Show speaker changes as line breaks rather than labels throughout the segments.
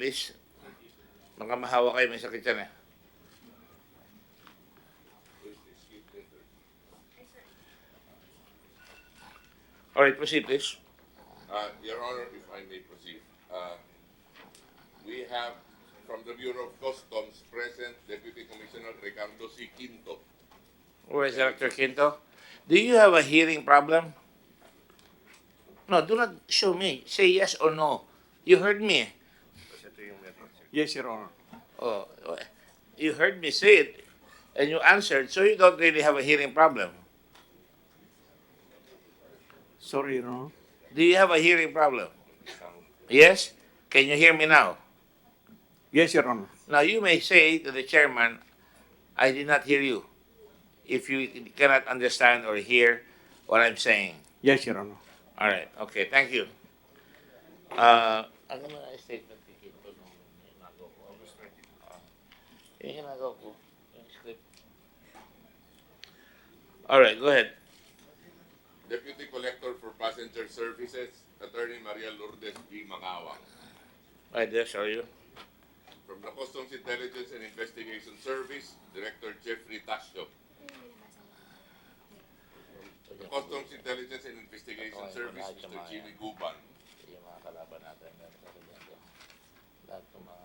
please. Baka mahawa kayo, may sakit yan eh. Alright, proceed please.
Your Honor, if I may proceed. We have from the Bureau of Customs present Deputy Commissioner Ricardo C. Quinto.
Where is Director Quinto? Do you have a hearing problem? No, do not show me. Say yes or no. You heard me.
Yes, Your Honor.
Oh, you heard me say it, and you answered, so you don't really have a hearing problem.
Sorry, Your Honor.
Do you have a hearing problem? Yes? Can you hear me now?
Yes, Your Honor.
Now you may say to the chairman, I did not hear you, if you cannot understand or hear what I'm saying.
Yes, Your Honor.
All right, okay, thank you. Ano na statement ni Quinto nung ginagawa ko? Yung ginagawa ko, yung script. All right, go ahead.
Deputy Collector for Passenger Services, Attorney Maria Lourdes B. Mangawang.
Right there, sorry you.
From the Customs Intelligence and Investigation Service, Director Jeffrey Tasio. From the Customs Intelligence and Investigation Service, Mr. Jimmy Guban.
Yung mga kalaban natin. Lahat ng mga...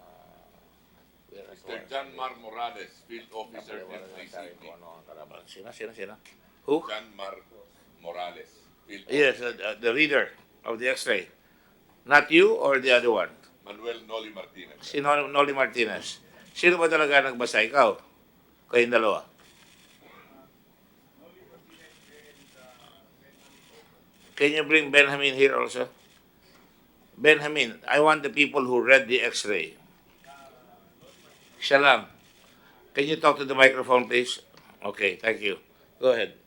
Mr. John Mar Morales, Field Officer FACP.
Sino? Who?
John Mar Morales, Field
Yes,
Officer.
the reader of the X-ray. Not you or the other one?
Manuel Noli Martinez.
Si Noli Martinez. Sino ba talaga nagbasa? Ikaw? Kayong dalawa? Can you bring Benjamin here also? Benjamin, I want the people who read the X-ray. Siya lang. Can you talk to the microphone, please? Okay, thank you. Go ahead.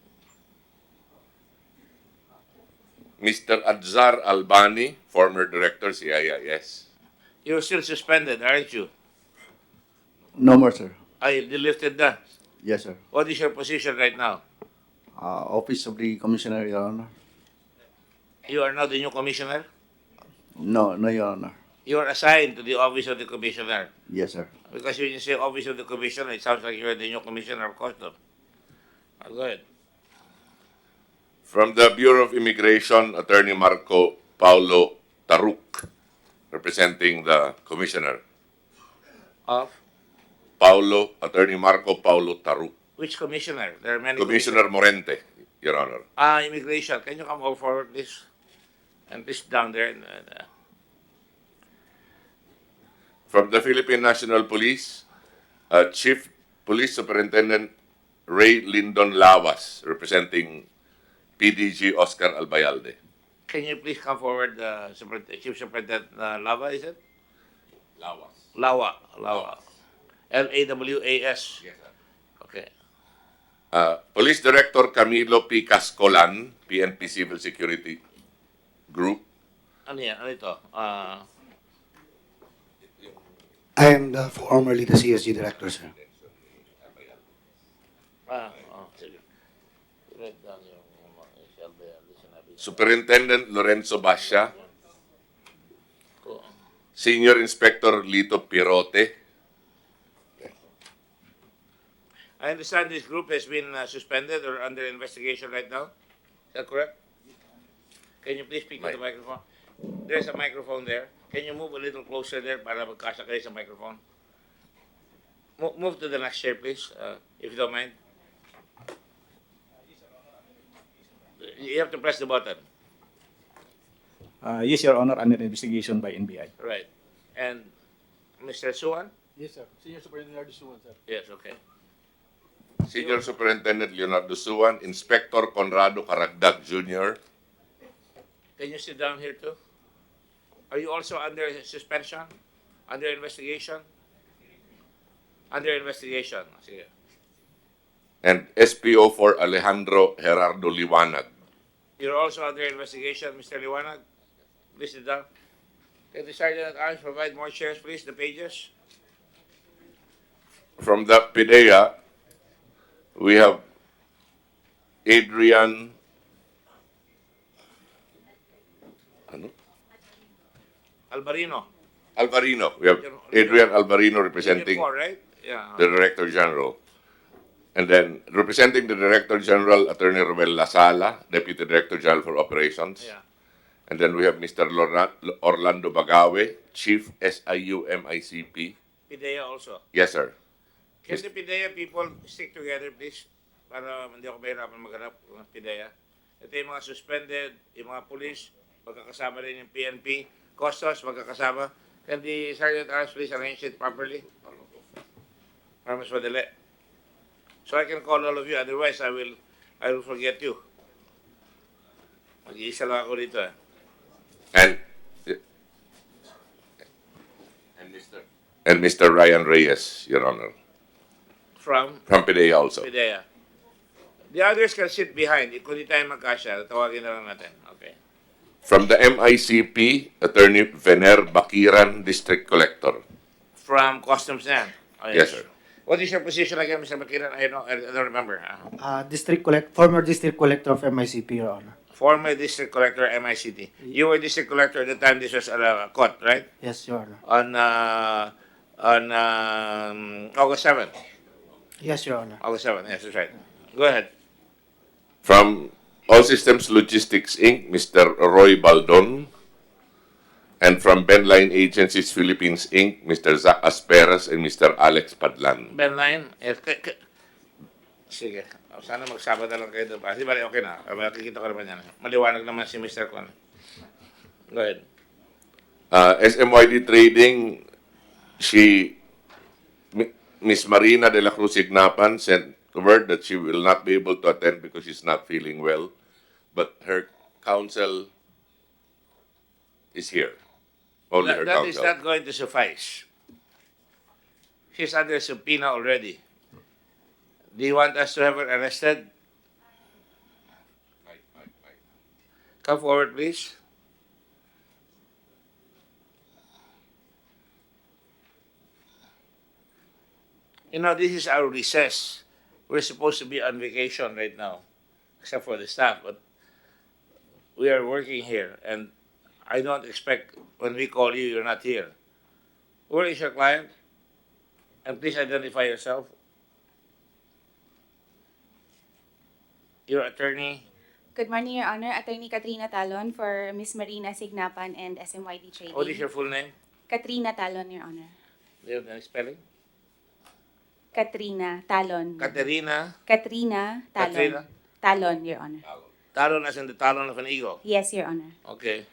Mr. Adzar Albani, former Director CIIS.
You're still suspended, aren't you?
No more, sir.
Ay, delifted na.
Yes, sir.
What is your position right now?
Office of the Commissioner, Your Honor.
You are now the new commissioner?
No, Your Honor.
You are assigned to the office of the commissioner.
Yes, sir.
Because when you say office of the commissioner, it sounds like you're the new commissioner of customs. Go ahead.
From the Bureau of Immigration, Attorney Marco Paulo Taruk, representing the Commissioner.
Of
Attorney Marco Paulo Taruk.
which commissioner? There are many.
Commissioner Morente, Your Honor.
Immigration. Can you come over forward, please? And please down there.
From the Philippine National Police, Chief Police Superintendent Ray Lyndon Lawas, representing PDG Oscar Albayalde.
Can you please come forward, Chief Superintendent Lava, is it?
Lawas.
Lawa. Lawas.
Yes, sir.
Okay.
Police Director Camilo P. Cascolan, PNP Civil Security Group.
Ano yan? Ano ito?
I am formerly the CSG director, sir.
Sige. Write down yung sinabi.
Superintendent Lorenzo Basha. Senior Inspector Lito Pirote.
I understand this group has been suspended or under investigation right now. Is that correct? Can you please speak to the microphone? There's a microphone there. Can you move a little closer there para magkasya kayo sa microphone? Move to the next chair, please, if you don't mind. You have to press the button.
Yes, Your Honor, under investigation by NBI.
Right. And Mr. Suwan?
Yes, sir. Senior Superintendent Suwan, sir.
Yes, okay.
Senior Superintendent Leonardo Suwan. Inspector Conrado Caragdag Jr.
Can you sit down here too? Are you also under suspension? Under investigation? Under investigation. Sige.
And SPO for Alejandro Gerardo Liwanag.
You're also under investigation, Mr. Liwanag. Please sit down. Can the Sergeant at Arms provide more chairs, please, the pages?
From the PIDEA, we have Adrian
Albarino.
Alvarino. We have Adrian Alvarino representing
Four, right? Yeah.
the Director General. And then representing the Director General, Attorney Romel Lasala, Deputy Director General for Operations.
Yeah.
And then we have Mr. Orlando Bagawe, Chief SIU MICP.
Pidea also.
Yes, sir.
Can the Pidea people stick together, please? Para hindi ako mahirapan maghanap ng Pidea. Ito yung mga suspended, yung mga police, magkakasama rin yung PNP, Costos, magkakasama. Can the Sergeant Arms please arrange it properly? Para mas madali. So I can call all of you, otherwise I will forget you. Mag-iisa lang ako dito eh.
And Mr. Ryan Reyes, Your Honor.
From
From PDEA also.
Pidea. The others can sit behind. Kung di tayo magkasya, tawagin na lang natin. Okay.
From the MICP, Attorney Vener Bakiran, District Collector.
From Customs na yan. Oh,
Yes, sir.
What is your position again, Mr. Bakiran? I don't remember.
Former district collector of MICP, Your Honor.
Former District Collector, MICT. You were District Collector at the time this was caught, right?
Yes, Your Honor.
On August 7th.
Yes, Your Honor.
August 7th, yes, that's right. Go ahead.
From All Systems Logistics Inc., Mr. Roy Baldon. And from Benline Agencies Philippines Inc., Mr. Zach Asperas and Mr. Alex Padlan.
Ben Line. Yes. Sige. Sana magsama na lang kayo doon. Di ba, okay na. Makikita ko naman yan. Maliwanag naman si Mr. Kwan. Go ahead.
SMYD Trading, Miss Marina de la Cruz Ignapan sent word that she will not be able to attend because she's not feeling well. But her counsel is here. Only her
That is
counsel.
not going to suffice. She's under subpoena already. Do you want us to have her arrested? Come forward, please. You know, this is our recess. We're supposed to be on vacation right now, except for the staff, but we are working here, and I don't expect when we call you, you're not here. Where is your client? And please identify yourself. Your attorney.
Good morning, Your Honor. Attorney Katrina Talon for Ms. Marina Signapan and SMYD Trading.
What is your full name?
Katrina Talon, Your Honor.
Do you have any spelling?
Katrina Talon.
Katerina.
Katrina Talon.
Katrina?
Talon, Your Honor.
Talon as in the talon of an eagle.
Yes, Your Honor.
Okay.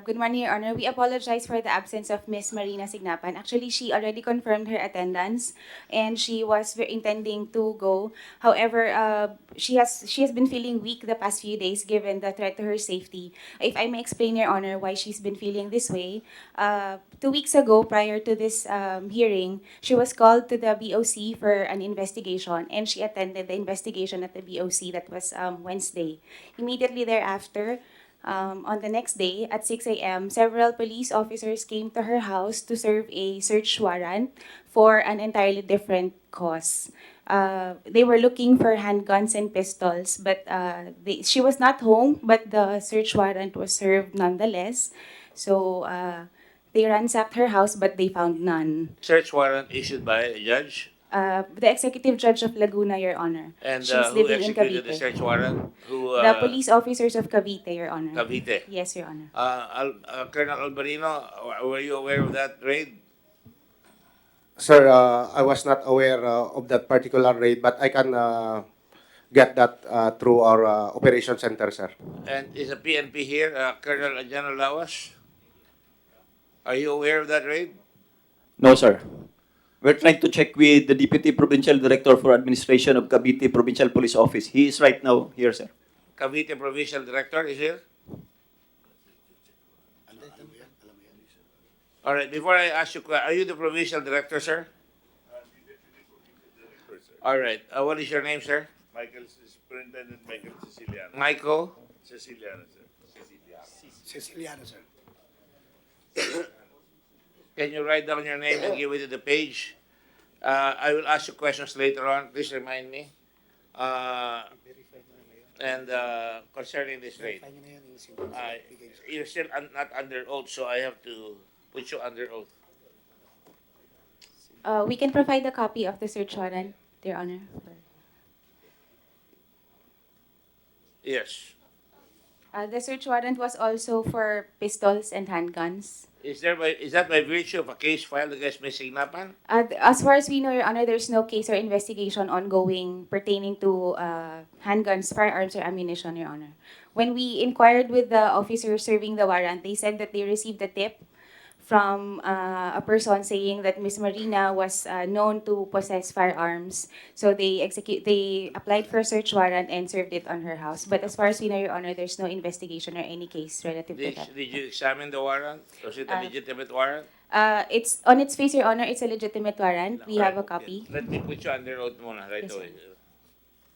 Good morning, Your Honor. We apologize for the absence of Ms. Marina Signapan. Actually, she already confirmed her attendance and she was intending to go. However, she has been feeling weak the past few days given the threat to her safety. If I may explain, Your Honor, why she's been feeling this way. 2 weeks ago, prior to this hearing, she was called to the BOC for an investigation and she attended the investigation at the BOC that was Wednesday. Immediately thereafter, on the next day at 6 a.m., several police officers came to her house to serve a search warrant for an entirely different cause. They were looking for handguns and pistols, but she was not home, but the search warrant was served nonetheless. So they ransacked her house, but they found none.
Search warrant issued by a judge.
The executive judge of Laguna, Your Honor.
And
She's
who
living in
executed the
Cavite.
search warrant? Who,
The police officers of Cavite, Your Honor.
Cavite.
Yes, Your Honor.
Colonel Albarino, were you aware of that raid?
Sir, I was not aware of that particular raid, but I can get that through our operation center, sir.
And is a PNP here, Colonel General Lawas? Are you aware of that raid?
No, sir. We're trying to check with the Deputy Provincial Director for Administration of Cavite Provincial Police Office. He is right now here, sir.
Cavite Provincial Director is here? All right, before I ask you, are you the Provincial Director, sir? All right, what is your name, sir?
Superintendent Michael Siciliano.
Michael?
Siciliano, sir.
Siciliano, sir.
Can you write down your name and give it to the page? I will ask you questions later on. Please remind me. And concerning this raid, you're still not under oath, so I have to put you under oath.
We can provide a copy of the search warrant, Your Honor.
Yes.
The search warrant was also for pistols and handguns.
Is that by virtue of a case filed against Ms. Signapan?
As far as we know, Your Honor, there's no case or investigation ongoing pertaining to handguns, firearms, or ammunition, Your Honor. When we inquired with the officer serving the warrant, they said that they received a tip from a person saying that Ms. Marina was known to possess firearms. So they applied for a search warrant and served it on her house. But as far as we know, Your Honor, there's no investigation or any case relative to that.
Did you examine the warrant? Was it a legitimate warrant?
It's on its face, Your Honor. It's a legitimate warrant. We have a copy.
Let me put you under oath muna right
Yes,
away.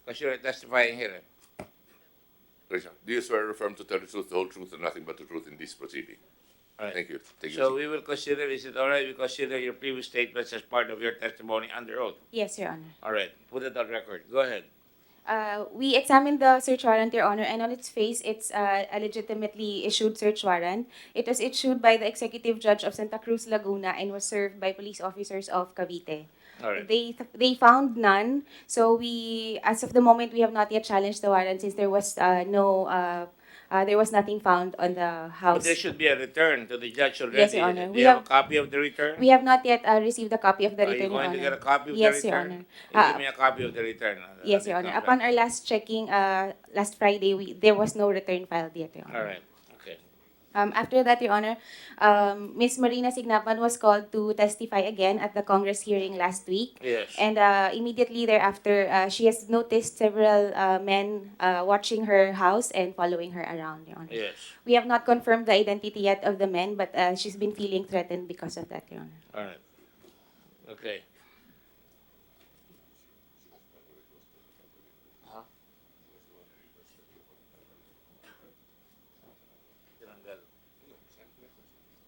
Because you're testifying here.
Sergeant, do you swear or affirm to tell the truth, the whole truth, and nothing but the truth in this proceeding?
All right.
Thank you. Thank you.
So we will consider, is it all right? We consider your previous statements as part of your testimony under oath.
Yes, Your Honor.
All right. Put it on record. Go ahead.
We examined the search warrant, Your Honor, and on its face, it's a legitimately issued search warrant. It was issued by the Executive Judge of Santa Cruz, Laguna, and was served by police officers of Cavite.
All right.
They found none, so as of the moment, we have not yet challenged the warrant since there was there was nothing found on the
But
house.
there should be a return to the judge already.
Yes, Your Honor.
Do
We
you have a
have-
copy of the return?
We have not yet received a copy of the
Are you
return, Your
going to
Honor.
get a copy of
Yes,
the
Your
return?
Honor.
Give me a copy of the return.
Yes, Your Honor. Upon our last checking, last Friday, there was no return filed yet, Your Honor.
All right. Okay.
After that, Your Honor, Ms. Marina Signapan was called to testify again at the Congress hearing last week.
Yes.
And immediately thereafter, she has noticed several men watching her house and following her around, Your Honor.
Yes.
We have not confirmed the identity yet of the men, but she's been feeling threatened because of that, Your Honor.
All right. Okay. Huh? Tinanggal.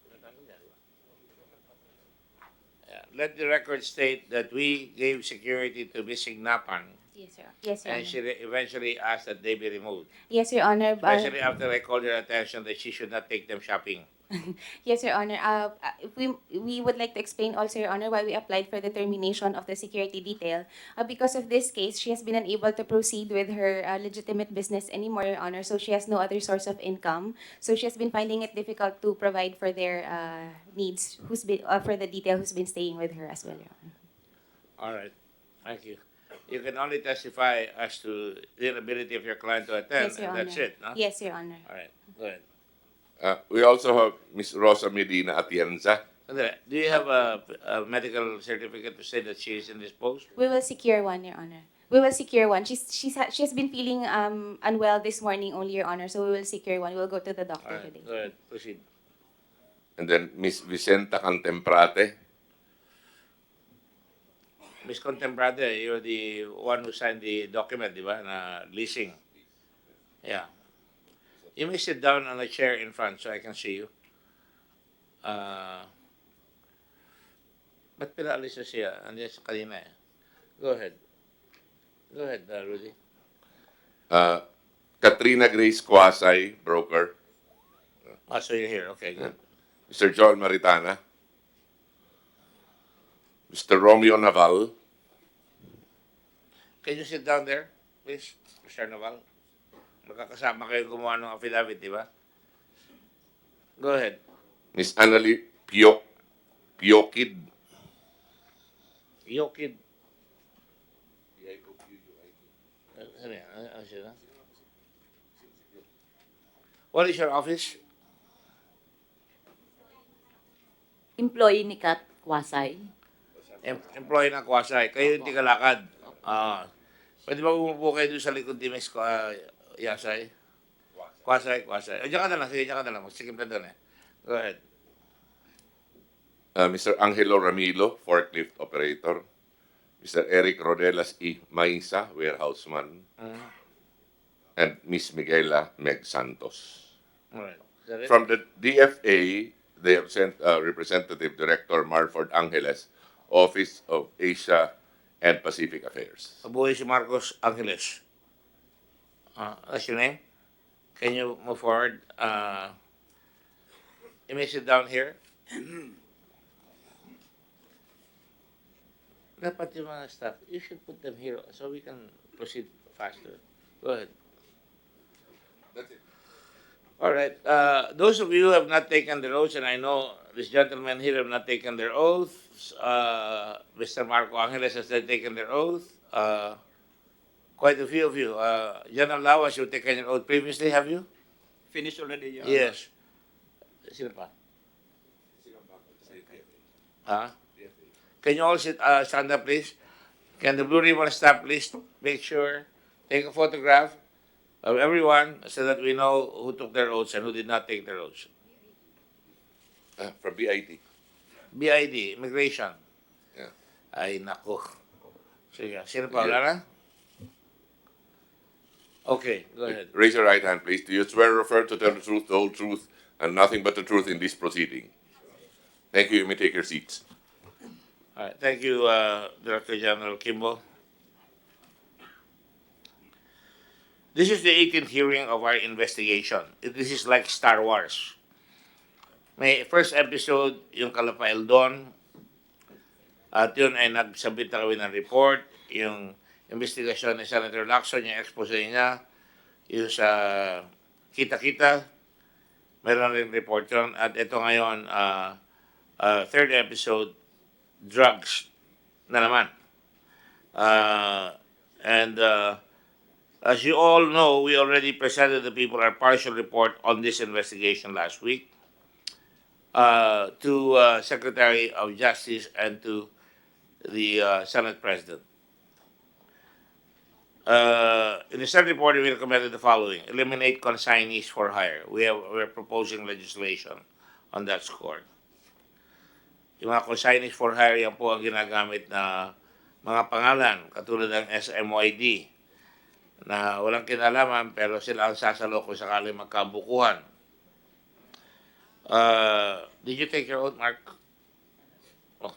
Tinanggal yan, di ba? Yeah. Let the record state that we gave security to Ms. Signapan,
Yes, sir. Yes, Your
and
Honor.
she eventually asked that they be removed.
Yes, Your Honor.
Especially after I called her attention that she should not take them shopping.
Yes, Your Honor. We would like to explain also, Your Honor, why we applied for the termination of the security detail. Because of this case, she has been unable to proceed with her legitimate business anymore, Your Honor. So she has no other source of income. So she has been finding it difficult to provide for their needs. For the detail who's been staying with her as well, Your Honor.
All right. Thank you. You can only testify as to the inability of your client to attend,
Yes, Your
and
Honor.
that's it, no?
Yes, Your Honor.
All right. Go ahead.
We also have Ms. Rosa Medina Atienza.
Sandali. Do you have a medical certificate to say that she is indisposed?
We will secure one, Your Honor. We will secure one. She has been feeling unwell this morning only, Your Honor. So we will secure one. We will go to the
All
doctor
right.
today.
Go ahead. Proceed.
And then Ms. Vicenta Cantemprate.
Ms. Contemporade, you're the one who signed the document, di ba, na leasing. Yeah. You may sit down on a chair in front so I can see you. Ba't pinaalis na siya? Andiyan sa kanina eh. Go ahead. Go ahead, Rudy.
Katrina Grace Quasay, broker.
Ah, so you're here. Okay, good.
Mr. Joel Maritana. Mr. Romeo Naval.
Can you sit down there, please, Mr. Naval? Magkakasama kayo gumawa ng affidavit, di ba? Go ahead.
Miss Annalie Piokid.
Yokid. Ano yan? Ano siya? What is your office?
Employee ni Kat Kwasay.
Employee ng Kwasay. Kayo yung tigalakad. Pwede ba umupo kayo doon sa likod ni Ms. Yasay? Kwasay. Diyan ka na lang. Sige, diyan ka na lang. Magsikim ka doon eh. Go ahead.
Mr. Angelo Ramilo, forklift operator. Mr. Eric Rodelas E. Maisa, warehouseman. And Miss Miguela Meg Santos.
All right. Is that it?
From the DFA, they have sent Representative Director Marford Angeles, Office of Asia and Pacific Affairs.
Mabuhay si Marcos Angeles. That's your name? Can you move forward? You may sit down here. Dapat yung mga staff, you should put them here so we can proceed faster. Go ahead.
That's it.
All right. Those of you who have not taken their oaths, and I know this gentleman here have not taken their oaths. Mr. Marco Angeles has not taken their oath. Quite a few of you. General Lawas, you've taken your oath previously, have you?
Finished already, Your Honor.
Yes. Sino pa? Huh? Can you all stand up, please? Can the Blue Ribbon staff please make sure, take a photograph of everyone so that we know who took their oaths and who did not take their oaths.
From BIT.
BID, immigration.
Yeah.
Ay, naku. Sige, sino pa? Wala na? Okay, go ahead.
Raise your right hand, please. Do you swear or affirm to tell the truth, the whole truth, and nothing but the truth in this proceeding? Thank you. You may take your seats.
All right, thank you, Director General Kimbo. This is the 18th hearing of our investigation. This is like Star Wars. May first episode, yung Kalapael doon, at yun ay nagsabit na kami ng report, yung investigasyon ni Senator Lacson, yung expose niya, yung sa kita-kita, meron rin report yun. At ito ngayon, third episode, drugs na naman. As you all know, we already presented the people our partial report on this investigation last week to Secretary of Justice and to the Senate President. In the Senate report, we recommended the following: eliminate consignees for hire. We're proposing legislation on that score. Yung mga consignees for hire, yan po ang ginagamit na mga pangalan, katulad ng SMYD, na walang kinalaman pero sila ang sasalo kung sakali magkabukuhan. Did you take your oath, Mark? Oh.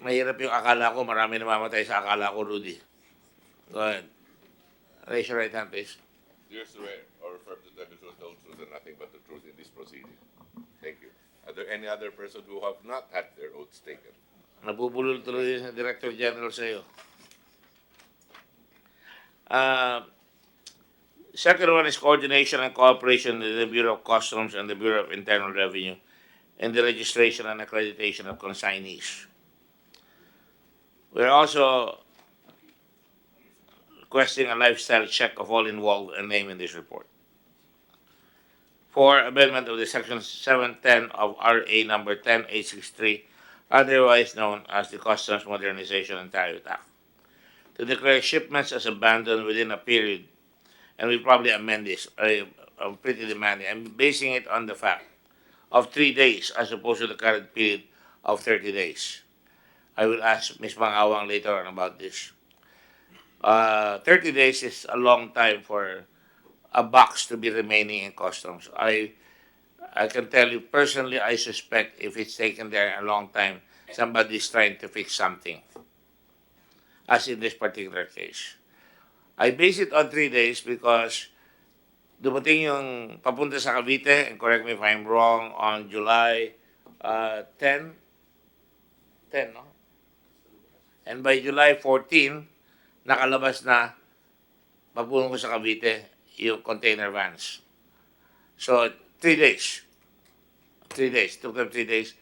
Mahirap yung akala ko, marami namamatay sa akala ko, Rudy. Go ahead. Raise your right hand, please.
Do you swear or affirm to tell the truth, the whole truth, and nothing but the truth in this proceeding? Thank you. Are there any other persons who have not had their oaths taken?
Nabubulol tuloy yung Director General sa iyo. Second one is coordination and cooperation with the Bureau of Customs and the Bureau of Internal Revenue in the registration and accreditation of consignees. We're also requesting a lifestyle check of all involved and named in this report. For amendment of the Section 710 of RA number 10863, otherwise known as the Customs Modernization and Tariff Act, to declare shipments as abandoned within a period, and we probably amend this. I'm pretty demanding. I'm basing it on the fact of 3 days as opposed to the current period of 30 days. I will ask Ms. Mangawang later on about this. 30 days is a long time for a box to be remaining in customs. I can tell you personally, I suspect if it's taken there a long time, somebody's trying to fix something, as in this particular case. I base it on 3 days because dumating yung papunta sa Cavite, and correct me if I'm wrong, on July 10, no? And by July 14, nakalabas na papunta sa Cavite yung container vans. So, 3 days. 3 days. Took them 3 days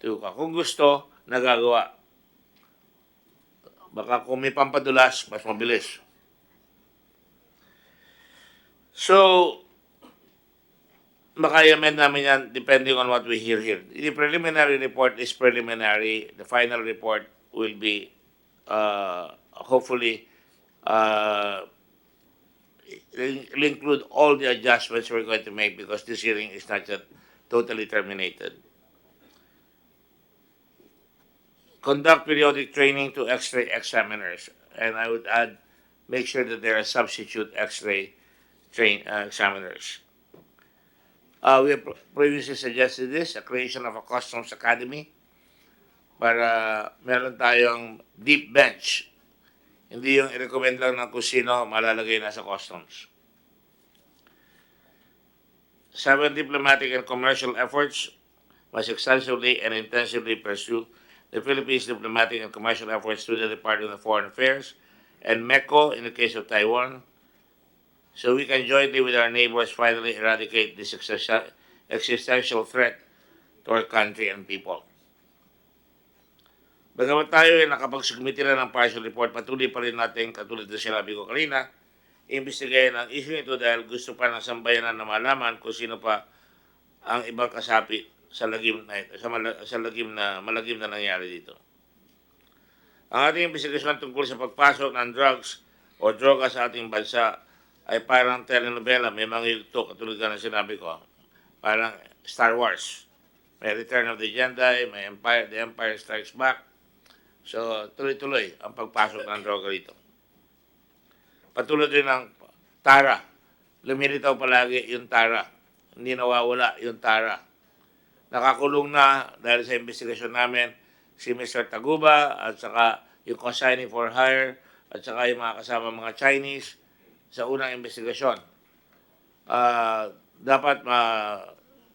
to, kung gusto, nagagawa. Baka kung may pampadulas, mas mabilis. So, baka i-amend namin yan depending on what we hear here. The preliminary report is preliminary. The final report will be hopefully will include all the adjustments we're going to make because this hearing is not yet totally terminated. Conduct periodic training to X-ray examiners, and I would add, make sure that there are substitute X-ray examiners. We have previously suggested this, a creation of a customs academy, para meron tayong deep bench. Hindi yung i-recommend lang ng kung sino malalagay na sa customs. 7 diplomatic and commercial efforts must extensively and intensively pursue the Philippines' diplomatic and commercial efforts through the Department of Foreign Affairs and MECO in the case of Taiwan, so we can jointly with our neighbors finally eradicate this existential threat to our country and people. Bagamat tayo ay nakapagsubmiti na ng partial report, patuloy pa rin natin, katulad na sinabi ko kanina, imbestigahin ang issue ito dahil gusto pa ng sambayanan na malaman kung sino pa ang ibang kasapi sa lagim na ito, sa malagim na nangyari dito. Ang ating investigasyon tungkol sa pagpasok ng drugs o droga sa ating bansa ay parang telenovela, may mga yugto, katulad ka na sinabi ko, parang Star Wars. May Return of the Jedi, may The Empire Strikes Back. So, tuloy-tuloy ang pagpasok ng droga rito. Patuloy din ang tara. Lumilitaw palagi yung tara. Hindi nawawala yung tara. Nakakulong na dahil sa investigasyon namin si Mr. Taguba at saka yung consignee for hire at saka yung mga kasama mga Chinese sa unang investigasyon. Dapat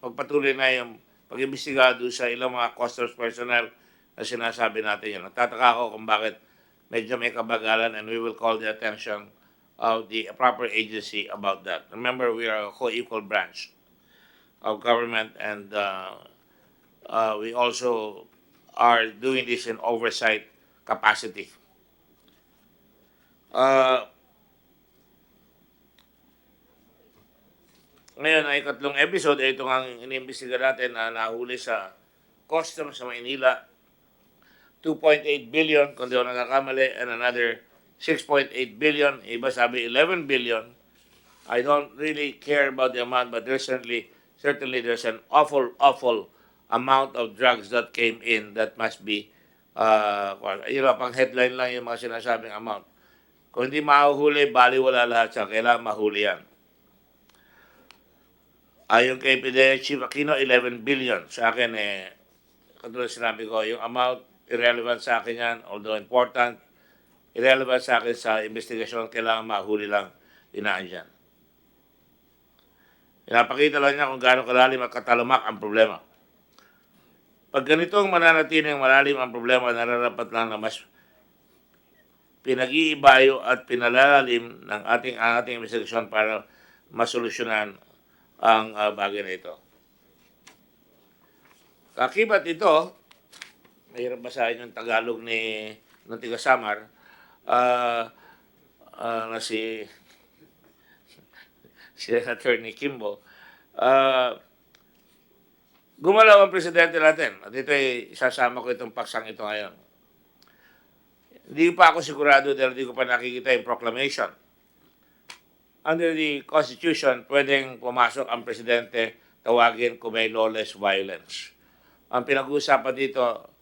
pagpatuloy na yung pag-imbestiga doon sa ilang mga customs personnel na sinasabi natin yun. Nagtataka ako kung bakit medyo may kabagalan, and we will call the attention of the proper agency about that. Remember, we are a co-equal branch of government, and we also are doing this in oversight capacity. Ngayon ay ikatlong episode, ito ang inimbestiga natin na nahuli sa customs sa Maynila. 2.8 billion, kung di ako nakakamali, and another 6.8 billion, iba sabi 11 billion. I don't really care about the amount, but certainly there's an awful amount of drugs that came in that must be, pang headline lang yung mga sinasabing amount. Kung hindi mahuhuli, baliwala lahat siya, kailangan mahuli yan. Ayon kay PDEA Chief Aquino, 11 billion. Sa akin, katulad sinabi ko, yung amount, irrelevant sa akin yan, although important, irrelevant sa akin sa investigasyon, kailangan mahuli lang inaan dyan. Pinapakita lang niya kung gaano kalalim at katalamak ang problema. Pag ganitong mananatiling malalim ang problema, nararapat lang na mas pinag-iibayo at pinalalalim ng ating investigasyon para masolusyonan ang bagay na ito. Kakibat ito, mahirap basahin yung Tagalog ng tiga Samar, na si Attorney Kimbo. Gumalaw ang presidente natin. At ito ay isasama ko itong paksang ito ngayon. Hindi pa ako sigurado dahil hindi ko pa nakikita yung proclamation. Under the Constitution, pwedeng pumasok ang presidente, tawagin kung may lawless violence. Ang pinag-uusapan dito,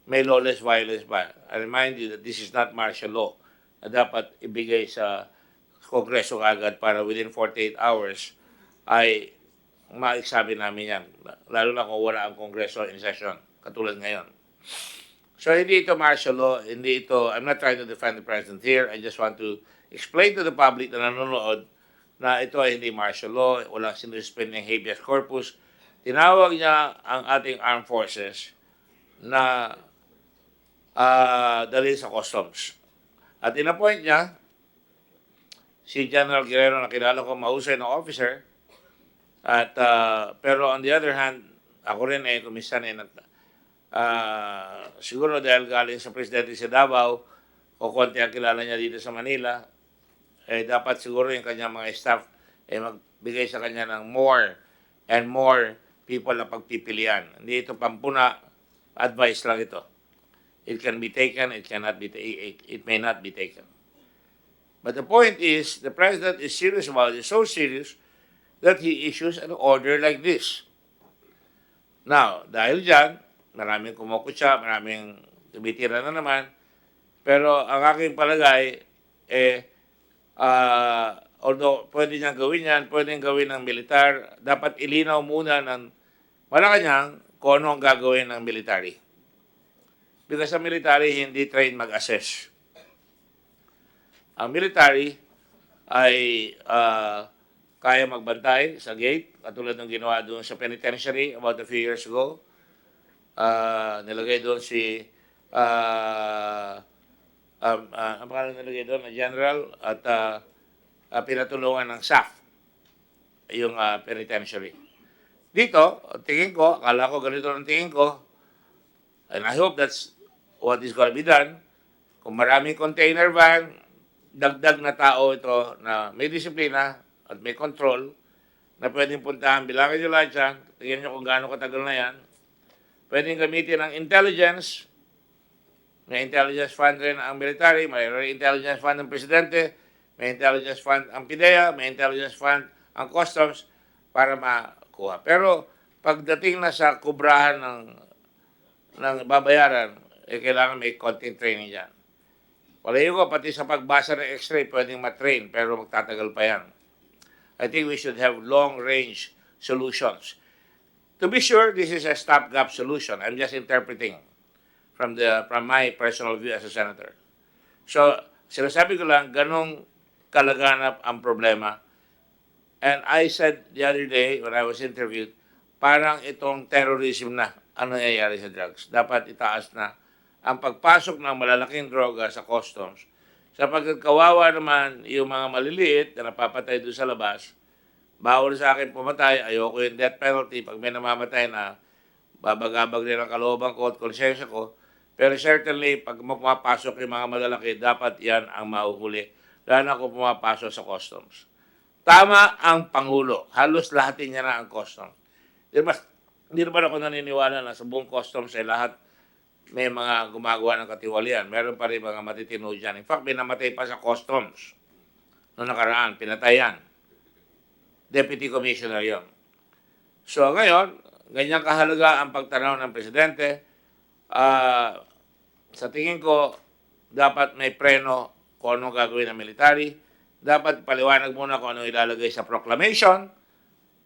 may lawless violence ba? I remind you that this is not martial law na dapat ibigay sa Kongreso agad para within 48 hours ay maiksabi namin yan. Lalo na kung wala ang Kongreso in session, katulad ngayon. So hindi ito martial law, hindi ito, I'm not trying to defend the President here, I just want to explain to the public na nanonood na ito ay hindi martial law, walang sinuspend ng habeas corpus. Tinawag niya ang ating armed forces na dalhin sa customs. At in-appoint niya si General Guerrero na kilala ko mahusay na officer. At pero on the other hand, ako rin ay kumisan siguro dahil galing sa presidente sa Davao o konti ang kilala niya dito sa Manila, dapat siguro yung kanyang mga staff magbigay sa kanya ng more and more people na pagpipilian. Hindi ito pampuna, advice lang ito. It can be taken, it may not be taken. But the point is, the President is serious about it, so serious that he issues an order like this. Now, dahil dyan, maraming kumukutsa, maraming tumitira na naman, pero ang aking palagay, although pwede niyang gawin yan, pwede gawin ng militar, dapat ilinaw muna ng Malacanang kung ano ang gagawin ng military. Because ang military hindi trained mag-assess. Ang military ay kaya magbantay sa gate, katulad ng ginawa doon sa penitentiary about a few years ago. nilagay doon si ang pangalan nilagay doon na general at pinatulungan ng SAF yung penitentiary. Dito, tingin ko, akala ko ganito ang tingin ko, and I hope that's what is going to be done. Kung maraming container van, dagdag na tao ito na may disiplina at may control na pwedeng puntahan. Bilangin nyo lahat yan. Tingnan nyo kung gaano katagal na yan. Pwedeng gamitin ng intelligence. May intelligence fund rin ang military, may intelligence fund ng presidente, may intelligence fund ang PIDEA, may intelligence fund ang customs para makuha. Pero pagdating na sa kubrahan ng babayaran, kailangan may konting training dyan. Palayo ko, pati sa pagbasa ng x-ray, pwedeng matrain, pero magtatagal pa yan. I think we should have long-range solutions. To be sure, this is a stopgap solution. I'm just interpreting from my personal view as a senator. So, sinasabi ko lang, ganong kalaganap ang problema. And I said the other day when I was interviewed, parang itong terrorism na ang nangyayari sa drugs. Dapat itaas na ang pagpasok ng malalaking droga sa customs. Sa pagkakawawa naman yung mga maliliit na napapatay doon sa labas, bawal sa akin pumatay, ayoko yung death penalty pag may namamatay na babagabag rin ang kalooban ko at konsensya ko. Pero certainly, pag pumapasok yung mga malalaki, dapat yan ang mahuhuli. Lalo na kung pumapasok sa customs. Tama ang Pangulo. Halos lahat niya na ang customs. Hindi naman ako naniniwala na sa buong customs ay lahat may mga gumagawa ng katiwalian. Meron pa rin mga matitino dyan. In fact, pinamatay pa sa customs. Noong nakaraan, pinatayan. Deputy Commissioner yon. So ngayon, ganyan kahalaga ang pagtanaw ng presidente. Sa tingin ko, dapat may preno kung anong gagawin ng military. Dapat paliwanag muna kung ano ilalagay sa proclamation,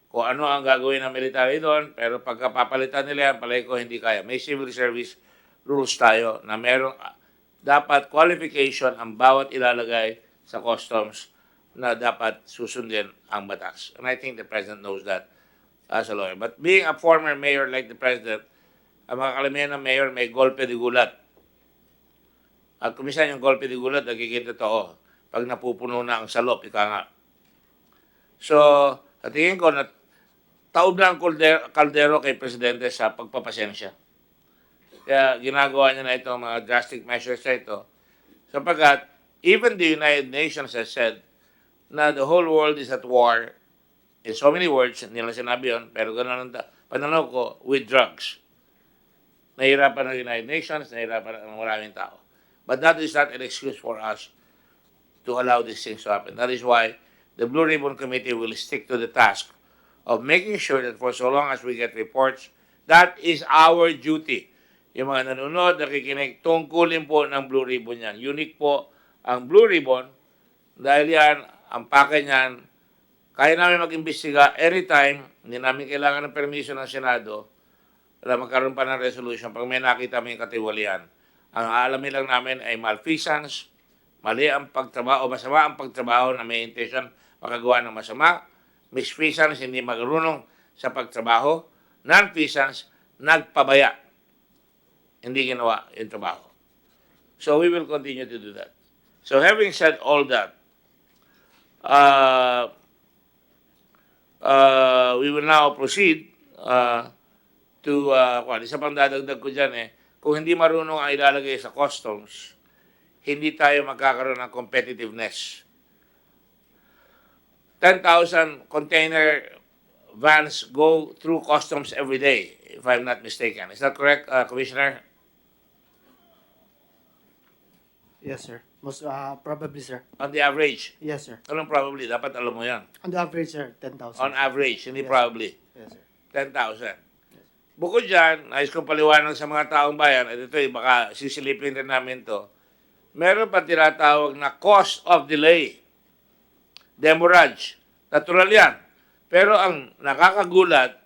kung ano ang gagawin ng military doon, pero pagkapapalitan nila yan, palay ko hindi kaya. May civil service rules tayo na merong dapat qualification ang bawat ilalagay sa customs na dapat susundin ang batas. And I think the President knows that as a lawyer. But being a former mayor like the President, ang mga kalamihan ng mayor may golpe de gulat. At kumisan yung golpe de gulat, nagiging totoo. Pag napupuno na ang salop, ika nga. So, at tingin ko na taob na ang kaldero kay Presidente sa pagpapasensya. Kaya ginagawa niya na ito, mga drastic measures na ito. Sapagkat, even the United Nations has said na the whole world is at war, in so many words, hindi lang sinabi yun, pero gano'n ang pananaw ko, with drugs. Nahihirapan ng United Nations, nahihirapan ng maraming tao. But that is not an excuse for us to allow these things to happen. That is why the Blue Ribbon Committee will stick to the task of making sure that for so long as we get reports, that is our duty. Yung mga nanonood, nakikinig, tungkulin po ng Blue Ribbon yan. Unique po ang Blue Ribbon dahil yan, ang pake niyan, kaya namin mag-imbestiga anytime, hindi namin kailangan ng permission ng Senado para magkaroon pa ng resolution pag may nakita may katiwalian. Ang aalamin lang namin ay malfeasance, mali ang pagtrabaho, masama ang pagtrabaho na may intention makagawa ng masama, misfeasance, hindi marunong sa pagtrabaho, non-feasance, nagpabaya. Hindi ginawa yung trabaho. So we will continue to do that. So having said all that, we will now proceed to, isa pang dadagdag ko dyan kung hindi marunong ang ilalagay sa customs, hindi tayo magkakaroon ng competitiveness. 10,000 container vans go through customs every day, if I'm not mistaken. Is that correct, Commissioner?
Yes, sir. Most probably, sir.
On the average?
Yes, sir.
Anong probably? Dapat alam mo yan.
On the average, sir, 10,000.
On average, hindi
Yes,
probably.
Yes, sir.
10,000. Bukod dyan, nais kong paliwanag sa mga taong bayan, at ito baka sisilipin rin namin to, meron pa tinatawag na cost of delay. Demurrage. Natural yan. Pero ang nakakagulat,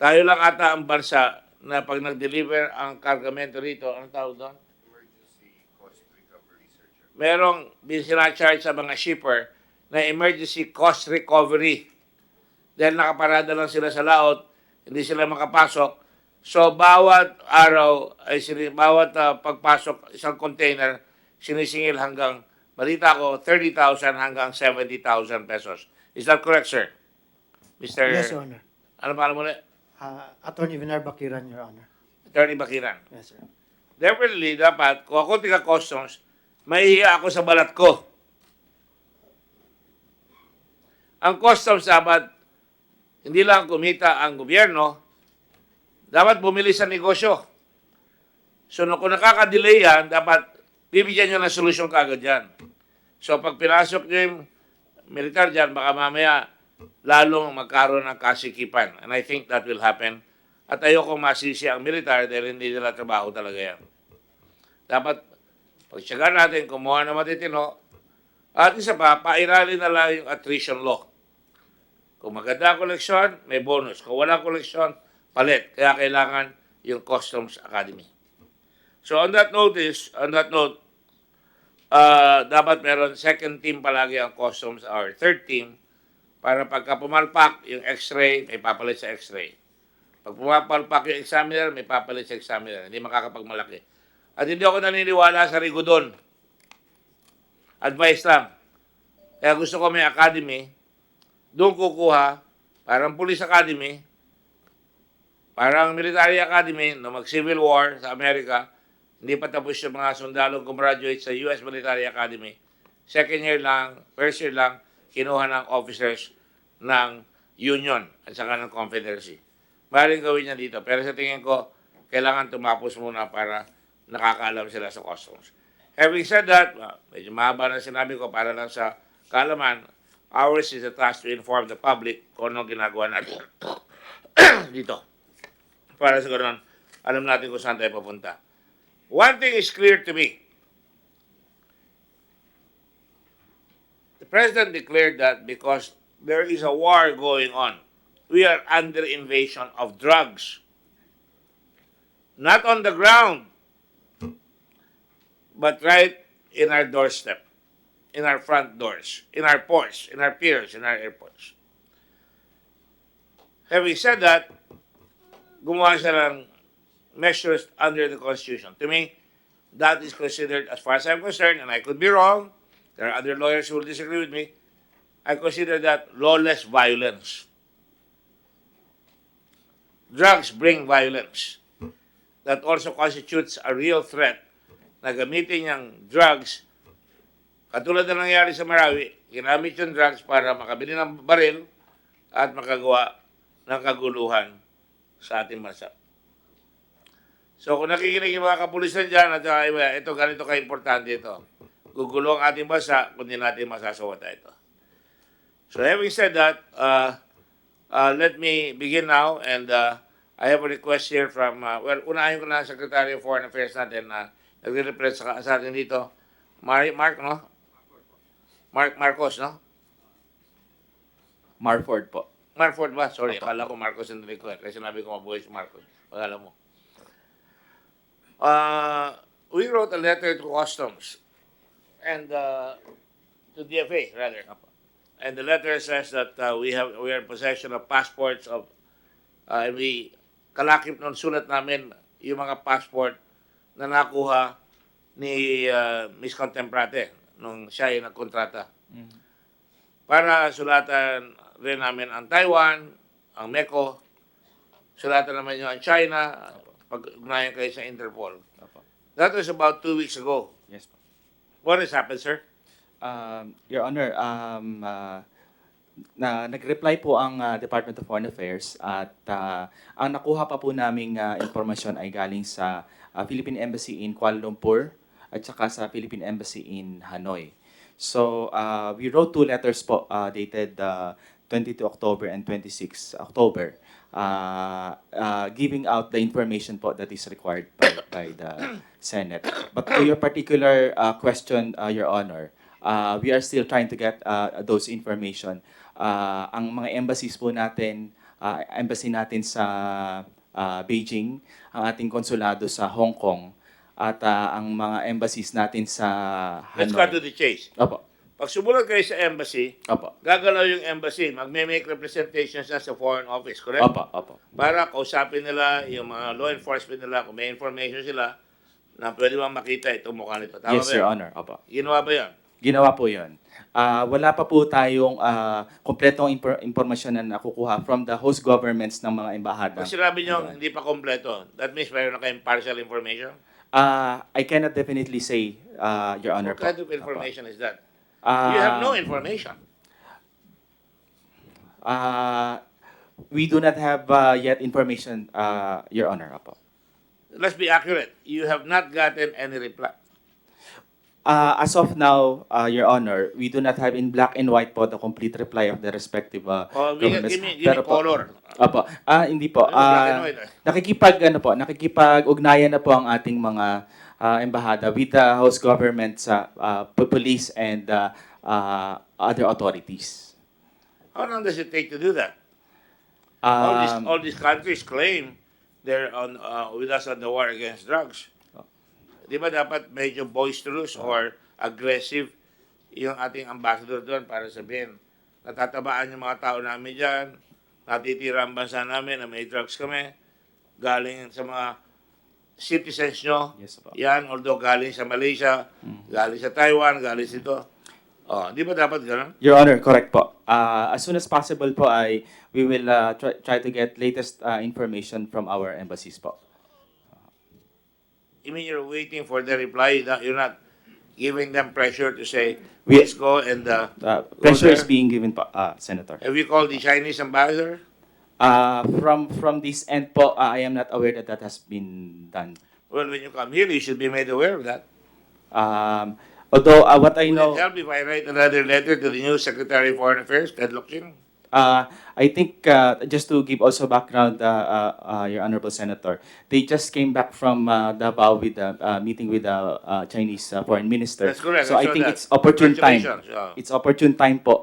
tayo lang ata ang bansa na pag nag-deliver ang kargamento rito, ang tawag doon? Merong sinacharge sa mga shipper na emergency cost recovery. Dahil nakaparada lang sila sa laot, hindi sila makapasok, So, bawat araw, bawat pagpasok isang container, sinisingil hanggang, balita ko, 30,000 hanggang 70,000 pesos. Is that correct, sir? Mr.
Yes, Your Honor.
Ano pa mo
Attorney Vinar Bakiran, Your Honor.
Attorney Bakiran.
Yes, sir.
Definitely, dapat, kung ako tiga-customs, mahihiya ako sa balat ko. Ang customs dapat, hindi lang kumita ang gobyerno, dapat bumili sa negosyo. So, kung nakaka-delay yan, dapat bibigyan nyo ng solusyon kaagad yan. So, pag pinasok nyo yung militar dyan, baka mamaya lalong magkaroon ng kasikipan. And I think that will happen. At ayoko masisi ang militar dahil hindi nila trabaho talaga yan. Dapat, pagtsagaan natin, kumuha na matitino, at isa pa, pairalin na lang yung attrition law. Kung maganda ang koleksyon, may bonus. Kung walang koleksyon, palit. Kaya kailangan yung Customs Academy. So on that note, dapat meron second team palagi ang Customs or third team para pagka pumalpak yung X-ray, may papalit sa X-ray. Pag pumapalpak yung examiner, may papalit sa examiner. Hindi makakapagmalaki. At hindi ako naniniwala sa rigodon. Advice lang. Kaya gusto ko may academy, doon kukuha, parang Police Academy, parang Military Academy, no mag-Civil War sa Amerika, hindi pa tapos yung mga sundalong gumraduate sa US Military Academy. Second year lang, first year lang, kinuha ng officers ng Union at saka ng Confederacy. Maaaring gawin niya dito, pero sa tingin ko, kailangan tumapos muna para nakakaalam sila sa customs. Having said that, medyo mahaba na sinabi ko para lang sa kaalaman, ours is a task to inform the public kung anong ginagawa natin dito. Para sa ganoon, alam natin kung saan tayo papunta. One thing is clear to me. The President declared that because there is a war going on, we are under invasion of drugs. Not on the ground, but right in our doorstep, in our front doors, in our ports, in our piers, in our airports. Having said that, gumawa siya ng measures under the Constitution. To me, that is considered, as far as I'm concerned, and I could be wrong, there are other lawyers who will disagree with me, I consider that lawless violence. Drugs bring violence. That also constitutes a real threat na gamitin yung drugs. Katulad na nangyari sa Marawi, ginamit yung drugs para makabili ng baril at makagawa ng kaguluhan sa ating bansa. So kung nakikinig yung mga kapulisan dyan at ito ganito ka-importante ito, gugulo ang ating bansa kung di natin masasawata ito. So having said that, let me begin now and I have a request here from, unahin ko na ang Secretary of Foreign Affairs natin na nagre-represent sa atin dito. Mark, no? Marcos, no?
Marford po.
Marford ba? Sorry, akala ko Marcos Enrico. Kasi sinabi ko mabuhay si Marcos. Pagkala mo. We wrote a letter to Customs and to DFA, rather. And the letter says that we are in possession of passports of, and we, kalakip nun sulat namin yung mga passport na nakuha ni Miss Contemprate nung siya ay nagkontrata. Para sulatan rin namin ang Taiwan, ang Meco, sulatan naman yung ang China, pag-ugnayan kayo sa Interpol. That was about 2 weeks ago.
Yes po.
What has happened, sir?
Your Honor, nag-reply po ang Department of Foreign Affairs at ang nakuha pa po naming informasyon ay galing sa Philippine Embassy in Kuala Lumpur at saka sa Philippine Embassy in Hanoi. So, we wrote 2 letters po dated 22 October and 26 October giving out the information po that is required by the Senate. But to your particular question, Your Honor, we are still trying to get those information. Ang mga embassies po natin, embassy natin sa Beijing, ang ating konsulado sa Hong Kong, at ang mga embassies natin sa Hanoi.
Let's cut to the chase.
Opo.
Pag sumulat kayo sa embassy,
Opo.
gagalaw yung embassy, magme-make representations sa foreign office, correct?
Opo, opo.
Para kausapin nila yung mga law enforcement nila, kung may information sila na pwede bang makita itong mukha nito. Tama
Yes,
ba
Your
yun?
Honor. Opo.
Ginawa ba yan?
Ginawa po yun. Wala pa po tayong kompletong impormasyon na nakukuha from the host governments ng mga embahada.
Pag sinabi nyo, hindi pa kompleto, that means mayroon na kayong partial information?
I cannot definitely say, Your Honor.
What kind of
po.
information is that?
Opo.
You have no information.
We do not have yet information, Your Honor. Opo.
Let's be accurate. You have not gotten any reply.
As of now, Your Honor, we do not have in black and white po the complete reply of the respective governments.
Give me
Pero po-
color.
Opo. Hindi po.
Ano, black and white,
Nakikipag-ugnayan na po ang ating mga embahada with the host governments, police and other authorities.
How long does it take to do that?
Um,
All these countries claim they're on with us on the war against drugs. Di ba dapat medyo boisterous or aggressive yung ating ambassador doon para sabihin, natatabaan yung mga tao namin dyan, natitira ang bansa namin na may drugs kami, galing sa mga citizens nyo,
Yes, po.
yan, although galing sa Malaysia, galing sa Taiwan, galing dito. Oh, di ba dapat gano'n?
Your Honor, correct po. As soon as possible po we will try to get latest information from our embassies po.
You mean you're waiting for the reply? You're not giving them pressure to say,
We-
let's go and
Pressure
go
is
there?
being given po, Senator.
Have you called the Chinese ambassador?
From this end po, I am not aware that has been done.
Well, when you come here, you should be made aware of that.
Although what I
Would
know,
it help if I write another letter to the new Secretary of Foreign Affairs, Ted Locsin?
I think just to give also background, Your Honorable Senator, they just came back from Davao with the meeting with the Chinese foreign minister.
That's correct.
So
I
I
saw
think
that.
it's opportune time.
Congratulations, yeah.
It's opportune time po.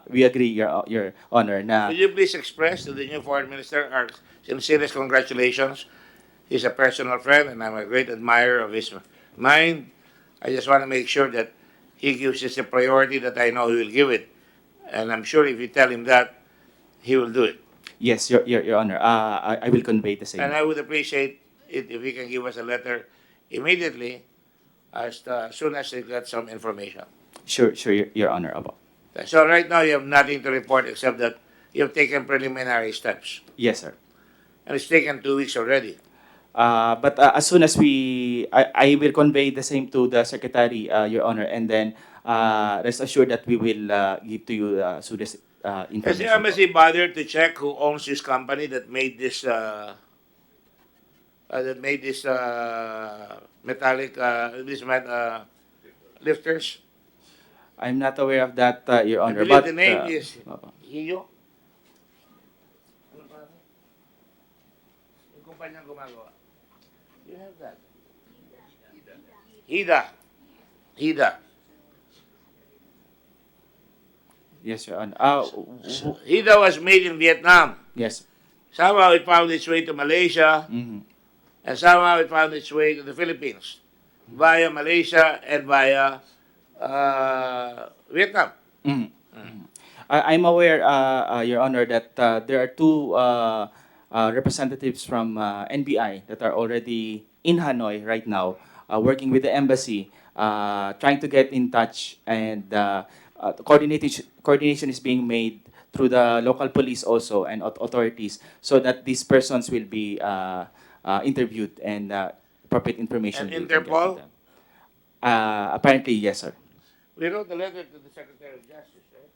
We agree, Your Honor, na
Could you please express to the new Foreign Minister our sincerest congratulations? He's a personal friend, and I'm a great admirer of his mind. I just want to make sure that he gives this a priority that I know he will give it. And I'm sure if you tell him that, he will do it.
yes, Your Honor. I will convey the same.
And I would appreciate it if he can give us a letter immediately as soon as he got some information.
Sure, Your Honor. Apo.
So right now you have nothing to report except that you have taken preliminary steps.
Yes, sir.
And it's taken 2 weeks already.
But as soon as I will convey the same to the Secretary, Your Honor, and then rest assured that we will give to you soonest
Has the
information.
embassy bothered to check who owns this company that made this metallic lifters?
I'm not aware of that, Your
I
Honor.
believe
But
the name is Hiyo. Ano pa? Yung kumpanyang gumagawa. You have that. Hida.
yes, Your Honor.
Hida was made in Vietnam.
Yes.
Somehow it found its way to Malaysia,
Mhm.
and somehow it found its way to the Philippines via Malaysia and via Vietnam.
Mhm. I'm aware, Your Honor, that there are two representatives from NBI that are already in Hanoi right now, working with the embassy, trying to get in touch, and coordination is being made through the local police also and authorities, so that these persons will be interviewed and appropriate information.
And
will be given
Interpol?
to them. Apparently, yes, sir.
We wrote a letter to the Secretary of Justice, right?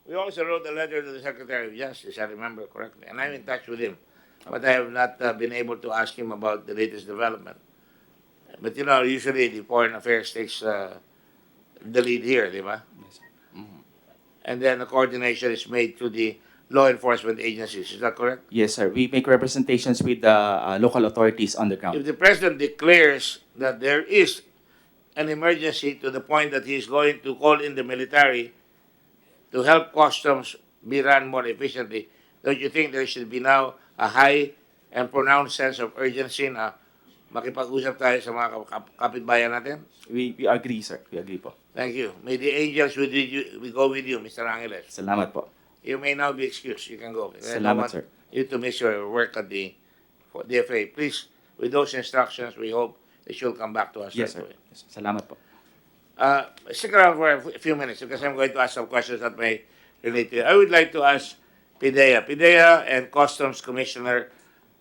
We also wrote a letter to the Secretary of Justice, I remember correctly, and I'm in touch with him. But I have not been able to ask him about the latest development. But you know, usually the Foreign Affairs takes the lead here, di ba? And then the coordination is made to the law enforcement agencies, is that correct?
Yes, sir. We make representations with the local authorities on the
If
ground.
the President declares that there is an emergency to the point that he is going to call in the military to help customs be run more efficiently, don't you think there should be now a high and pronounced sense of urgency na makipag-usap tayo sa mga kapitbayan natin?
We agree, sir. We agree po.
Thank you. May the angels we go with you, Mr. Angeles.
Salamat po.
You may now be excused. You can go. I don't
Salamat,
want
sir.
you to miss your work at the DFA. Please, with those instructions, we hope that you'll come back to us.
Yes,
right
sir.
away.
Salamat po.
Stick around for a few minutes because I'm going to ask some questions that may relate to you. I would like to ask Pidea. Pidea and Customs Commissioner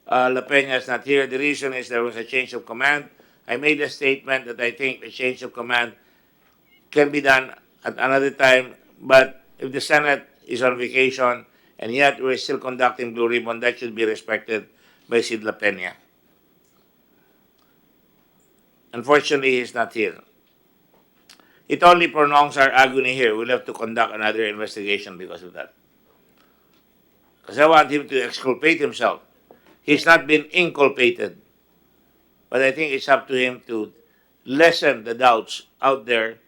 La Peña is not here. The reason is there was a change of command. I made a statement that I think the change of command can be done at another time, but if the Senate is on vacation and yet we're still conducting Blue Ribbon, that should be respected by Sid La Peña. Unfortunately, he's not here. It only prolongs our agony here. We'll have to conduct another investigation because of that. Because I want him to exculpate himself. He's not been inculpated. But I think it's up to him to lessen the doubts out there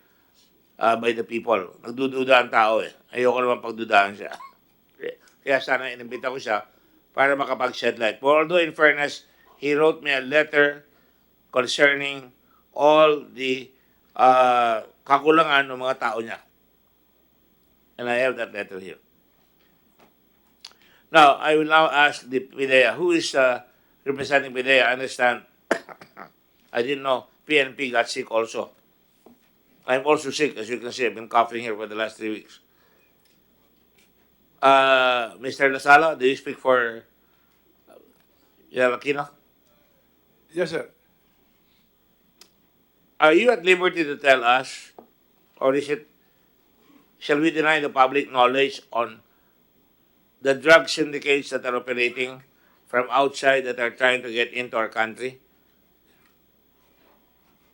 by the people. Nagdududa ang tao eh. Ayoko naman pagdudaan siya. Kaya sana inimbita ko siya para makapag-shed light. But although in fairness, he wrote me a letter concerning all the kakulangan ng mga tao niya. And I have that letter here. Now, I will now ask the PIDEA. Who is representing PIDEA? I understand. I didn't know PNP got sick also. I'm also sick, as you can see. I've been coughing here for the last 3 weeks. Mr. Lasala, do you speak for Aquino?
Yes, sir.
Are you at liberty to tell us, or shall we deny the public knowledge on the drug syndicates that are operating from outside that are trying to get into our country?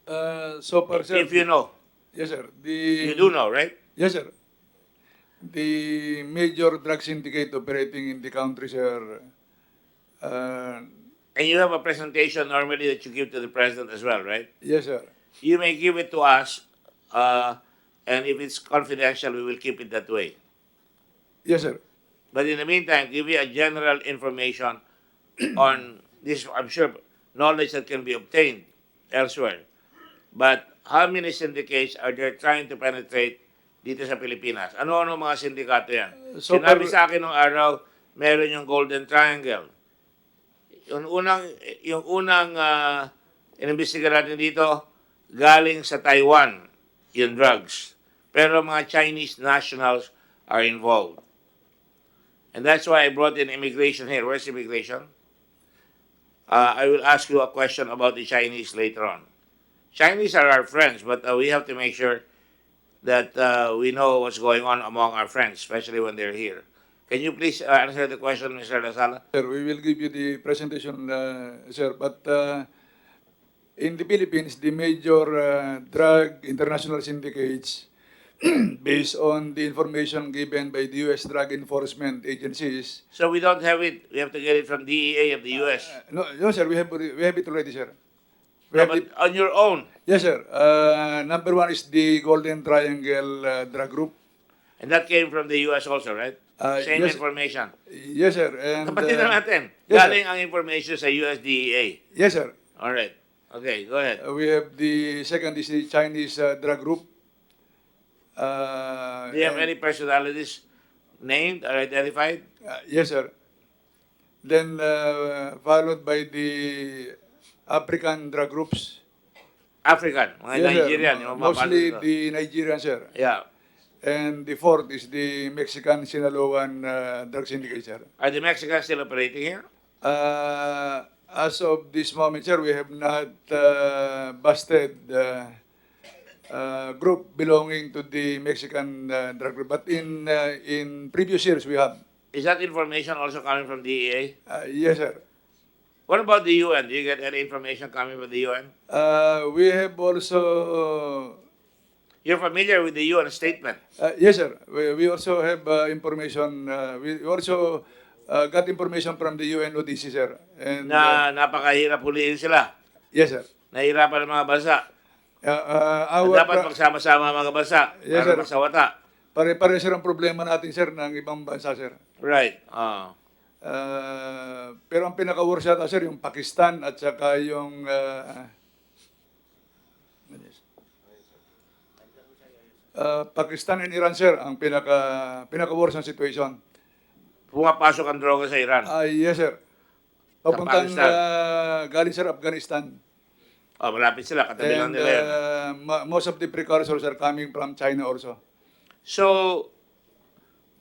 So far, sir.
If you know.
Yes, sir.
You do know, right?
Yes, sir. The major drug syndicate operating in the country, sir.
And you have a presentation normally that you give to the president as well, right?
Yes, sir.
You may give it to us, and if it's confidential, we will keep it that way.
Yes, sir.
But in the meantime, give you a general information on this, I'm sure, knowledge that can be obtained elsewhere. But how many syndicates are there trying to penetrate dito sa Pilipinas? Ano-ano mga sindikato yan?
So
Sinabi
far-
sa akin nung araw, meron yung Golden Triangle. Yung unang inimbestiga natin dito, galing sa Taiwan, yung drugs. Pero mga Chinese nationals are involved. And that's why I brought in immigration here. Where's immigration? I will ask you a question about the Chinese later on. Chinese are our friends, but we have to make sure that we know what's going on among our friends, especially when they're here. Can you please answer the question, Mr. Lasala?
Sir, we will give you the presentation, sir. But in the Philippines, the major drug international syndicates, based on the information given by the U.S. drug enforcement agencies.
So we don't have it. We have to get it from DEA of the U.S.
No, sir, we have it already, sir. We
No,
have
but
it-
on your own.
Yes, sir. Number one is the Golden Triangle drug group.
And that came from the U.S. also, right? Same
yes.
information.
Yes, sir. And
Kapatid na natin.
yes, sir.
Galing ang information sa US DEA.
yes, sir.
All right. Okay, go ahead.
We have the second is the Chinese drug group.
Do you have any personalities named or identified?
Yes, sir. Then followed by the African drug groups.
African, mga
Yes, sir.
Nigerian. Yung mga
Mostly
dito.
the Nigerian, sir.
Yeah.
And the fourth is the Mexican Sinaloan drug syndicate, sir.
Are the Mexicans still operating here?
As of this moment, sir, we have not busted group belonging to the Mexican drug group. But in previous years, we have.
Is that information also coming from DEA?
Yes, sir.
What about the UN? Do you get any information coming from the UN?
We have also.
You're familiar with the UN statement.
Yes, sir. We also have information. We also got information from the UNODC, sir. And,
Na napakahirap huliin sila.
yes, sir.
Nahihirapan ang mga bansa.
Our
Dapat magsama-sama ang mga bansa
Yes,
para
sir.
masawata.
pare-pare sir ang problema natin, sir, ng ibang bansa, sir.
Right.
Pero ang pinaka-worst yata, sir, yung Pakistan at saka yung Pakistan and Iran, sir, ang pinaka-worst ng situation.
Pumapasok ang droga sa Iran.
Yes, sir. Papuntang
Pakistan.
galing, sir, Afghanistan.
Oh, malapit sila. Katabi lang
And
nila yan.
most of the precursors are coming from China also.
So,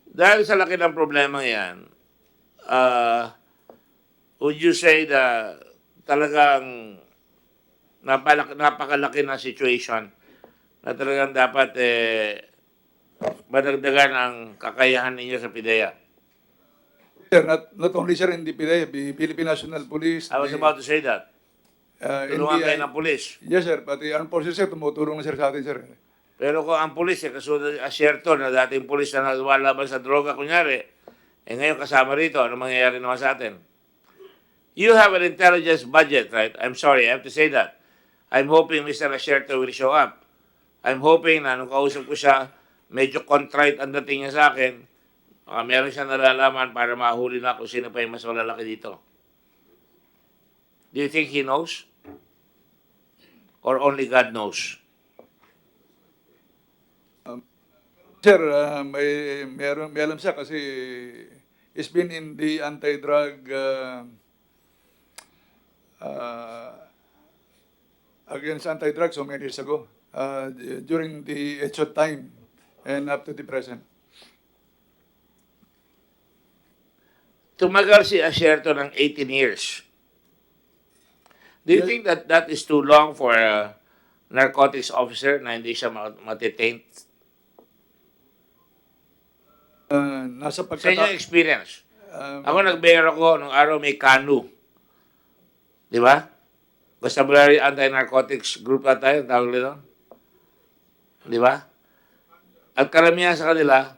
dahil sa laki ng problema yan, would you say na talagang napakalaki na situation na talagang dapat madagdagan ang kakayahan ninyo sa PIDEA?
Sir, not only, sir, in the PDEA, the Philippine National Police.
I was about to say that. Tulungan kayo ng pulis.
Yes, sir. Pati armed forces, sir, tumutulong na, sir, sa atin, sir.
Pero kung ang pulis, kasunod asyerto na dating pulis na nagawa laban sa droga, kunyari, ngayon kasama rito, ano mangyayari naman sa atin? You have an intelligence budget, right? I'm sorry, I have to say that. I'm hoping Mr. Asyerto will show up. I'm hoping na nung kausap ko siya, medyo contrite ang dating niya sa akin, meron siya nalalaman para mahuli na kung sino pa yung mas malalaki dito. Do you think he knows? Or only God knows?
Sir, may alam siya kasi he's been in the anti-drug against anti-drug so many years ago during the HO time and up to the present.
Tumagal si Asyerto ng 18 years. Do you think that that is too long for a narcotics officer na hindi siya matitaint?
Nasa
Sa inyong
pagkata...
experience. Ako nag-bear ako nung araw may KANU. Di ba? Constabulary Anti-Narcotics Group na tayo, tawag nito. Di ba? At karamihan sa kanila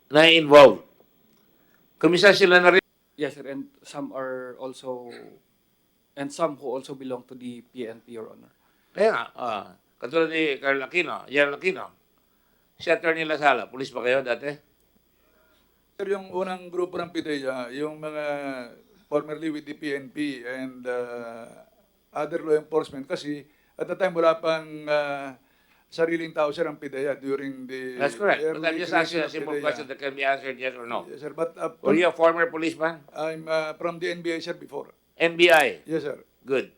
na-involved. Kumisa sila na rin.
Yes, sir, and some are also, and some who also belong to the PNP, Your Honor.
Kaya nga, katulad ni Carl Aquino, Jan Aquino. Si Atty. Lasala, pulis ba kayo dati?
Sir, yung unang grupo ng PIDEA, yung mga formerly with the PNP and other law enforcement kasi at the time wala pang sariling tao, sir, ang PIDEA during the...
That's correct. But
early
I'm just asking a
creation of
simple
PIDEA.
question that can be answered yes or no.
Yes, sir, but
Were you a former policeman?
I'm from the NBI, sir, before.
NBI?
Yes, sir.
Good.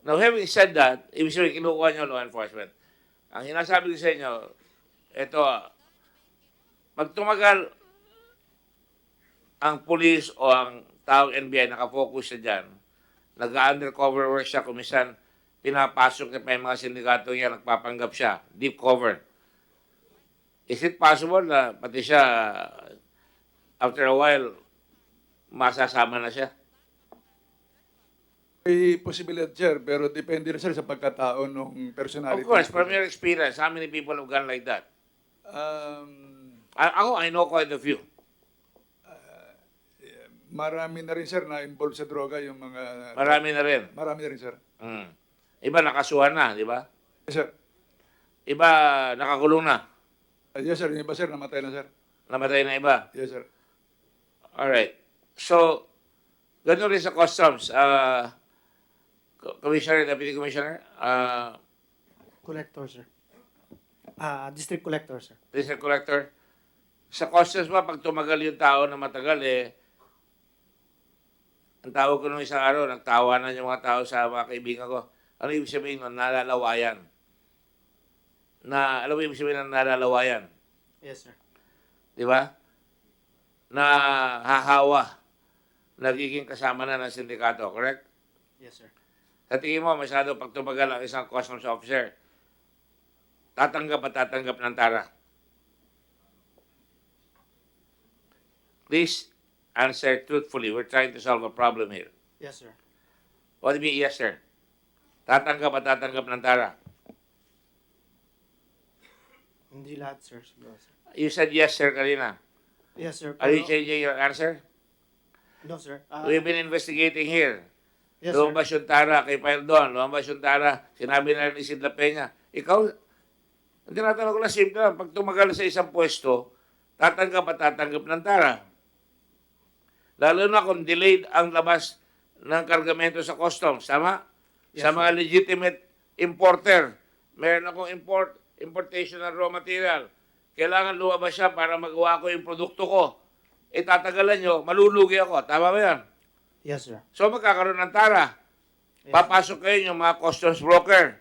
Now, having said that, ibig sabihin, kinukuha niyo law enforcement. Ang hinasabi ko sa inyo, ito, pag tumagal ang police o ang taong NBI, nakafocus siya dyan, nag-undercover work siya, kumisan, pinapasok niya pa yung mga sindikato niya, nagpapanggap siya, deep cover. Is it possible na pati siya, after a while, masasama na siya?
May posibilidad, sir, pero depende rin, sir, sa pagkatao ng personality.
Of course, from your experience, how many people have gone like that? I know quite a few.
Marami na rin, sir, na involved sa droga yung mga...
Marami na rin.
Marami na rin, sir.
Iba nakasuhan na, di ba?
Yes, sir.
Iba nakakulong na.
Yes, sir. Yung iba, sir, namatay na, sir.
Namatay na iba.
Yes, sir.
Alright. So, ganun rin sa customs. Commissioner, Deputy Commissioner,
Collector, sir. District Collector, sir.
District Collector, sa customs ba, pag tumagal yung tao na matagal, ang tawag ko nung isang araw, nagtawanan yung mga tao sa mga kaibigan ko. Ano ibig sabihin ng nalalawayan? Alam mo ibig sabihin ng nalalawayan?
Yes, sir.
Di ba? Na hahawa. Nagiging kasama na ng sindikato, correct?
Yes, sir.
Sa tingin mo, masyado pag tumagal ang isang customs officer, tatanggap at tatanggap ng tara. Please answer truthfully. We're trying to solve a problem here.
Yes, sir.
What do you mean, yes, sir? Tatanggap at tatanggap ng tara.
Hindi lahat, sir. Siguro, sir.
You said yes, sir, kanina.
Yes, sir.
Are you changing your answer?
No, sir.
We've been investigating here.
Yes, sir.
Lumabas yung tara kay Pildon. Lumabas yung tara. Sinabi na ni Sidla Peña. Ikaw, ang tinatanong ko na simple lang. Pag tumagal sa isang pwesto, tatanggap at tatanggap ng tara. Lalo na kung delayed ang labas ng kargamento sa customs. Tama?
Yes,
Sa
sir.
mga legitimate importer. Meron akong importation ng raw material. Kailangan lumabas siya para magawa ko yung produkto ko. Tatagalan nyo, malulugi ako. Tama ba yan?
Yes, sir.
So magkakaroon ng tara. Papasok kayo yung mga customs broker.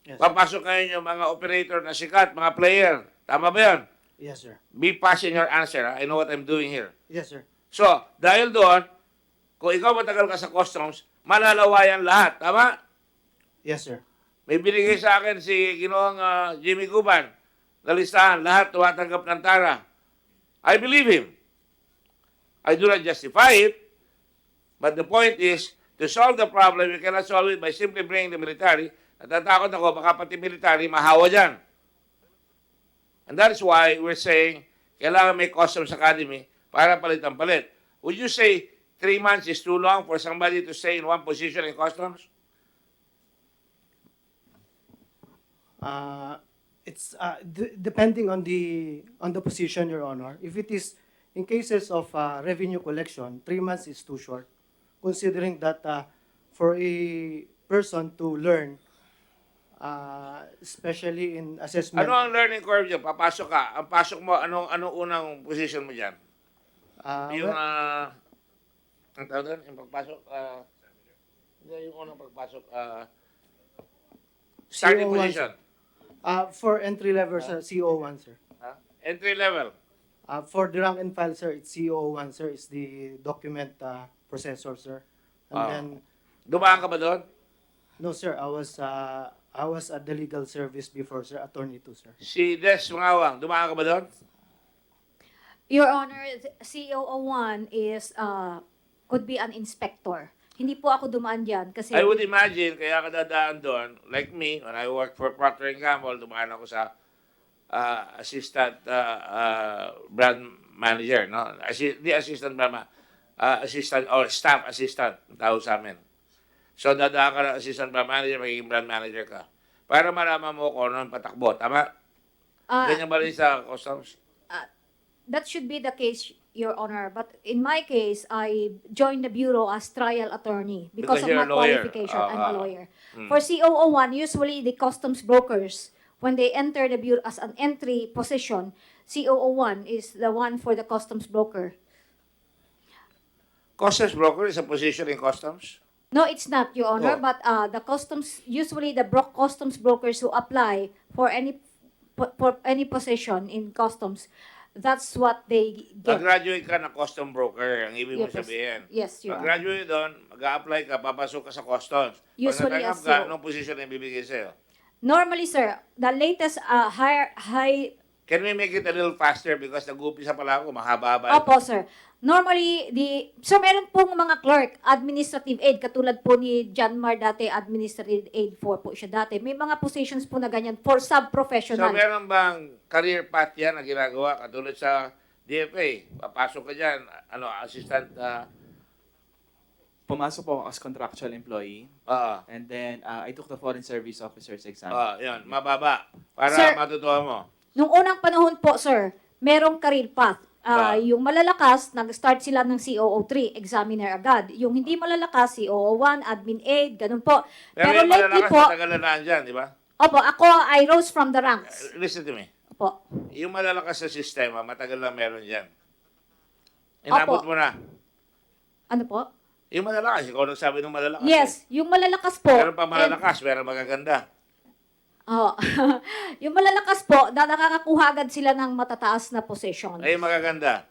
Yes, sir.
Papasok kayo yung mga operator na sikat, mga player. Tama ba yan?
Yes, sir.
Be fast in your answer. I know what I'm doing here.
Yes, sir.
So, dahil doon, kung ikaw matagal ka sa customs, malalawayan lahat. Tama?
Yes, sir.
May binigay sa akin si Ginoong Jimmy Cuban na listahan, lahat tumatanggap ng tara. I believe him. I do not justify it, but the point is, to solve the problem, you cannot solve it by simply bringing the military. Natatakot ako, baka pati military mahawa dyan. And that is why we're saying, kailangan may customs academy para palit ang palit. Would you say 3 months is too long for somebody to stay in one position in customs?
It's depending on the position, Your Honor. If it is in cases of revenue collection, 3 months is too short, considering that for a person to learn, especially in assessment.
Ano ang learning curve dyan? Papasok ka. Ang pasok mo, anong unang position mo dyan? Yung, ang tawag doon? Yung pagpasok? Hindi, yung unang pagpasok. Starting
CO1,
position.
For entry level, sir, CO1, sir.
Entry level.
For the rank and file, sir, it's CO1, sir. It's the document processor, sir. And then,
Dumaan ka ba doon?
no, sir, I was at the legal service before, sir, attorney too, sir.
Si Des Mangawang, dumaan ka ba doon?
Your Honor, COO1 is, could be an inspector. Hindi po ako dumaan dyan kasi...
I would imagine, kaya ka dadaan doon, like me, when I worked for Procter & Gamble, dumaan ako sa assistant brand manager, no? Di assistant brand assistant or staff assistant, ang tawag sa amin. So, dadaan ka ng assistant brand manager, magiging brand manager ka. Para malaman mo kung ano ang patakbo. Tama? Ganyan ba rin sa customs?
That should be the case, Your Honor. But in my case, I joined the bureau as trial attorney because of
you're
my
a lawyer.
qualification. I'm a lawyer. For COO1, usually the customs brokers, when they enter the bureau as an entry position, COO1 is the one for the customs broker.
Customs broker is a position in customs?
No, it's not, Your Honor.
Oh.
But the customs, usually the customs brokers who apply for any position in customs, that's what they get.
Mag-graduate ka na custom broker, ang ibig mo
Yes,
sabihin.
yes, Your Honor.
Mag-graduate doon, mag-a-apply ka, papasok ka sa customs.
Usually,
Pag natanggap
as
ka,
you-
anong position ang ibibigay sa'yo?
Normally, sir, the latest high.
Can we make it a little faster because nag-umpisa pala ako, mahaba-haba.
Opo, sir. Normally, so meron pong mga clerk, administrative aid, katulad po ni John Mar dati, administrative aid po siya dati. May mga positions po na ganyan for
So,
sub-professional.
meron bang career path yan na ginagawa? Katulad sa DFA, papasok ka dyan, assistant,
Pumasok po ako as contractual employee. And then, I took the Foreign Service Officer's exam.
yan, mababa. Para
Sir,
matutuwa mo.
Nung unang panahon po, sir, merong career path. Yung malalakas, nag-start sila ng COO3, examiner agad. Yung hindi malalakas, COO1, admin aid, ganun po.
Pero yung
lately
malalakas,
po,
matagal na dyan, di ba?
opo, ako, I rose from the ranks.
Listen to me.
Opo.
Yung malalakas sa sistema, matagal na meron dyan. Inabot
Opo.
mo na.
Ano po?
Yung malalakas, ikaw nagsabi ng malalakas.
Yes, yung malalakas po.
Meron pa malalakas, meron magaganda.
Oh. Yung malalakas po, nakakakuha agad sila ng matataas na position.
Ay, magaganda.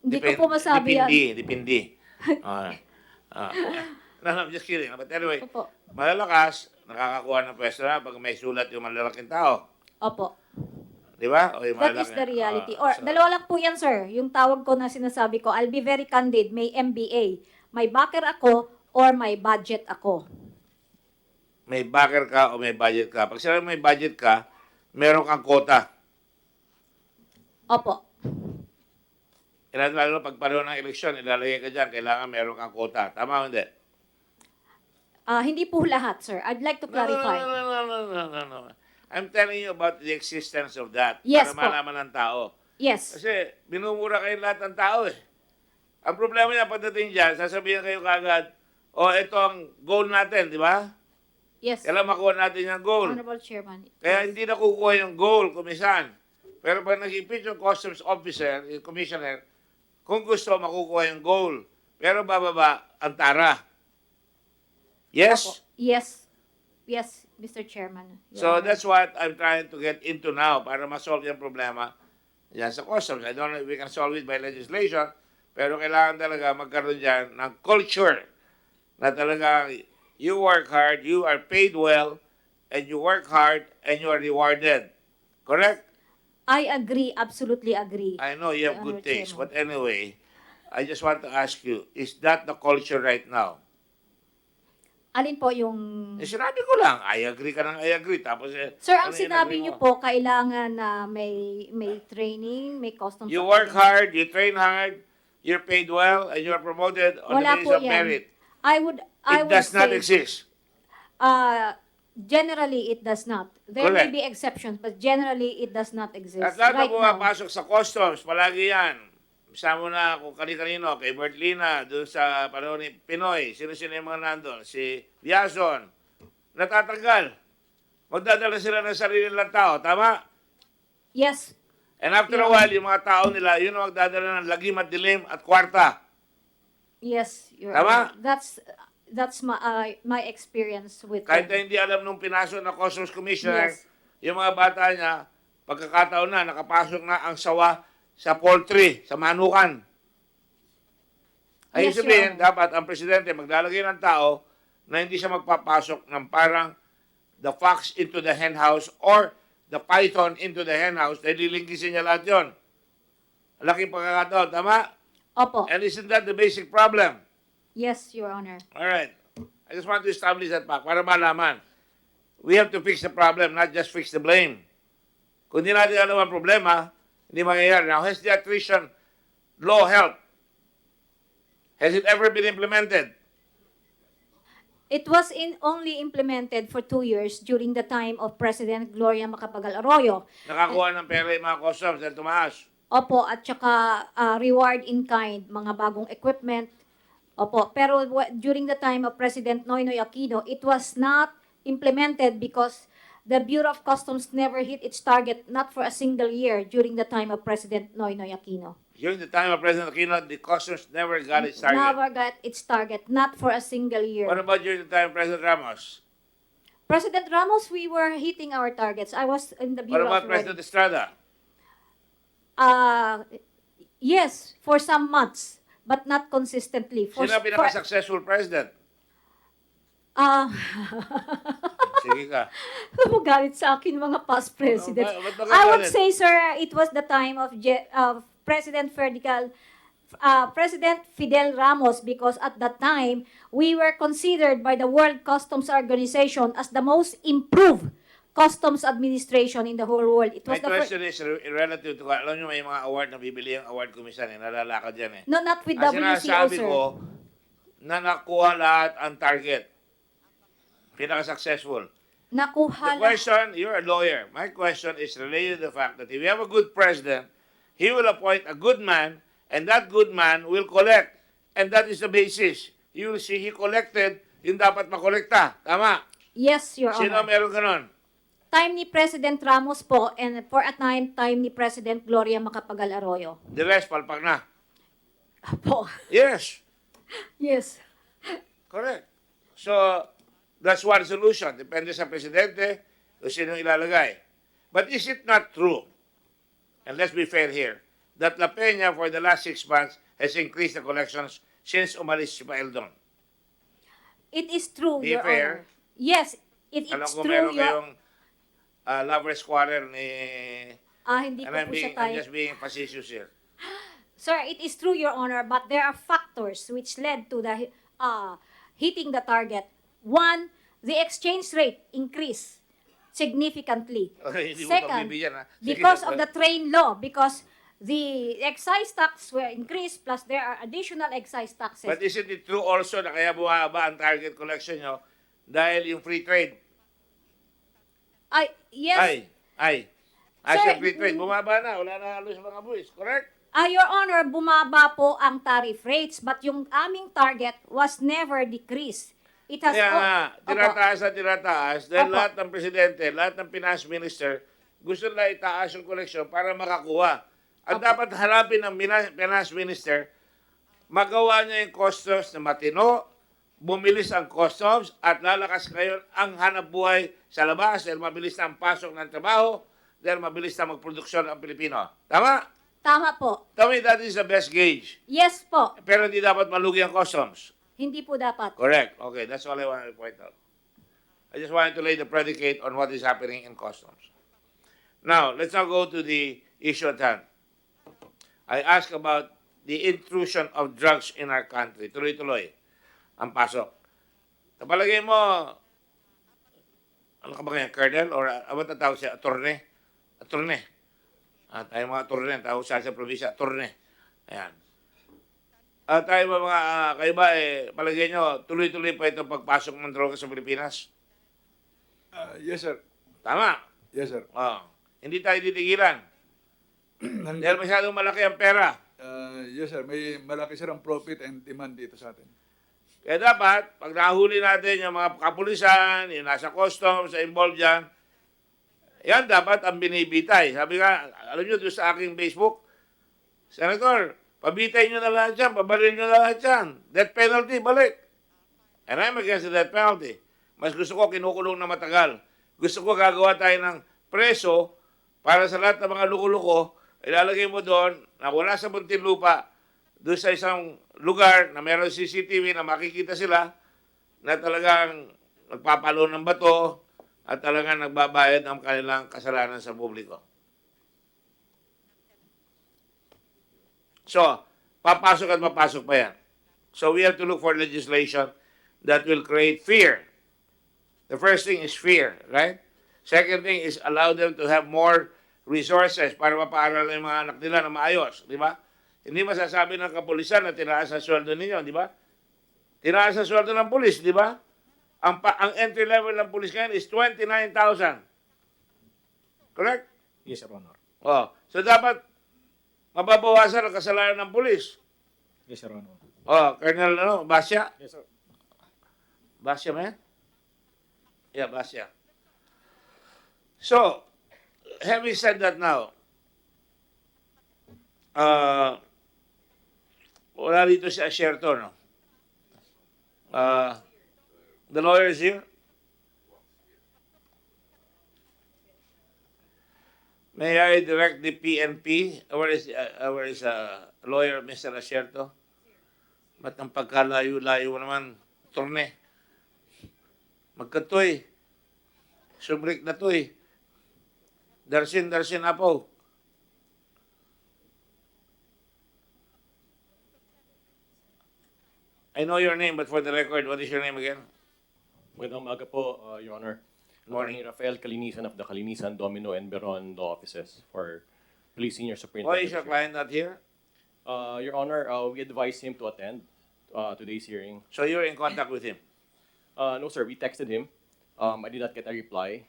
Hindi ko po masabi yan.
Depende. No, I'm just kidding. But anyway,
Opo.
malalakas, nakakakuha ng pwesto na pag may sulat yung malalaking tao.
Opo.
Di ba? O yung
That is the reality. Or, dalawa lang po yan, sir. Yung tawag ko na sinasabi ko, I'll be very candid, may MBA. May backer ako or may budget ako.
May backer ka o may budget ka. Pag sinabi may budget ka, meron kang quota.
Opo.
Lalo pag panahon ng eleksyon, ilalagay ka dyan, kailangan meron kang quota. Tama o hindi?
Hindi po lahat, sir. I'd like to clarify.
No. I'm telling you about the existence of that.
Yes,
para
po.
malaman ng tao.
Yes.
Kasi binumura kayo lahat ng tao eh. Ang problema niya pagdating dyan, sasabihin kayo kagad, ito ang goal natin, di ba?
Yes,
Kailan makuha natin yung goal?
Honorable Chairman.
Kaya
Yes.
hindi nakukuha yung goal, kumisan. Pero pag nag-impeach yung customs officer, yung commissioner, kung gusto, makukuha yung goal. Pero bababa ang tara. Yes?
Opo. Yes. Yes, Mr. Chairman. Your
So
Honor.
that's what I'm trying to get into now para ma-solve yung problema yan sa customs. I don't know if we can solve it by legislation, pero kailangan talaga magkaroon dyan ng culture na talaga you work hard, you are paid well, and you work hard, and you are rewarded. Correct?
I agree, absolutely agree.
I know you have
Your
good
Honor,
taste,
Chairman.
but anyway, I just want to ask you, is that the culture right now?
Alin po yung...
Sinabi ko lang, I agree ka ng I agree. Tapos,
Sir, ang
ano yung
sinabi
agree
niyo
mo?
po, kailangan na may training, may customs...
You work hard, you train hard, you're paid well, and you are promoted on
Wala
the
po
basis of
yan.
merit.
I would
It does not
say,
exist.
Generally, it does not. There may
Correct.
be exceptions, but generally, it does not exist.
At lahat na
right now.
pumapasok sa customs, palagi yan. Sama na kung kani-kanino, kay Bert Lina, doon sa panahon ni Pinoy, sino-sino yung mga nandun, si Biason, natatanggal. Magdadala sila ng sarili nilang tao, tama?
Yes.
And after a while, yung mga tao nila, yun ang magdadala ng lagim at dilim at kwarta.
Yes, Your
Tama?
Honor. That's my experience with
Kahit na
them.
hindi alam nung pinasok na Customs Commissioner,
Yes.
yung mga bata niya, pagkakataon na, nakapasok na ang sawa sa poultry, sa manukan. Ay
Yes, Your
sabihin,
Honor.
dapat ang presidente maglalagay ng tao na hindi siya magpapasok ng parang the fox into the hen house or the python into the hen house, dahil lilingkisin niya lahat yun. Laking pagkakataon, tama?
Opo.
And isn't that the basic problem?
Yes, Your Honor.
All right. I just want to establish that fact para malaman. We have to fix the problem, not just fix the blame. Kung di natin alam ang problema, hindi mangyayari. Now, has the attrition law helped? Has it ever been implemented?
It was only implemented for 2 years during the time of President Gloria Macapagal Arroyo.
Nakakuha ng pera yung mga customs dahil tumaas.
Opo, at saka reward in kind, mga bagong equipment. Opo, pero during the time of President Noynoy Aquino, it was not implemented because the Bureau of Customs never hit its target, not for a single year during the time of President Noynoy Aquino.
During the time of President Aquino, the customs never got its target.
Never got its target, not for a single year.
What about during the time of President Ramos?
President Ramos, we were hitting our targets. I was in the
What
Bureau
about
of
President
Revenue.
Estrada?
Yes, for some months, but not consistently.
Sino ang pinaka-successful president? Sige ka.
Magalit sa akin mga past presidents.
ba't
I
magalit?
would say, sir, it was the time of President Fidel Ramos because at that time, we were considered by the World Customs Organization as the most improved customs administration in the whole world. It
My
was the first,
question is relative to, alam nyo may mga award na bibili ang award komisyan nalalakad yan eh.
no, not with
Ang
WCO,
sinasabi
sir.
ko, na nakuha lahat ang target. Pinaka-successful.
Nakuha
The question, you're a lawyer. My question is related to the fact that if you have a good president, he will appoint a good man, and that good man will collect. And that is the basis. You will see he collected yung dapat makolekta. Tama?
Yes, Your
Sino
Honor.
meron ganon?
Time ni President Ramos po, and for a time ni President Gloria Macapagal Arroyo.
The rest, palpak na.
Po.
Yes.
Yes.
Correct. So, that's one solution. Depende sa presidente kung sino ilalagay. But is it not true, and let's be fair here, that La Peña for the last 6 months has increased the collections since umalis si Paeldon?
It is true,
Be
Your
fair.
Honor. Yes,
Alam
it's
ko
true,
meron
Your
kayong lover's quarrel ni...
hindi
and
ko po siya
I'm
tayo.
just being facetious here.
Sir, it is true, Your Honor, but there are factors which led to the hitting the target. One, the exchange rate increased significantly.
Okay, hindi mo
Second,
pagbibigyan, ha? Sige,
because of
sir.
the train law, because the excise tax were increased, plus there are additional excise taxes.
But isn't it true also na kaya bumaba ang target collection nyo dahil yung free trade?
Yes,
As
Sir,
yung free trade, bumaba na. Wala na halos mga buwis. Correct?
Your Honor, bumaba po ang tariff rates, but yung aming target was never decreased. It has
Kaya nga,
Opo.
tirataas dahil
Opo.
lahat ng presidente, lahat ng finance minister, gusto nila itaas yung koleksyon para makakuha. Ang dapat harapin ng finance minister, magawa niya yung customs na matino, bumilis ang customs, at lalakas ngayon ang hanap buhay sa labas dahil mabilis na ang pasok ng trabaho, dahil mabilis na magproduksyon ang Pilipino. Tama?
Tama po.
Tell me that is the best gauge.
Yes po.
Pero hindi dapat malugi ang customs.
Hindi po dapat.
Correct. Okay, that's all I wanted to point out. I just wanted to lay the predicate on what is happening in customs. Now, let's now go to the issue at hand. I asked about the intrusion of drugs in our country. Tuloy-tuloy ang pasok. Kapalagay mo, ano ka ba ngayon, colonel? Or ano ang tawag siya? Attorney? Attorney. Tayo mga attorney, tawag sa probinsya, attorney. Ayan. Tayo ba mga, kayo ba, palagay nyo, tuloy-tuloy pa ito pagpasok ng droga sa Pilipinas?
Yes, sir.
Tama.
Yes, sir.
Hindi tayo titigilan. Dahil masyadong malaki ang pera.
Yes, sir. May malaki, sir, ang profit and demand dito sa atin.
Kaya dapat, pag nahuli natin yung mga kapulisan, yung nasa customs, sa involved dyan, yan dapat ang binibitay. Sabi nga, alam nyo, doon sa aking Facebook, Senator, pabitay nyo na lahat yan, pabaril nyo na lahat yan. Death penalty, balik. And I'm against the death penalty. Mas gusto ko kinukulong na matagal. Gusto ko gagawa tayo ng preso para sa lahat ng mga luko-luko, ilalagay mo doon na wala sa Muntinlupa, doon sa isang lugar na meron CCTV na makikita sila na talagang nagpapalo ng bato at talagang nagbabayad ng kanilang kasalanan sa publiko. So, papasok at papasok pa yan. So, we have to look for legislation that will create fear. The first thing is fear, right? Second thing is allow them to have more resources para mapaaral yung mga anak nila na maayos, di ba? Hindi masasabi ng kapulisan na tinaas ang sweldo ninyo, di ba? Tinaas ang sweldo ng pulis, di ba? Ang entry level ng pulis ngayon is 29,000. Correct?
Yes, Your Honor.
So dapat mababawasan ang kasalanan ng pulis.
Yes, Your Honor.
Colonel Basya?
Yes, sir.
Basya ba yan? Yeah, Basya. So, having said that now, wala dito si Asherto, no? The lawyer is here. May I direct the PNP? Where is lawyer, Mr. Asherto? Ba't ang pagkalayo-layo naman, torne? Magkatoy. Subrik na toy. Darsin apo. I know your name, but for the record, what is your name again?
Magandang umaga po, Your Honor.
Morning.
Attorney Rafael Kalinisan of the Kalinisan, Domino, and Beron Law Offices for Police Senior
Why
Superintendent.
is your client not here?
Your Honor, we advised him to attend today's hearing.
So you're in contact with him?
No, sir. We texted him. I did not get a reply.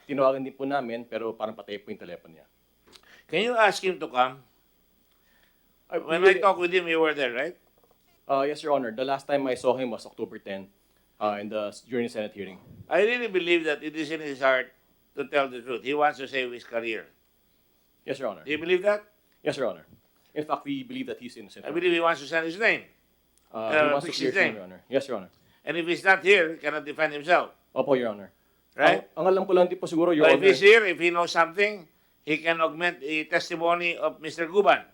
Tinawagan din po namin, pero parang patay po yung telepono niya.
Can you ask him to come? When I talked with him, you were there, right?
Yes, Your Honor. The last time I saw him was October 10 during the Senate hearing.
I really believe that it is in his heart to tell the truth. He wants to save his career.
Yes, Your Honor.
Do you believe that?
Yes, Your Honor. In fact, we believe that he's innocent.
I believe he wants to send his name.
He wants to
fix
clear
his
his name,
name.
Your Honor. Yes, Your Honor.
And if he's not here, he cannot defend himself.
Opo, Your Honor.
Right?
Ang alam ko lang din po siguro, Your
But if
Honor.
he's here, if he knows something, he can augment the testimony of Mr. Guban.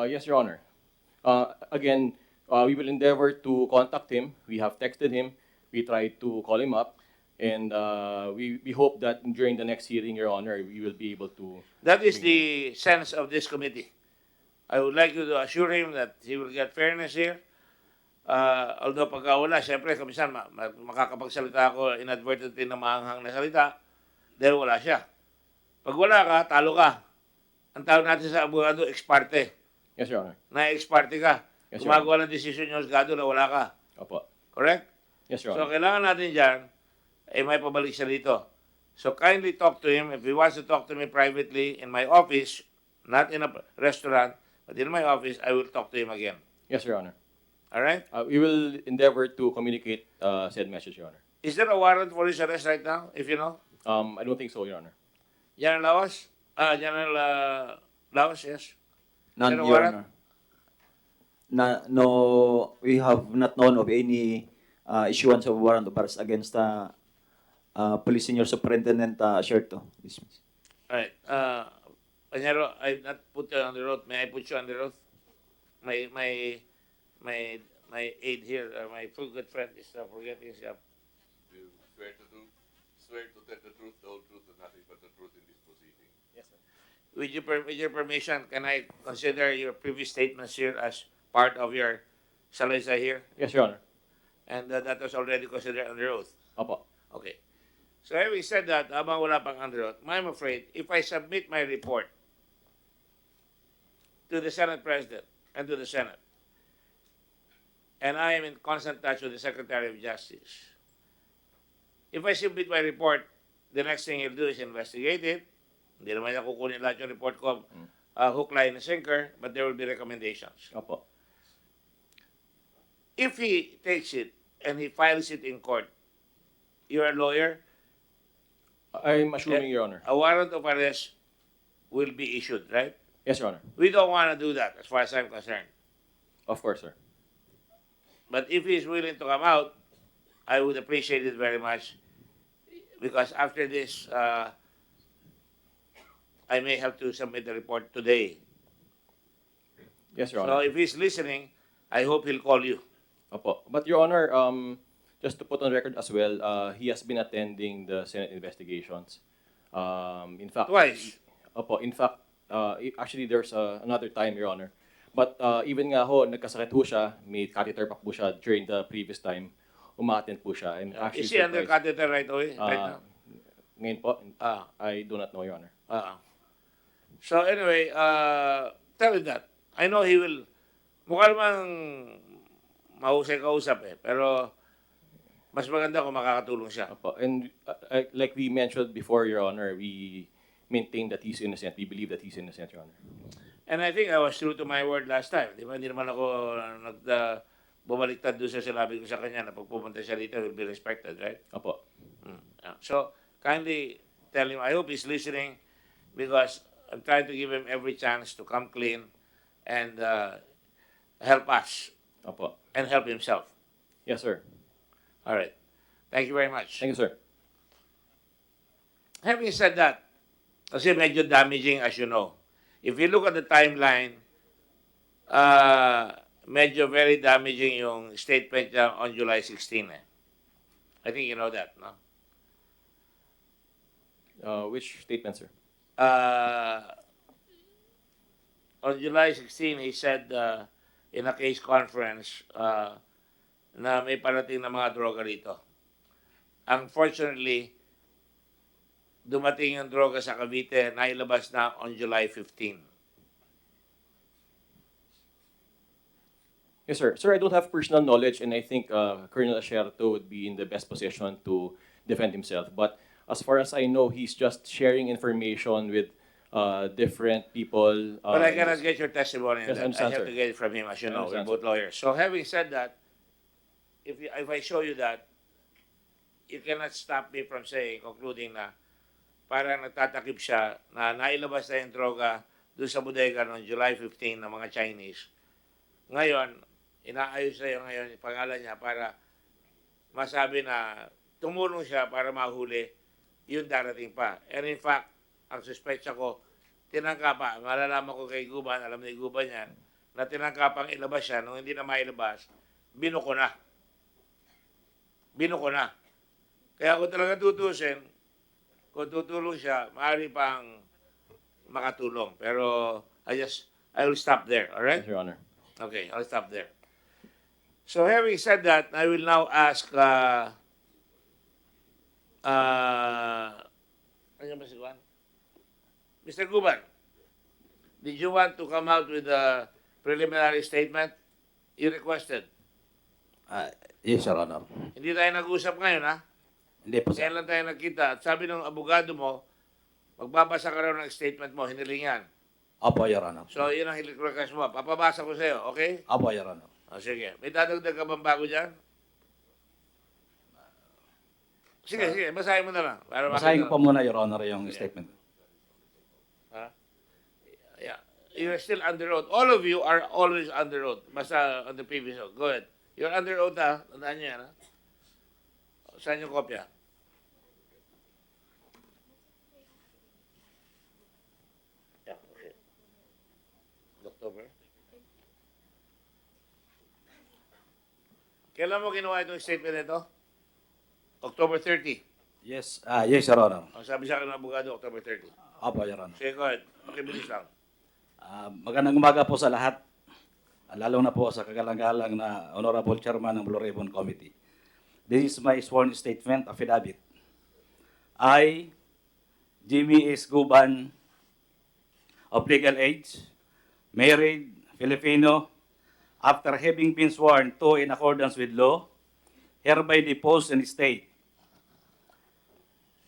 Yes, Your Honor. Again, we will endeavor to contact him. We have texted him. We tried to call him up. And we hope that during the next hearing, Your Honor, we will be able to...
That is the sense of this committee. I would like you to assure him that he will get fairness here. Although pagka wala, siyempre, kamisan, makakapagsalita ako inadvertently na maanghang na salita dahil wala siya. Pag wala ka, talo ka. Ang tawag natin sa abogado, ex parte.
Yes, Your Honor.
Na ex parte ka.
Yes, Your
Gumagawa ng desisyon yung abogado na wala ka.
Opo.
Correct?
Yes, Your
So,
Honor.
kailangan natin dyan, may pabalik siya dito. So, kindly talk to him. If he wants to talk to me privately in my office, not in a restaurant, but in my office, I will talk to him again.
Yes, Your Honor.
All right?
We will endeavor to communicate said message, Your Honor.
Is there a warrant for his arrest right now, if you know?
I don't think so, Your Honor.
General Lawas? General Lawas, yes.
None,
Is there a
Your
warrant?
Honor. No, we have not known of any issuance of warrant of arrest against Police Senior Superintendent Sherto.
All right. Panyero, I've not put you on the road. May I put you on the road? My aide here, my full good friend is forgetting his job.
Do you swear to tell the truth, the whole truth, and nothing but the truth in this proceeding?
Yes, sir.
With your permission, can I consider your previous statements here as part of your salaysay here?
Yes, Your Honor.
And that was already considered under oath?
Opo.
Okay. So having said that, habang wala pang under oath, I'm afraid if I submit my report to the Senate President and to the Senate, and I am in constant touch with the Secretary of Justice, if I submit my report, the next thing he'll do is investigate it. Hindi naman niya kukunin lahat yung report ko, hook, line, and sinker, but there will be recommendations.
Opo.
If he takes it and he files it in court, you're a lawyer,
I'm assuming, Your Honor.
a warrant of arrest will be issued, right?
Yes, Your Honor.
We don't want to do that as far as I'm concerned.
Of course, sir.
But if he's willing to come out, I would appreciate it very much because after this, I may have to submit the report today.
Yes, Your
So
Honor.
if he's listening, I hope he'll call you.
Opo. But Your Honor, just to put on record as well, he has been attending the Senate investigations. In fact,
Twice.
Opo. In fact, actually there's another time, Your Honor. But even nga ho, nagkasakit ho siya, may catheter pa po siya during the previous time, umaattend po siya. I'm actually
Is he under
surprised.
catheter right away? Right now?
Ngayon po,
Ah.
I do not know, Your Honor.
So anyway, tell him that. I know he will, mukha namang mahusay kausap eh, pero mas maganda kung makakatulong siya.
Opo. And like we mentioned before, Your Honor, we maintain that he's innocent. We believe that he's innocent, Your Honor.
And I think I was true to my word last time. Di ba? Hindi naman ako bumaliktad doon sa sinabi ko sa kanya na pag pumunta siya dito, will be respected, right?
Opo.
Yeah. So, kindly tell him, I hope he's listening because I'm trying to give him every chance to come clean and help us
Opo.
and help himself.
Yes, sir.
All right. Thank you very much.
Thank you, sir.
Having said that, kasi medyo damaging as you know. If you look at the timeline, medyo very damaging yung statement niya on July 16 eh. I think you know that, no?
Which statement, sir?
On July 16, he said in a case conference na may parating na mga droga rito. Unfortunately, dumating yung droga sa Cavite, nailabas na on July 15.
Yes, sir. Sir, I don't have personal knowledge, and I think Colonel Asherto would be in the best position to defend himself. But as far as I know, he's just sharing information with different people.
But I cannot get your testimony.
Yes, I
I
understand,
have
sir.
to get it from him, as you
I
know, we're
understand,
both lawyers. So having said that, if I show you that, you cannot stop me from saying, concluding na parang nagtatakip siya na nailabas na yung droga doon sa bodega noong July 15 ng mga Chinese. Ngayon, inaayos na yung ngayon yung pangalan niya para masabi na tumulong siya para mahuli yung darating pa. And in fact, ang suspetsya ko, tinangkapa, malalaman ko kay Guban, alam ni Guban yan, na tinangkapang ilabas siya, nung hindi na mailabas, binuko na. Binuko na. Kaya kung talaga tutusin, kung tutulong siya, maaari pang makatulong. Pero I will stop there, all right?
Yes, Your Honor.
Okay, I'll stop there. So having said that, I will now ask ano ba si Juan? Mr. Guban, did you want to come out with a preliminary statement? You requested.
Yes, Your Honor.
Hindi tayo nag-usap ngayon, ha?
Hindi po, sir.
Kailan tayo nagkita? At sabi ng abogado mo, magbabasa ka raw ng statement mo, hinilingan.
Opo, Your Honor.
So, yun ang request mo. Papabasa ko sa'yo, okay?
Opo, Your Honor.
Sige. May dadagdag ka bang bago dyan? Sige. Basahin mo na lang. Para
Basahin ko
makita-
po muna, Your Honor, yung statement.
Ha? Yeah. You're still under oath. All of you are always under oath. Basta on the previous oath. Go ahead. You're under oath, ha? Tandaan niyo yan, ha? Saan yung kopya? Yeah, okay. October. Kailan mo ginawa itong statement nito? October 30.
Yes, yes, Your Honor.
Ang sabi sa akin ng abogado, October 30.
Opo, Your Honor.
Sige, go ahead. Makibilis lang.
Magandang umaga po sa lahat, lalo na po sa kagalang-galang na Honorable Chairman ng Blue Ribbon Committee. This is my sworn statement affidavit. I, Jimmy S. Guban, of legal age, married, Filipino, after having been sworn to in accordance with law, hereby depose and state.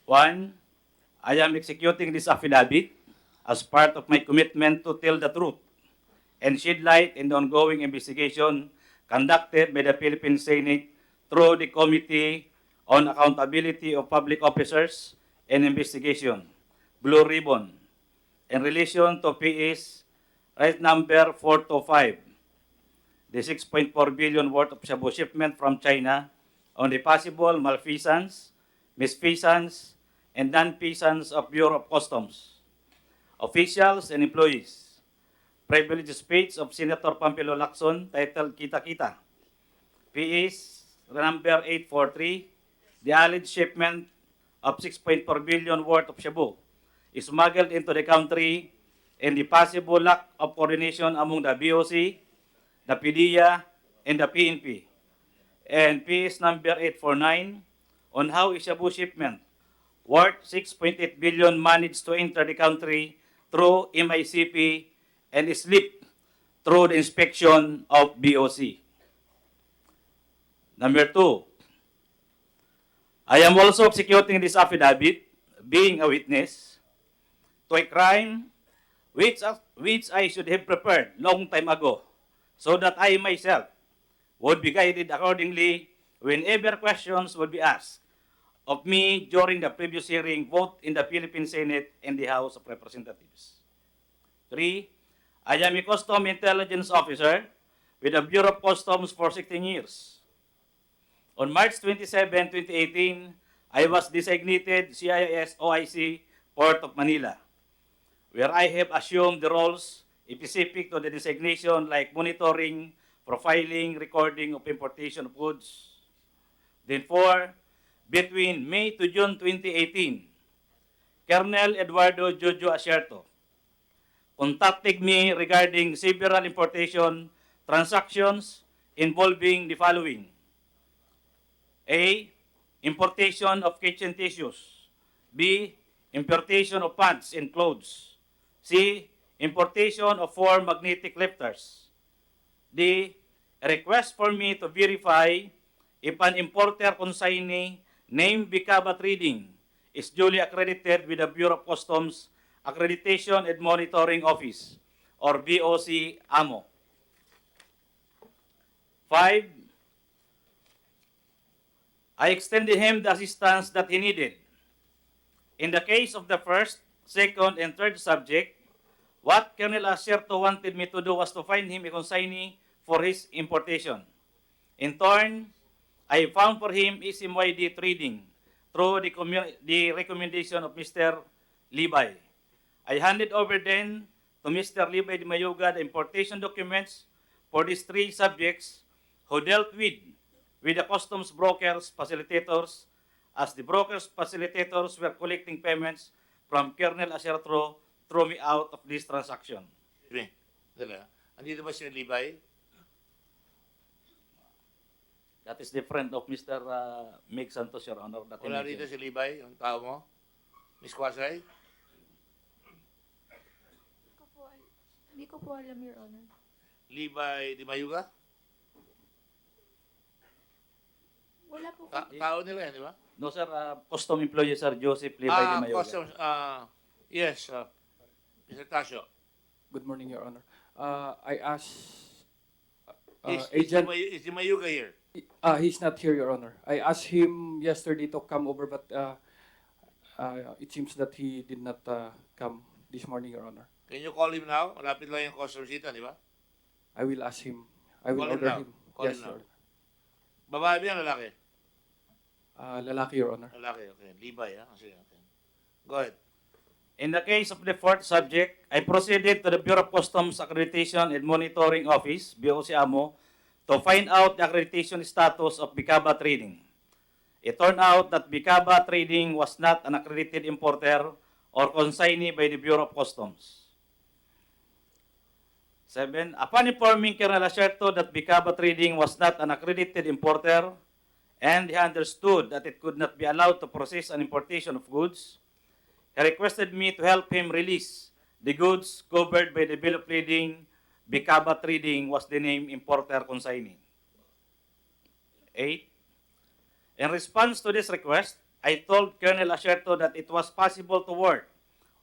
1. I am executing this affidavit as part of my commitment to tell the truth and shed light in the ongoing investigation conducted by the Philippine Senate through the Committee on Accountability of Public Officers and Investigation, Blue Ribbon, in relation to PS right number 425, the 6.4 billion worth of shabu shipment from China on the possible malfeasance, misfeasance, and non-feasance of Bureau of Customs, officials and employees. Privileged speech of Senator Pampilo Lacson titled Kita Kita. PS number 843, the alleged shipment of 6.4 billion worth of shabu is smuggled into the country and the possible lack of coordination among the BOC, the PDEA, and the PNP. And PS number 849 on how a shabu shipment worth 6.8 billion managed to enter the country through MICP and slip through the inspection of BOC. Number 2, I am also executing this affidavit, being a witness, to a crime which I should have prepared long time ago, so that I myself would be guided accordingly whenever questions would be asked of me during the previous hearing both in the Philippine Senate and the House of Representatives. 3, I am a Custom Intelligence Officer with the Bureau of Customs for 16 years. On March 27, 2018, I was designated CIS OIC Port of Manila, where I have assumed the roles specific to the designation like monitoring, profiling, recording of importation of goods. Then 4, between May to June 2018, Colonel Eduardo Jojo Asierto contacted me regarding several importation transactions involving the following. A. Importation of kitchen tissues. B. Importation of pants and clothes. C. Importation of 4 magnetic lifters. D. A request for me to verify if an importer consignee named Bicaba Trading is duly accredited with the Bureau of Customs Accreditation and Monitoring Office, or BOC AMO. 5, I extended him the assistance that he needed. In the case of the first, second, and third subject, what Colonel Asierto wanted me to do was to find him a consignee for his importation. In turn, I found for him SMYD Trading through the recommendation of Mr. Libay. I handed over then to Mr. Libay de Mayuga the importation documents for these 3 subjects who dealt with the customs brokers, facilitators, as the brokers, facilitators were collecting payments from Colonel Asierto throw me out of this transaction.
Andito ba si Libay?
That is different of Mr. Meg Santos, Your Honor. That
Wala rito si Libay, yung tao mo? Miss Kwasay?
Hindi ko po alam, Your Honor.
Libay di Mayuga?
Wala po.
Tao nila yan, di ba?
No, sir. Custom employee, Sir Joseph Libay de Mayuga.
Customs, yes, Mr. Tasio.
Good morning, Your Honor. I asked Agent,
Is the Mayuga here?
he's not here, Your Honor. I asked him yesterday to come over, but it seems that he did not come this morning, Your Honor.
Can you call him now? Malapit lang yung customs dito, di ba?
I will ask him. I will
Call him
order
now.
him.
Call
Yes,
him now.
Your Honor.
Babae ba yan, lalaki?
Lalaki, Your Honor.
Lalaki, okay. Libay, ha? Sige, okay. Go ahead.
In the case of the fourth subject, I proceeded to the Bureau of Customs Accreditation and Monitoring Office, BOCAMO, to find out the accreditation status of Bicaba Trading. It turned out that Bicaba Trading was not an accredited importer or consignee by the Bureau of Customs. 7. Upon informing Colonel Acerto that Bicaba Trading was not an accredited importer and he understood that it could not be allowed to process an importation of goods, he requested me to help him release the goods covered by the bill of lading. Bicaba Trading was the name importer consignee. 8. In response to this request, I told Colonel Acerto that it was possible to work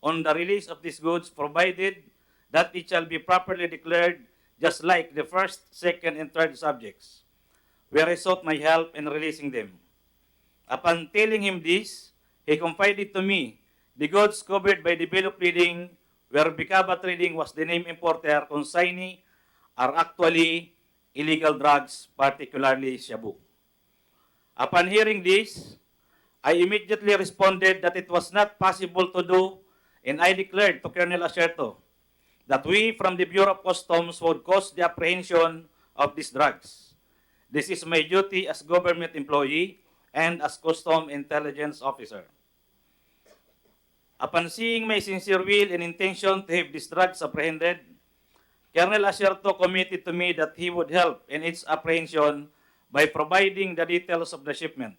on the release of these goods provided that it shall be properly declared just like the first, second, and third subjects, where I sought my help in releasing them. Upon telling him this, he confided to me the goods covered by the bill of lading, where Bicaba Trading was the name importer consignee, are actually illegal drugs, particularly shabu. Upon hearing this, I immediately responded that it was not possible to do, and I declared to Colonel Acerto that we from the Bureau of Customs would cause the apprehension of these drugs. This is my duty as government employee and as custom intelligence officer. Upon seeing my sincere will and intention to have these drugs apprehended, Colonel Acerto committed to me that he would help in its apprehension by providing the details of the shipment.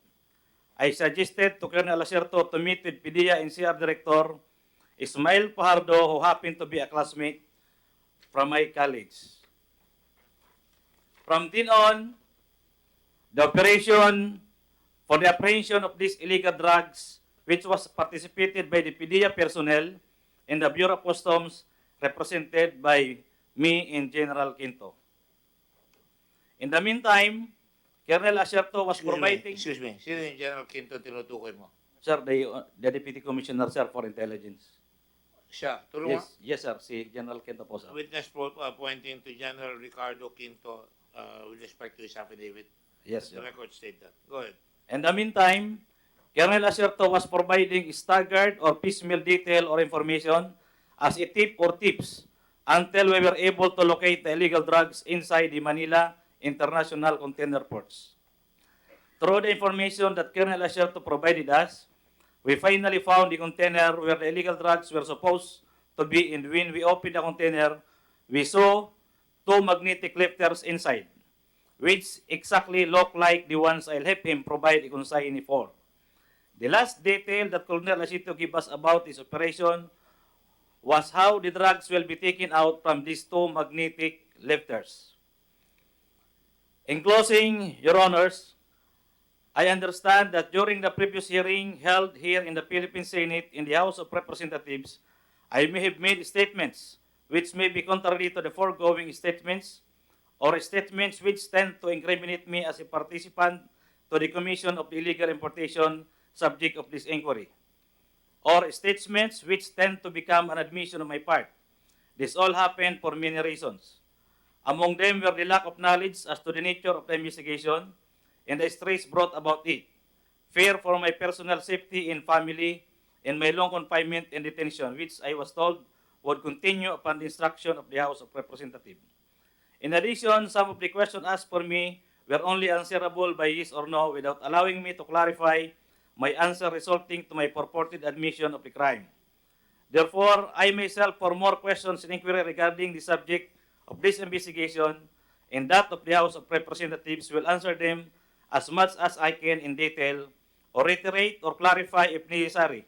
I suggested to Colonel Acerto to meet with PDEA NCR Director Ismail Pajardo, who happened to be a classmate from my college. From then on, the operation for the apprehension of these illegal drugs, which was participated by the PDEA personnel and the Bureau of Customs, represented by me and General Quinto. In the meantime, Colonel Acerto was providing...
Excuse me. Sino yung General Quinto tinutukoy mo?
Sir, the Deputy Commissioner, sir, for Intelligence.
Siya. Turo mo?
Yes, sir. Si General Quinto po, sir.
Witness pointing to General Ricardo Quinto with respect to his affidavit.
Yes,
The
sir.
record state that. Go ahead.
In the meantime, Colonel Acerto was providing staggered or piecemeal detail or information as a tip or tips until we were able to locate the illegal drugs inside the Manila International Container Ports. Through the information that Colonel Acerto provided us, we finally found the container where the illegal drugs were supposed to be, and when we opened the container, we saw two magnetic lifters inside, which exactly look like the ones I'll help him provide a consignee for. The last detail that Colonel Acerto gave us about this operation was how the drugs will be taken out from these two magnetic lifters. In closing, Your Honors, I understand that during the previous hearing held here in the Philippine Senate in the House of Representatives, I may have made statements which may be contrary to the foregoing statements or statements which tend to incriminate me as a participant to the commission of the illegal importation subject of this inquiry, or statements which tend to become an admission on my part. This all happened for many reasons. Among them were the lack of knowledge as to the nature of the investigation and the stress brought about it, fear for my personal safety and family, and my long confinement and detention, which I was told would continue upon the instruction of the House of Representatives. In addition, some of the questions asked for me were only answerable by yes or no without allowing me to clarify my answer, resulting to my purported admission of the crime. Therefore, I myself for more questions and inquiry regarding the subject of this investigation and that of the House of Representatives will answer them as much as I can in detail or reiterate or clarify if necessary.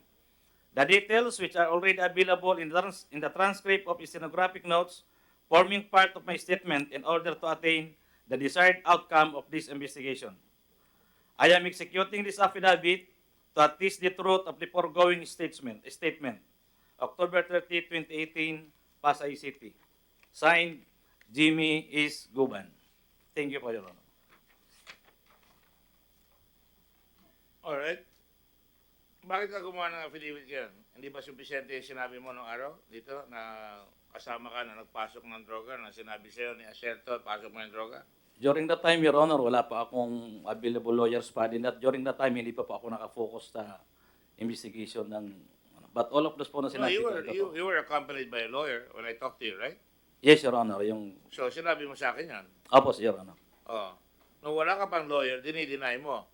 The details which are already available in the transcript of stenographic notes forming part of my statement in order to attain the desired outcome of this investigation. I am executing this affidavit to attest the truth of the foregoing statement. October 30, 2018, Pasay City. Signed, Jimmy is Guban. Thank you po, Your Honor.
Alright. Bakit ka gumawa ng affidavit yan? Hindi ba supisente yung sinabi mo nung araw dito na kasama ka na nagpasok ng droga na sinabi sa'yo ni Acerto, pasok mo yung droga?
During that time, Your Honor, wala pa akong available lawyers pa din. During that time, hindi pa po ako nakafocus sa investigation ng... But all of those po na
No,
sinabi
you were accompanied by a lawyer when I talked to you, right?
Yes, Your Honor. Yung...
So, sinabi mo sa akin yan.
Opo, Your Honor.
Oh. Nung wala ka pang lawyer, dinideny mo.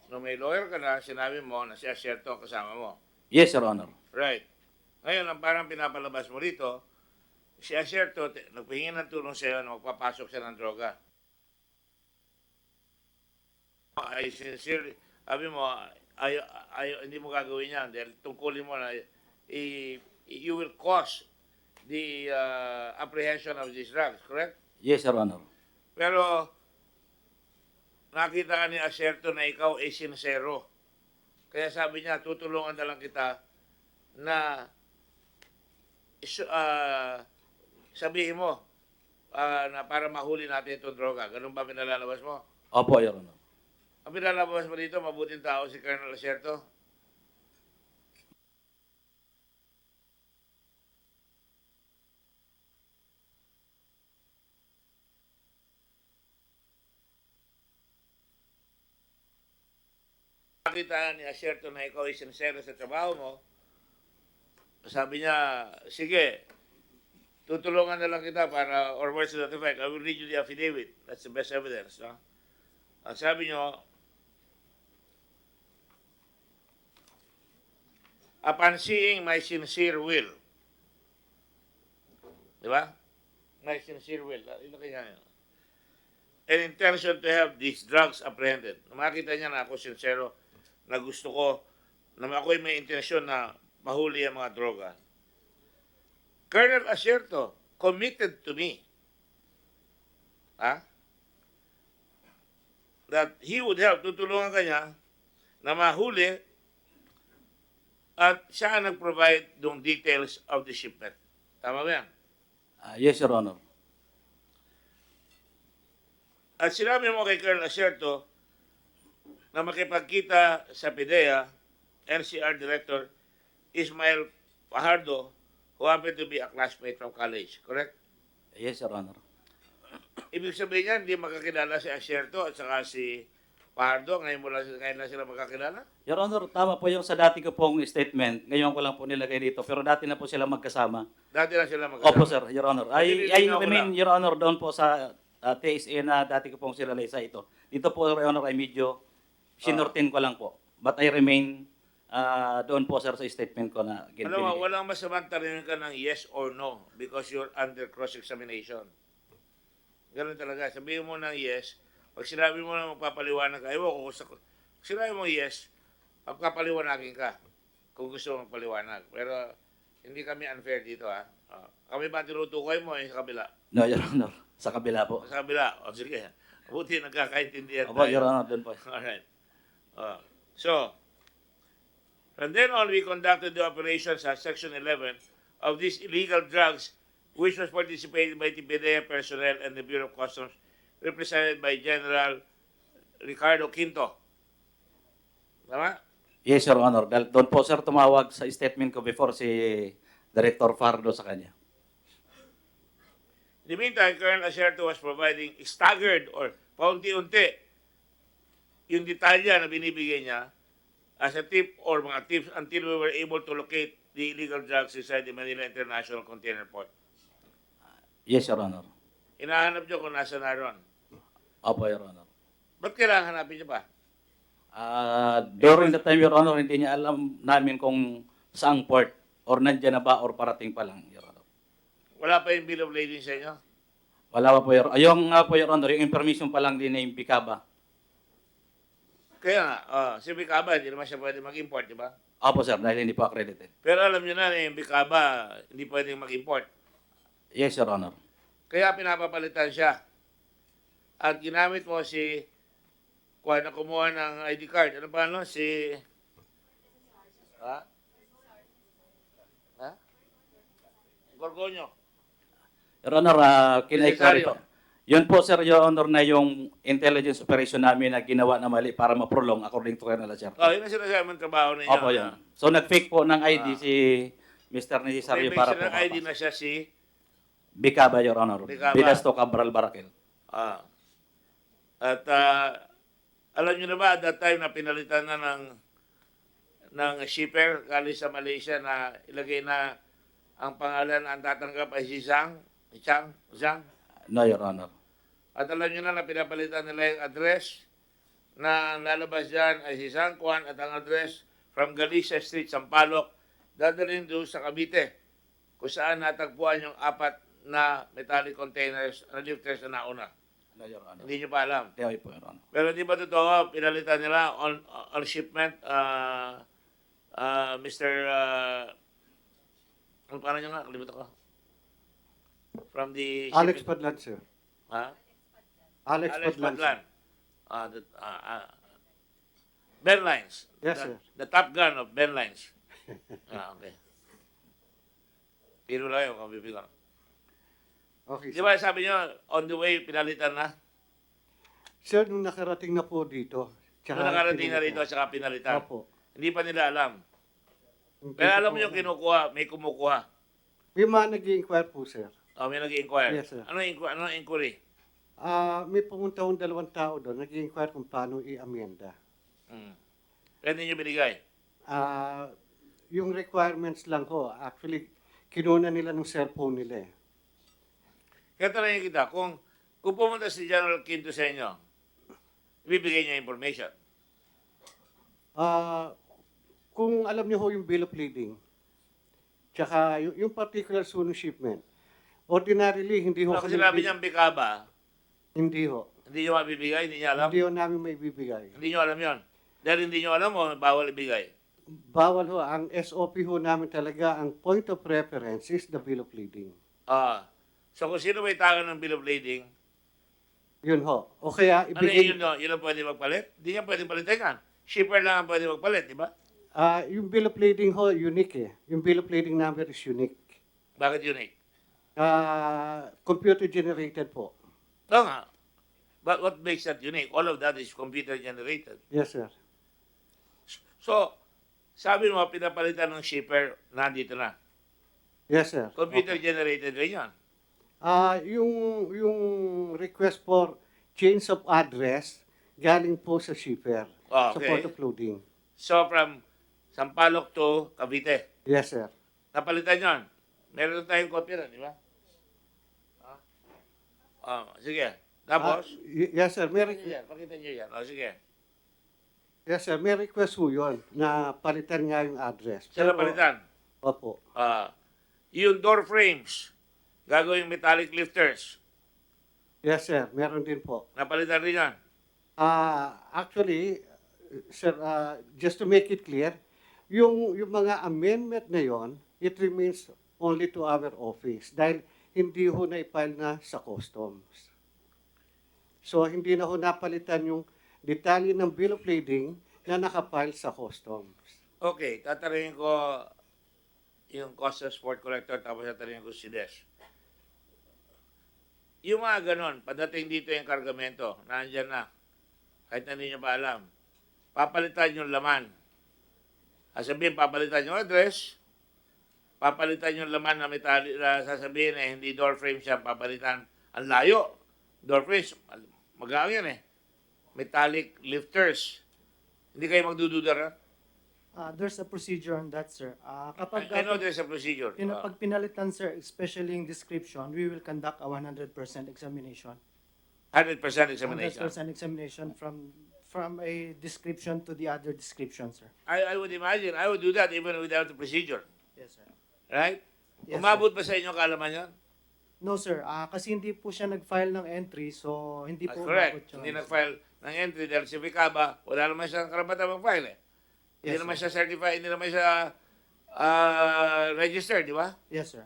Nung may lawyer ka na, sinabi mo na si Acerto ang kasama mo.
Yes, Your Honor.
Right. Ngayon, ang parang pinapalabas mo rito, si Acerto, nagpahingi ng tulong sa'yo na magpapasok siya ng droga. I sincerely, sabi mo, hindi mo gagawin yan dahil tungkulin mo na you will cause the apprehension of these drugs, correct?
Yes, Your Honor.
Pero, nakita ka ni Acerto na ikaw ay sincero. Kaya sabi niya, tutulungan na lang kita na sabihin mo na para mahuli natin itong droga. Ganun ba pinalalabas mo?
Opo, Your Honor.
Ang pinalalabas mo dito, mabuting tao si Colonel Acerto. Nakita ni Acerto na ikaw ay sincero sa trabaho mo, sabi niya, sige, tutulungan na lang kita para, or words to that effect, I will read you the affidavit. That's the best evidence. No? Ang sabi niyo, upon seeing my sincere will, di ba? My sincere will. Ilagay niya yun. An intention to have these drugs apprehended. Makita niya na ako sincero, na gusto ko, na ako'y may intensyon na mahuli ang mga droga. Colonel Acerto committed to me that he would help, tutulungan kanya na mahuli at siya ang nag-provide ng details of the shipment. Tama ba yan?
Yes, Your Honor.
At sinabi mo kay Colonel Acerto na makipagkita sa PIDEA, NCR Director Ismael Fajardo, who happened to be a classmate from college, correct?
Yes, Your Honor.
Ibig sabihin niya, hindi makakilala si Acerto at saka si Fajardo, ngayon na sila makakilala?
Your Honor, tama po yung sa dati ko pong statement. Ngayon ko lang po nilagay dito. Pero dati na po sila magkasama.
Dati na sila magkasama?
Opo, sir, Your Honor. I
Nililinaw ko
remain,
lang.
Your Honor, doon po sa TSA na dati ko pong sinalay sa ito. Dito po, Your Honor, ay medyo sinurtin ko lang po. But I remain doon po, sir, sa statement ko na
Alam mo, walang masamang tanongin ka ng yes or no because you're under cross-examination. Ganun talaga. Sabihin mo ng yes. Pag sinabi mo na magpapaliwanag ka, kung sinabi mo yes, magpapaliwanagin ka kung gusto mo magpaliwanag. Pero hindi kami unfair dito, ha. Kami ba tinutukoy mo sa kabila?
No, Your Honor. Sa kabila po.
Sa kabila. O sige. Buti nagkakaintindihan
Opo, Your Honor, doon po.
Alright. So, from then on, we conducted the operations at Section 11 of these illegal drugs, which was participated by the PDEA personnel and the Bureau of Customs, represented by General Ricardo Quinto. Tama?
Yes, Your Honor. Dahil doon po, sir, tumawag sa statement ko before si Director Fardo sa kanya.
In the meantime, Colonel Acerto was providing staggered or paunti-unti yung detalya na binibigay niya as a tip or mga tips until we were able to locate the illegal drugs inside the Manila International Container Port.
Yes, Your Honor.
Hinahanap niyo kung nasa naroon.
Opo, Your Honor.
Ba't kailangan hanapin niyo pa?
During the time, Your Honor, hindi niya alam namin kung saang port or nandiyan na ba or parating pa lang, Your Honor.
Wala pa yung bill of lading sa inyo?
Wala pa po, Your Honor. Yung nga po, Your Honor, yung information pa lang din na yung Bicaba.
Kaya nga, si Bicaba, hindi naman siya pwede mag-import, di ba?
Opo, sir, dahil hindi po accredited.
Pero alam niyo na yung Bicaba, hindi pwedeng mag-import.
Yes, Your Honor.
Kaya pinapapalitan siya. At ginamit mo si, kuha na kumuha ng ID card. Ano pa ano? Si, Gorgonio.
Your Honor, can I
Necessaryo.
clarify? Yun po, Sir, Your Honor, na yung intelligence operation namin na ginawa na mali para ma-prolong according to Colonel Acerto.
Oh, yun ang sinasabi mong trabaho ninyo.
Opo, yun. So, nag-fake po ng ID si Mr. Necesario
May
para
base
po
ng ID
mapasok.
na siya si...
Bicaba, Your Honor.
Bicaba.
Bidasto Cabral Barakel.
Ah. At alam niyo na ba, at that time na pinalitan na ng shipper galing sa Malaysia na ilagay na ang pangalan ang tatanggap ay si Zhang?
No, Your Honor.
At alam niyo na pinapalitan nila yung address na ang lalabas dyan ay si San Juan at ang address from Galicia Street, Sampaloc, dadalhin doon sa Cavite, kung saan natagpuan yung 4 na metallic containers na lifters na nauna.
No, Your Honor.
Hindi niyo pa alam.
Hindi po, Your Honor.
Pero di ba totoo, pinalitan nila on shipment, Mr. Ano pangalan niya nga? Kalimutan ko. From the...
Alex Padlan, sir.
Ha?
Alex Padlan.
Padlan. Ben Lines.
Yes, sir.
The top gun of Ben Lines. Okay. Tiro lang yun kung bibigyan.
Okay,
Di ba sabi niyo, on the way, pinalitan na?
Sir, nung nakarating na po dito.
Nung nakarating na rito, saka pinalitan.
Opo.
Hindi pa nila alam.
Hindi
Pero
ko
alam
po
mo yung kinukuha, may kumukuha.
May mga nag-i-inquire po, sir.
May nag-i-inquire.
Yes, sir.
Ano inquiry?
May pumunta akong 2 tao doon, nag-i-inquire kung paano i-amenda.
Kaya hindi nyo binigay?
Yung requirements lang ho, actually, kinuna nila ng cellphone nila eh.
Kaya tanongin kita, kung pumunta si General Quinto sa inyo, ibibigay niya information.
Kung alam niyo ho yung bill of lading, tsaka yung particular suno shipment, ordinarily, hindi ho
Kasi sinabi niyang Bicaba,
hindi ho.
hindi nyo mabibigay, hindi niya alam?
Hindi ho namin may bibigay.
Hindi nyo alam yon. Dahil hindi nyo alam mo, bawal ibigay.
Bawal ho. Ang SOP ho namin talaga, ang point of reference is the bill of lading.
So kung sino may tangan ng bill of lading,
Yun ho. O kaya
ano
ibigay...
yun, yun ang pwede magpalit? Hindi niya pwede palitan yan. Shipper lang ang pwede magpalit, di ba?
Yung bill of lading ho, unique eh. Yung bill of lading number is unique.
Bakit unique?
Computer generated po.
Oo nga. But what makes that unique? All of that is computer generated.
Yes, sir.
So, sabi mo, pinapalitan ng shipper, nandito na.
Yes, sir.
Computer generated rin yan.
Yung request for change of address, galing po sa shipper. Sa
Okay.
port of loading.
So, from Sampaloc to Cavite.
Yes, sir.
Napalitan yon. Meron tayong kopya na, di ba? Sige. Tapos?
Yes, sir.
Yan, pakita nyo yan. Sige.
Yes, sir. May request po yun na palitan nga yung address.
Sila palitan?
Opo.
Yung door frames, gagawing metallic lifters.
Yes, sir. Meron din po.
Napalitan rin yan.
Actually, sir, just to make it clear, yung mga amendment na yon, it remains only to our office dahil hindi ho na-file na sa customs. So, hindi na ho napalitan yung detalye ng bill of lading na nakapile sa customs.
Okay, tatanungin ko yung Customs Port Collector tapos tatanungin ko si Des. Yung mga ganon, padating dito yung kargamento, nandyan na, kahit na hindi nyo pa alam, papalitan yung laman. Sasabihin, papalitan yung address, papalitan yung laman na metallic, sasabihin hindi door frame siya, papalitan. Ang layo. Door frames, magaang yan metallic lifters. Hindi kayo magdududa rin?
There's a procedure on that, sir. Kapag
I know there's a procedure.
pag pinalitan, sir, especially in description, we will conduct a 100% examination.
100% examination.
100% examination from a description to the other description, sir.
I would imagine, I would do that even without the procedure.
Yes, sir.
Right?
Yes,
Umabot ba sa inyo kaalaman yan?
No, sir. Kasi hindi po siya nag-file ng entry, so hindi po
Correct.
umabot yun.
Hindi nag-file ng entry dahil si Vicaba, wala naman siyang karapatan mag-file Hindi
Yes,
naman
sir.
siya certified, hindi naman siya registered, di ba?
Yes, sir.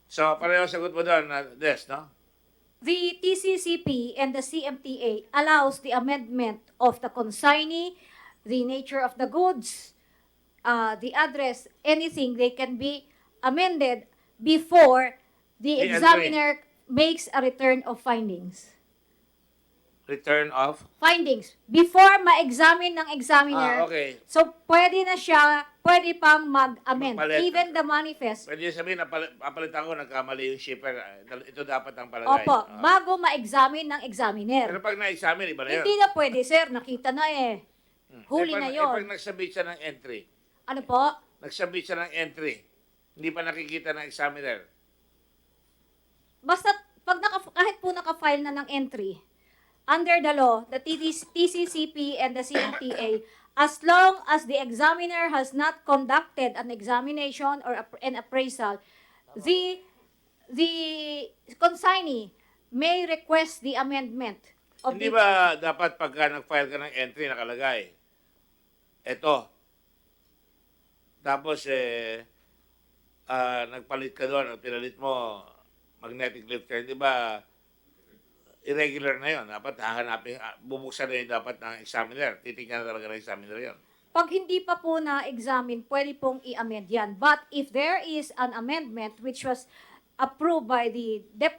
So, pareho sagot mo doon, Des, no?
The TCCP and the CMTA allows the amendment of the consignee, the nature of the goods, the address, anything they can be amended before the
The
examiner makes a return of findings.
Return of?
Findings. Before ma-examine ng examiner,
Okay.
so pwede pang mag-amend.
Magpalit.
Even the manifest.
Pwede sabihin, papalitan ko, nagkamali yung shipper. Ito dapat ang palagay.
Opo, bago ma-examine ng examiner.
Pero pag na-examine, iba na yun.
Hindi na pwede, sir. Nakita na eh. Huli na
Pag
yun.
nagsabit siya ng entry,
Ano po?
nagsabit siya ng entry, hindi pa nakikita ng examiner.
Basta, kahit po naka-file na ng entry, under the law, the TCCP and the CMTA, as long as the examiner has not conducted an examination or an appraisal, the consignee may request the amendment of
Hindi ba dapat pagka nag-file ka ng entry, nakalagay, eto, tapos nagpalit ka doon, pinalit mo, magnetic lifter, di ba, irregular na yon. Dapat hahanapin, bubuksan na yun dapat ng examiner. Titignan na talaga ng examiner yon.
Pag hindi pa po na-examine, pwede pong i-amend yan. But if there is an amendment which was approved by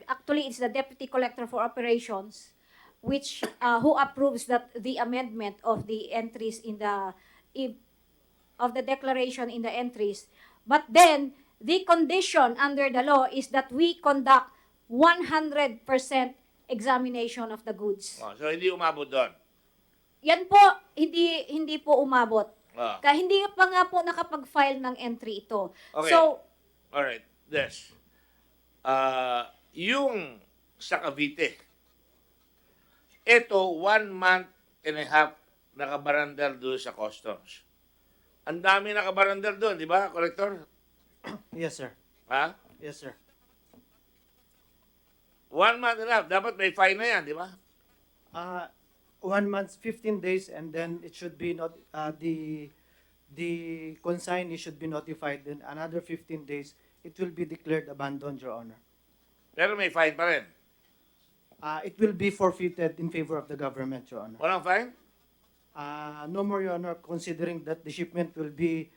actually it's the Deputy Collector for Operations, which who approves that the amendment of the entries of the declaration in the entries. But then the condition under the law is that we conduct 100% examination of the goods.
So hindi umabot doon.
Yan po, hindi po umabot. Kaya hindi pa nga po nakapag-file ng entry ito.
Okay.
So,
alright, Des. Yung sa Cavite, ito, 1 month and a half nakabarandal doon sa customs. Ang dami nakabarandal doon, di ba, Collector?
Yes, sir.
Ha?
Yes, sir.
1 month and a half. Dapat may fine na yan, di ba?
1 month, 15 days, and then it should be not the consignee should be notified. Then another 15 days, it will be declared abandoned, Your Honor.
Pero may fine pa rin.
It will be forfeited in favor of the government, Your Honor.
Walang fine?
No more, Your Honor, considering that the shipment will be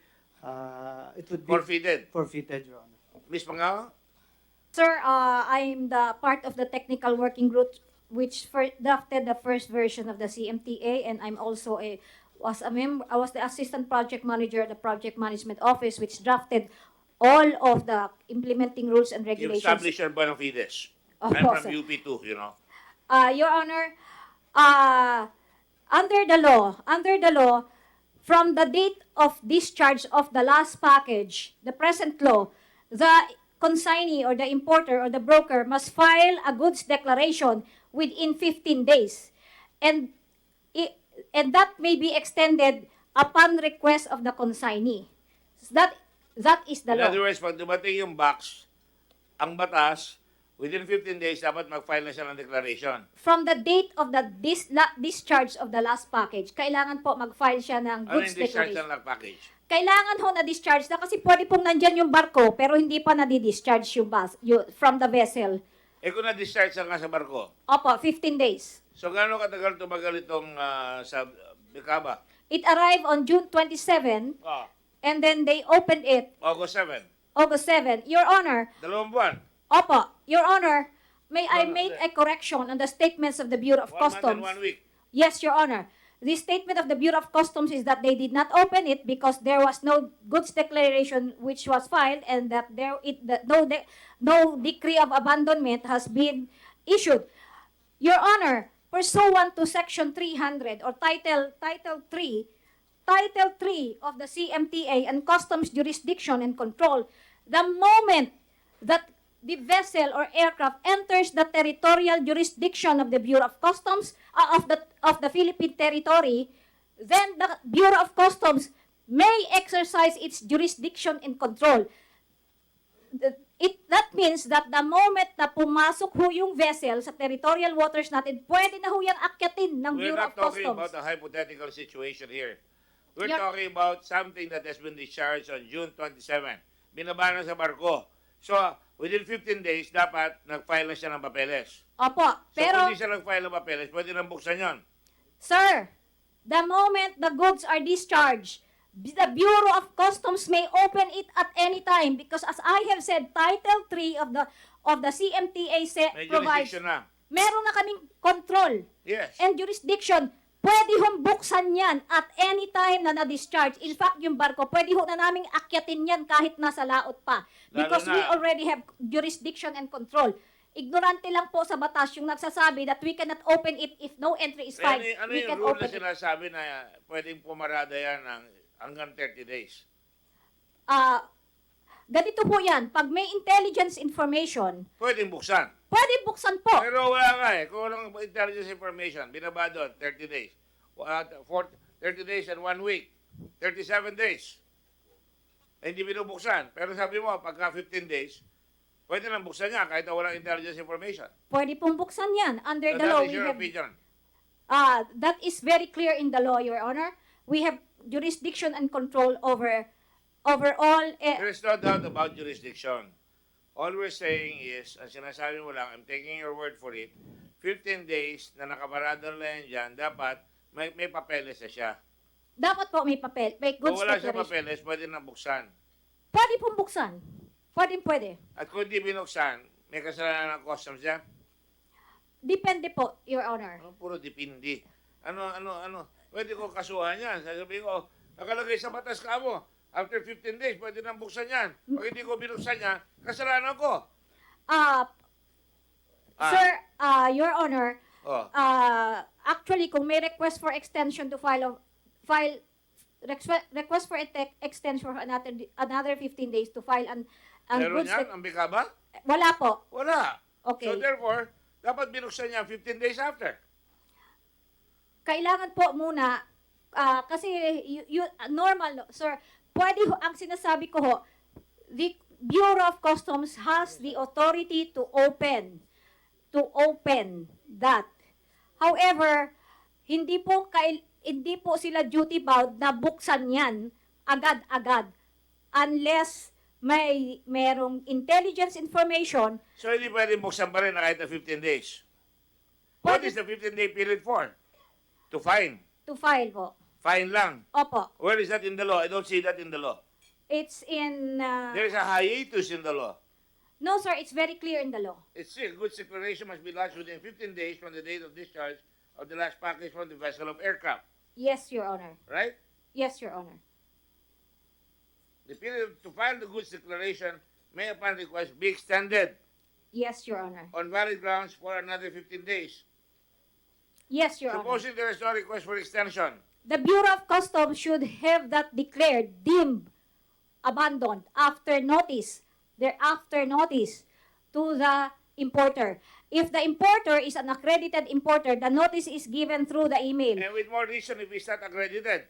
it would be
Forfeited,
Your Honor.
Miss Pangao?
sir, I'm the part of the technical working group which drafted the first version of the CMTA, and I'm also I was the assistant project manager at the project management office, which drafted all of the implementing rules and
You
regulations.
established your bona fides.
Of
I'm
course,
from
sir.
UP too, you know.
Your Honor, under the law, from the date of discharge of the last package, the present law, the consignee or the importer or the broker must file a goods declaration within 15 days. And that may be extended upon request of the consignee. That is the
In
law.
other words, pag dumating yung box, ang batas, within 15 days, dapat mag-file na siya ng declaration.
From the date of the discharge of the last package, kailangan po mag-file siya ng
Ano
goods
yung discharge
declaration.
ng package?
Kailangan ho na-discharge na kasi pwede pong nandyan yung barko pero hindi pa na-discharge from the vessel.
Eh kung na-discharge na nga sa barko,
Opo, 15 days.
so gaano katagal tumagal itong sa Bicaba?
It arrived on June 27 and then they opened it
August 7.
August 7. Your Honor,
2 buwan.
opo, Your Honor, may I make a correction on the statements of the Bureau of
1 month
Customs?
and 1 week.
Yes, Your Honor. The statement of the Bureau of Customs is that they did not open it because there was no goods declaration which was filed, and that no decree of abandonment has been issued. Your Honor, pursuant to Section 300 or Title 3 of the CMTA and Customs Jurisdiction and Control, the moment that the vessel or aircraft enters the territorial jurisdiction of the Bureau of Customs, of the Philippine territory, then the Bureau of Customs may exercise its jurisdiction and control. That means that the moment na pumasok ho yung vessel sa territorial waters natin, pwede na ho yan akyatin ng
We're
Bureau of
not talking
Customs.
about a hypothetical situation here. We're
Your-
talking about something that has been discharged on June 27. Binaba na sa barko. So, within 15 days, dapat nag-file na siya ng papeles.
Opo,
So,
pero,
kung hindi siya nag-file ng papeles, pwede nang buksan yon.
sir, the moment the goods are discharged, the Bureau of Customs may open it at any time because as I have said, Title 3 of the CMTA
May
provides,
jurisdiction na.
meron na kaming control
Yes.
and jurisdiction. Pwede hong buksan yan at any time na na-discharge. In fact, yung barko, pwede ho na naming akyatin yan kahit nasa laot pa. Because
Lalo na-
we already have jurisdiction and control. Ignorante lang po sa batas yung nagsasabi that we cannot open it if no entry is filed.
Ano
We
yung
can
rule
open
na
it.
sinasabi na pwedeng pumarada yan hanggang 30 days?
Ganito po yan. Pag may intelligence information,
Pwedeng buksan.
pwede buksan po.
Pero wala nga eh. Kung walang intelligence information, binaba doon, 30 days. 30 days and 1 week. 37 days. Eh, hindi binubuksan. Pero sabi mo, pagka 15 days, pwede nang buksan niya kahit na walang intelligence information.
Pwede pong buksan yan. Under
So
the law,
that is
we
your
have...
opinion.
That is very clear in the law, Your Honor. We have jurisdiction and control over all...
There is no doubt about jurisdiction. All we're saying is, ang sinasabi mo lang, I'm taking your word for it, 15 days na nakaparada lang yan dyan, dapat may papeles na siya.
Dapat po may papel, may
Kung
goods
wala siya
declaration.
papeles, pwede na buksan.
Pwede pong buksan. Pwede.
At kung hindi binuksan, may kasalanan ng customs yan.
Depende po, Your Honor.
Puro dipindi. Ano? Pwede ko kasuhan yan. Sasabihin ko, nakalagay sa batas ka mo. After 15 days, pwede nang buksan yan. Pag hindi ko binuksan yan, kasalanan ko.
Sir, Your Honor,
Oh.
actually, kung may request for extension to request for extension for another 15 days to file an
Meron
goods...
yan? Ang bika ba?
Wala po.
Wala.
Okay.
So therefore, dapat binuksan yan 15 days after.
Kailangan po muna, kasi normal, sir, pwede ho, ang sinasabi ko ho, the Bureau of Customs has the authority to open that. However, hindi po sila duty bound na buksan yan agad-agad unless merong intelligence information.
So hindi pwedeng buksan pa rin na kahit na 15 days. What is the 15-day period for? To fine.
To file po.
Fine lang.
Opo.
Where is that in the law? I don't see that in the law.
It's in...
There is a hiatus in the law.
no, sir, it's very clear in the law.
It's a goods declaration must be lodged within 15 days from the date of discharge of the last package from the vessel of aircraft.
Yes, Your Honor.
Right?
Yes, Your Honor.
The period to file the goods declaration may upon request be extended
Yes, Your Honor.
on valid grounds for another 15 days.
Yes, Your Honor.
Supposing there is no request for extension,
The Bureau of Customs should have that declared, deemed, abandoned, after notice, thereafter notice to the importer. If the importer is an accredited importer, the notice is given through the email.
and with more reason if it's not accredited.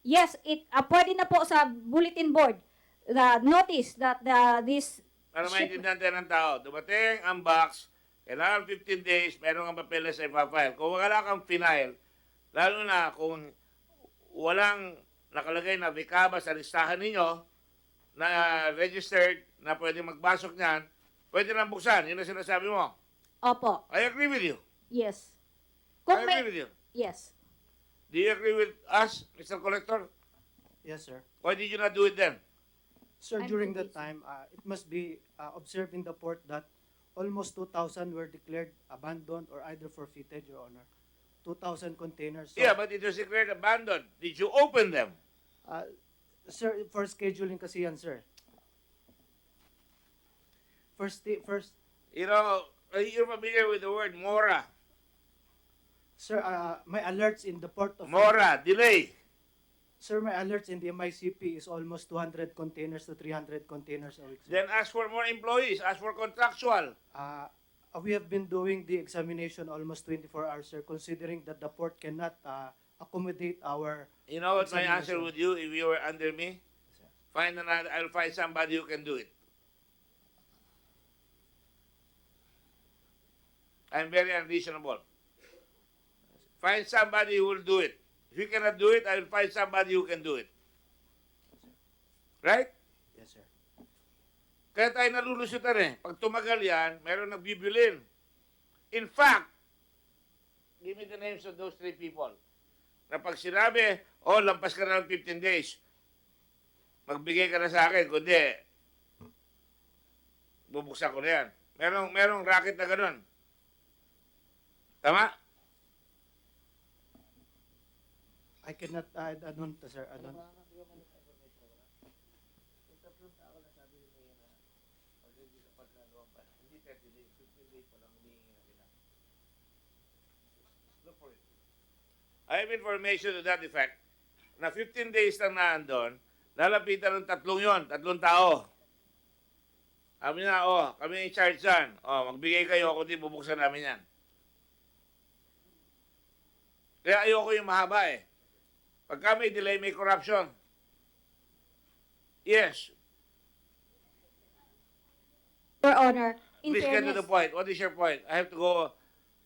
Yes, pwede na po sa bulletin board, the notice that this
Para
ship-
maintindihan tayo ng tao, dumating ang box, kailangan 15 days, meron kang papeles sa ipafile. Kung wala kang final, lalo na kung walang nakalagay na vikaba sa listahan ninyo, na registered, na pwede magbasok niyan, pwede nang buksan. Yun ang sinasabi mo.
Opo.
I agree with you.
Yes.
I agree with you.
Yes.
Do you agree with us, Mr. Collector?
Yes, sir.
Why did you not do it then?
Sir,
I'm
during that
confused.
time, it must be observed in the port that almost 2,000 were declared abandoned or either forfeited, Your Honor. 2,000 containers. So,
Yeah, but it was declared abandoned. Did you open them?
Sir, for scheduling kasi yan, sir. First,
You know, you're familiar with the word mora.
sir, my alerts in the port of...
Mora, delay.
Sir, my alerts in the MICP is almost 200 containers to 300 containers a week, sir.
Then ask for more employees, ask for contractual.
We have been doing the examination almost 24 hours, sir, considering that the port cannot accommodate our...
You know what my answer
examination.
would you if you were under me? I'll find somebody who can do it. I'm very unreasonable. Find somebody who will do it. If you cannot do it, I will find somebody who can do it. Right?
Yes, sir.
Kaya tayo nalulusutan eh. Pag tumagal yan, meron nagbibilin. In fact, give me the names of those 3 people. Na pag sinabi, lampas ka na ng 15 days, magbigay ka na sa akin, kundi, bubuksan ko na yan. Merong racket na ganun. Tama?
I cannot add anon to, sir. Anon.
I have information to that effect na 15 days lang naandun, lalapitan ng tatlong tao. Sabi na, kami in charge dyan. Magbigay kayo, kundi bubuksan namin yan. Kaya ayoko yung mahaba eh. Pagka may delay, may corruption. Yes.
Your Honor, in
Please get to
fairness,
the point. What is your point? I have to go.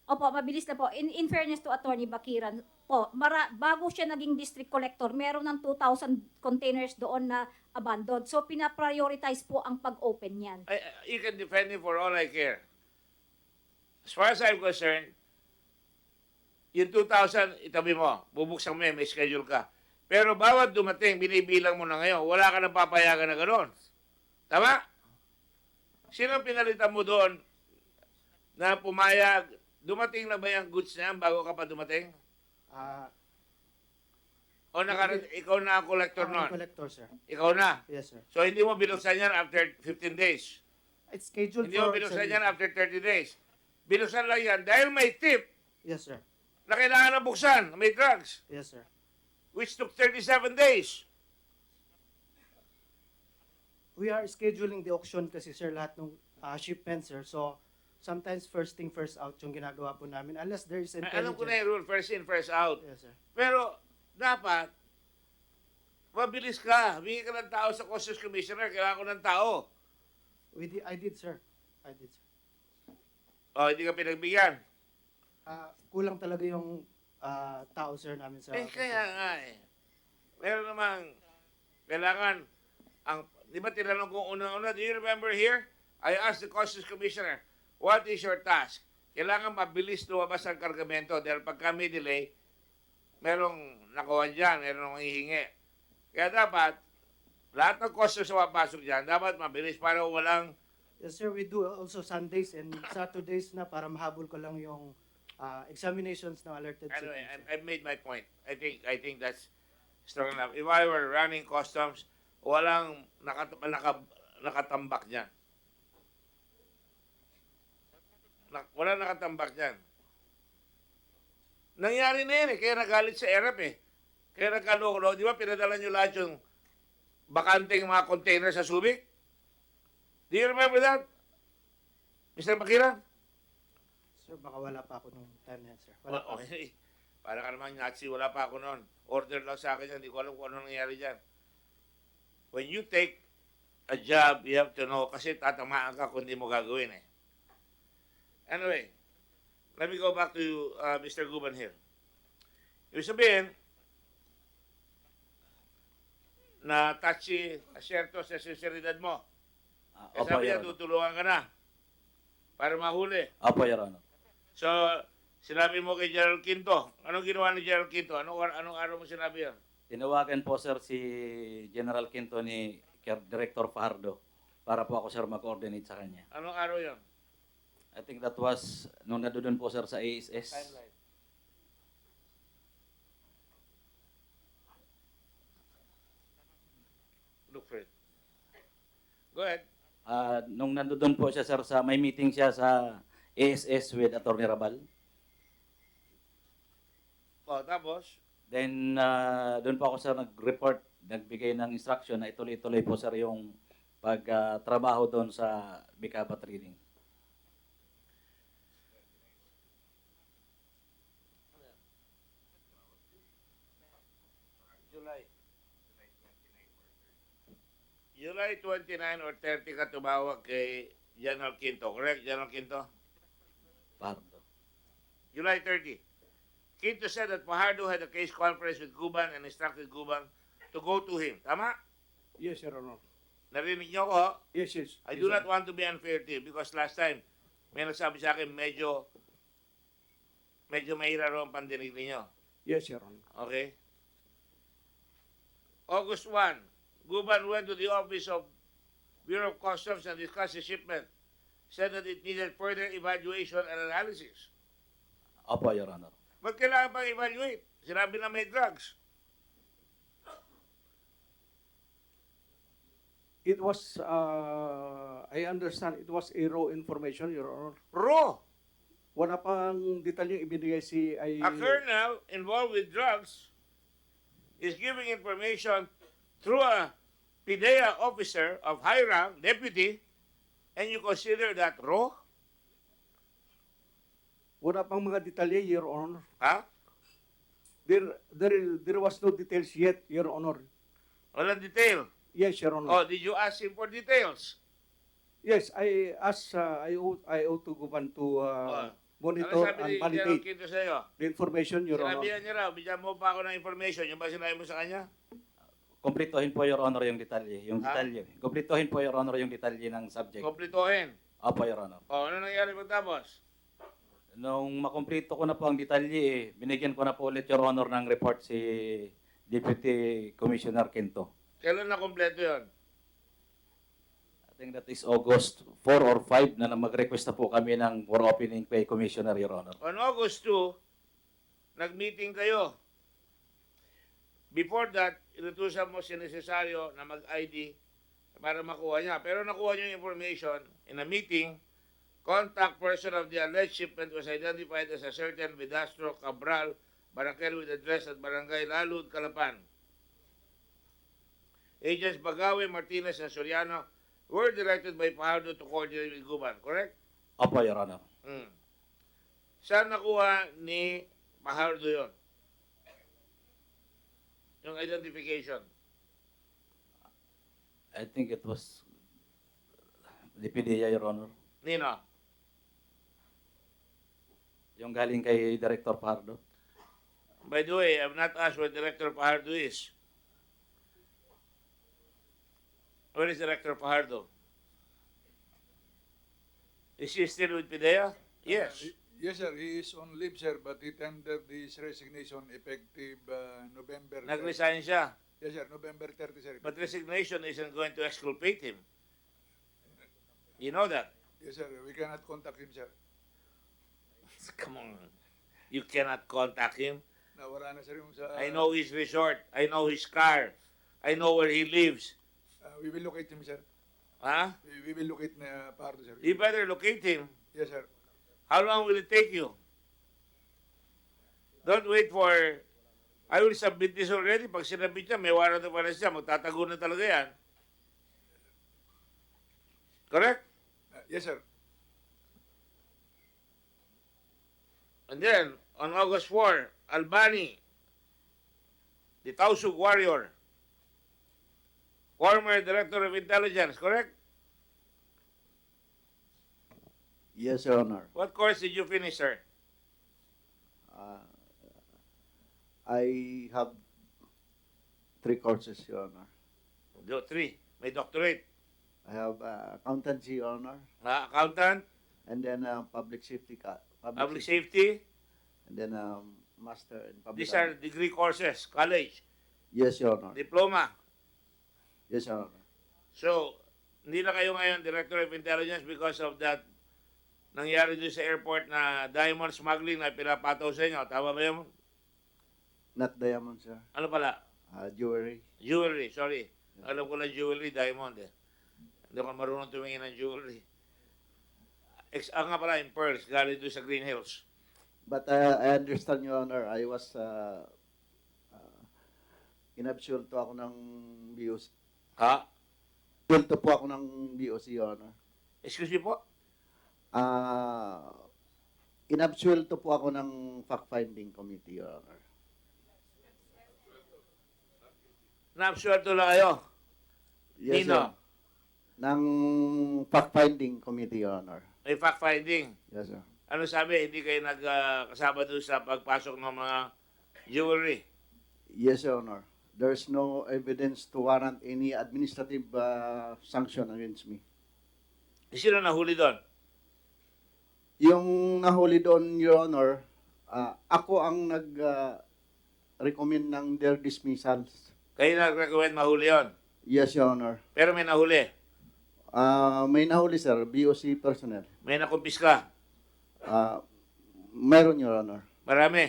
opo, mabilis na po. In fairness to Attorney Bakiran, po, bago siya naging district collector, meron ng 2,000 containers doon na abandoned. So, pina-prioritize po ang pag-open yan.
You can defend him for all I care. As far as I'm concerned, yung 2,000, itabi mo. Bubuksan mo yan, may schedule ka. Pero bawat dumating, binibilang mo na ngayon. Wala ka nang papayagan na gano'n. Tama? Sino pinalitan mo doon na pumayag? Dumating na ba yung goods na yan bago ka pa dumating? O ikaw na ang collector noon?
Collector, sir.
Ikaw na?
Yes, sir.
So hindi mo binuksan yan after 15 days?
It's scheduled
Hindi mo
for
binuksan
examination.
yan after 30 days? Binuksan lang yan dahil may tip
Yes, sir.
na kailangan na buksan, may drugs,
Yes, sir.
which took 37 days.
We are scheduling the auction kasi, sir, lahat ng shipments, sir. So, sometimes first thing, first out yung ginagawa po namin. Unless there is intelligence.
Alam ko na yung rule, first in, first out.
Yes, sir.
Pero, dapat, mabilis ka. Hingi ka ng tao sa Customs Commissioner. Kailangan ko ng tao.
I did, sir. I did, sir.
Hindi ka pinagbigyan.
Kulang talaga yung tao, sir, namin sa...
Kaya nga eh. Meron namang, kailangan, di ba tinanong ko unang-una, do you remember here? I asked the Customs Commissioner, what is your task? Kailangan mabilis lumabas ang kargamento dahil pagka may delay, merong nakuha dyan, merong hihingi. Kaya dapat, lahat ng customs na papasok dyan, dapat mabilis para walang...
Yes, sir, we do also Sundays and Saturdays na para mahabol ko lang yung examinations ng alerted
Anyway,
citizens.
I've made my point. I think that's strong enough. If I were running customs, walang nakatambak dyan. Walang nakatambak dyan. Nangyari na yan eh. Kaya nagalit sa ERAP eh. Kaya nagkaloko. Di ba pinadala nyo lahat yung bakanting mga container sa Subic? Do you remember that? Mr. Bakiran?
Sir, baka wala pa ako nung time na yan, sir.
Wala pa. Okay. Para ka naman Nazi, wala pa ako noon. Order lang sa akin yan. Hindi ko alam kung ano nangyari dyan. When you take a job, you have to know kasi tatamaan ka kung hindi mo gagawin eh. Anyway, let me go back to Mr. Guban here. Ibig sabihin, na touchy, asyerto sa sinseridad mo. Kaya sabi niya, tutulungan ka na para mahuli.
Opo, Your Honor.
So, sinabi mo kay General Quinto. Anong ginawa ni General Quinto? Anong araw mo sinabi yan?
Tinawagan po, sir, si General Quinto ni Director Fajardo para po ako, sir, mag-coordinate sa kanya.
Anong araw yan?
I think that was nung nandoon po, sir, sa ASS.
Timeline. Look for it. Go ahead.
Nung nandoon po siya, sir, may meeting siya sa ASS with Attorney Rabal.
Tapos?
Then, doon po ako, sir, nag-report, nagbigay ng instruction na ituloy-tuloy po, sir, yung pagtrabaho doon sa Bicaba Trading. July 29 or 30 ka tumawag kay General Quinto. Correct, General Quinto? Fajardo.
July 30. Quinto said that Fajardo had a case conference with Guban and instructed Guban to go to him. Tama?
Yes, Your Honor.
Narinig niyo ko?
Yes, yes.
I do not want to be unfair to you because last time, may nagsabi sa akin, medyo mahira ro ang pandinig ninyo.
Yes, Your Honor.
Okay? August 1, Guban went to the office of Bureau of Customs and discussed the shipment said that it needed further evaluation and analysis.
Opo, Your Honor.
Ba't kailangan pang evaluate? Sinabi na may drugs.
It was, I understand, it was a raw information, Your Honor.
Raw.
Wala pang detalyeng ibinigay si ay...
A colonel involved with drugs is giving information through a PIDEA officer of high rank, deputy, and you consider that raw?
Wala pang mga detalye, Your Honor.
Ha?
There was no details yet, Your Honor.
Walang detail.
Yes, Your Honor.
Oh, did you ask him for details?
Yes, I asked, I ought to go on to monitor
Ano sabi
and
ni General
validate
Quinto sa'yo?
the information, Your Honor.
Sinabihan niya raw, bigyan mo pa ako ng information. Yung ba sinabi mo sa kanya?
Kumplituhin po, Your Honor, yung detalye. Yung
Ha?
detalye. Kumplituhin po, Your Honor, yung detalye ng subject.
Komplitohin.
Opo, Your Honor.
Oh, ano nangyari pagtapos?
Nung makumplito ko na po ang detalye, binigyan ko na po ulit, Your Honor, ng report si Deputy Commissioner Quinto.
Kailan na kompleto yun?
I think that is August 4 or 5 na mag-request na po kami ng for opening kay Commissioner, Your Honor.
On August 2, nag-meeting kayo. Before that, inutusan mo si necesaryo na mag-ID para makuha niya. Pero nakuha niyo yung information in a meeting. Contact person of the alleged shipment was identified as a certain Vidastro Cabral, Barangay with address at Barangay Lalud, Calapan. Agents Bagawe, Martinez, and Soriano were directed by Fajardo to coordinate with Guban, correct?
Opo, Your Honor.
Saan nakuha ni Fajardo yun? Yung identification.
I think it was the PDEA, Your Honor.
Nino?
Yung galing kay Director Pardo.
By the way, I've not asked where Director Fajardo is. Where is Director Fajardo? Is he still with PIDEA? Yes.
Yes, sir. He is on leave, sir, but he tendered his resignation effective November.
Nag-resign siya.
Yes, sir. November 30, sir.
But resignation isn't going to exculpate him. You know that?
Yes, sir. We cannot contact him, sir.
Come on. You cannot contact him.
Nawala na, sir, yung sa...
I know his resort. I know his car. I know where he lives.
We will locate him, sir.
Huh?
We will locate na Pardo, sir.
You better locate him.
Yes, sir.
How long will it take you? Don't wait for... I will submit this already. Pag sinabit niya, may warrant of arrest siya. Magtatago na talaga yan. Correct?
Yes, sir.
And then, on August 4, Albani, the Tausug warrior, former Director of Intelligence, correct?
Yes, Your Honor.
What course did you finish, sir?
I have 3 courses, Your Honor.
Do 3. May doctorate.
I have accountancy, Your Honor,
Accountant,
and then public safety.
public safety.
And then master in public.
These are degree courses, college,
Yes, Your Honor.
diploma.
Yes, Your Honor.
So, hindi na kayo ngayon Director of Intelligence because of that nangyari doon sa airport na diamond smuggling na pinapataw sa inyo. Tama ba yun?
Not diamond, sir.
Ano pala?
Jewelry.
Jewelry, sorry. Alam ko lang jewelry, diamond eh. Hindi ko marunong tumingin ng jewelry. Nga pala yung pearls, galing doon sa Green Hills.
But I understand, Your Honor, I was inabsuelto ako ng BOC.
Ha?
Inabsuelto po ako ng BOC, Your Honor.
Excuse me po?
Inabsuelto po ako ng fact-finding committee, Your Honor.
Na-absuelto lang kayo?
Yes,
Nino?
sir. Ng fact-finding committee, Your Honor.
May fact-finding.
Yes, sir.
Ano sabi? Hindi kayo nagkasama doon sa pagpasok ng mga jewelry?
Yes, Your Honor. There's no evidence to warrant any administrative sanction against me.
Sino nahuli doon?
Yung nahuli doon, Your Honor, ako ang nag-recommend ng their dismissals.
Kayo nag-recommend mahuli yon?
Yes, Your Honor.
Pero may nahuli?
May nahuli, sir. BOC personnel.
May nakumpis ka?
Meron, Your Honor.
Marami.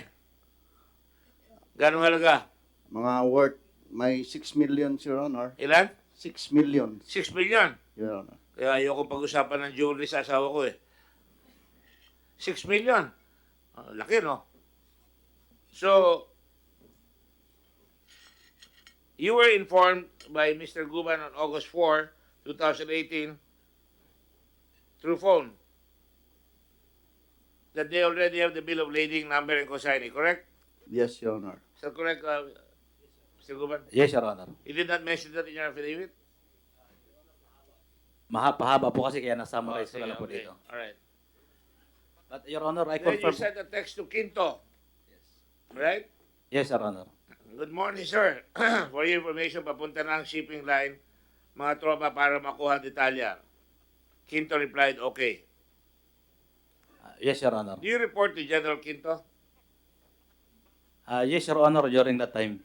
Gano'ng halaga?
Mga worth, may 6 million, Your Honor.
Ilan?
6 million,
6 million.
Your Honor.
Kaya ayoko pag-usapan ng jewelry sa asawa ko eh. 6 million. Laki, no? So, you were informed by Mr. Guban on August 4, 2018, through phone, that they already have the bill of lading number and consignee, correct?
Yes, Your Honor.
Is that correct, Mr. Guban?
Yes, Your Honor.
You did not mention that in your affidavit?
Mahaba po kasi kaya nasummarize ko
Okay,
lang po
okay.
dito.
All right.
But Your Honor, I
Then you
confirm.
sent a text to Quinto. Right?
Yes, Your Honor.
Good morning, sir. For your information, papunta na ang shipping line, mga tropa para makuha detalya. Quinto replied, okay.
Yes, Your Honor.
Do you report to General Quinto?
Yes, Your Honor, during that time.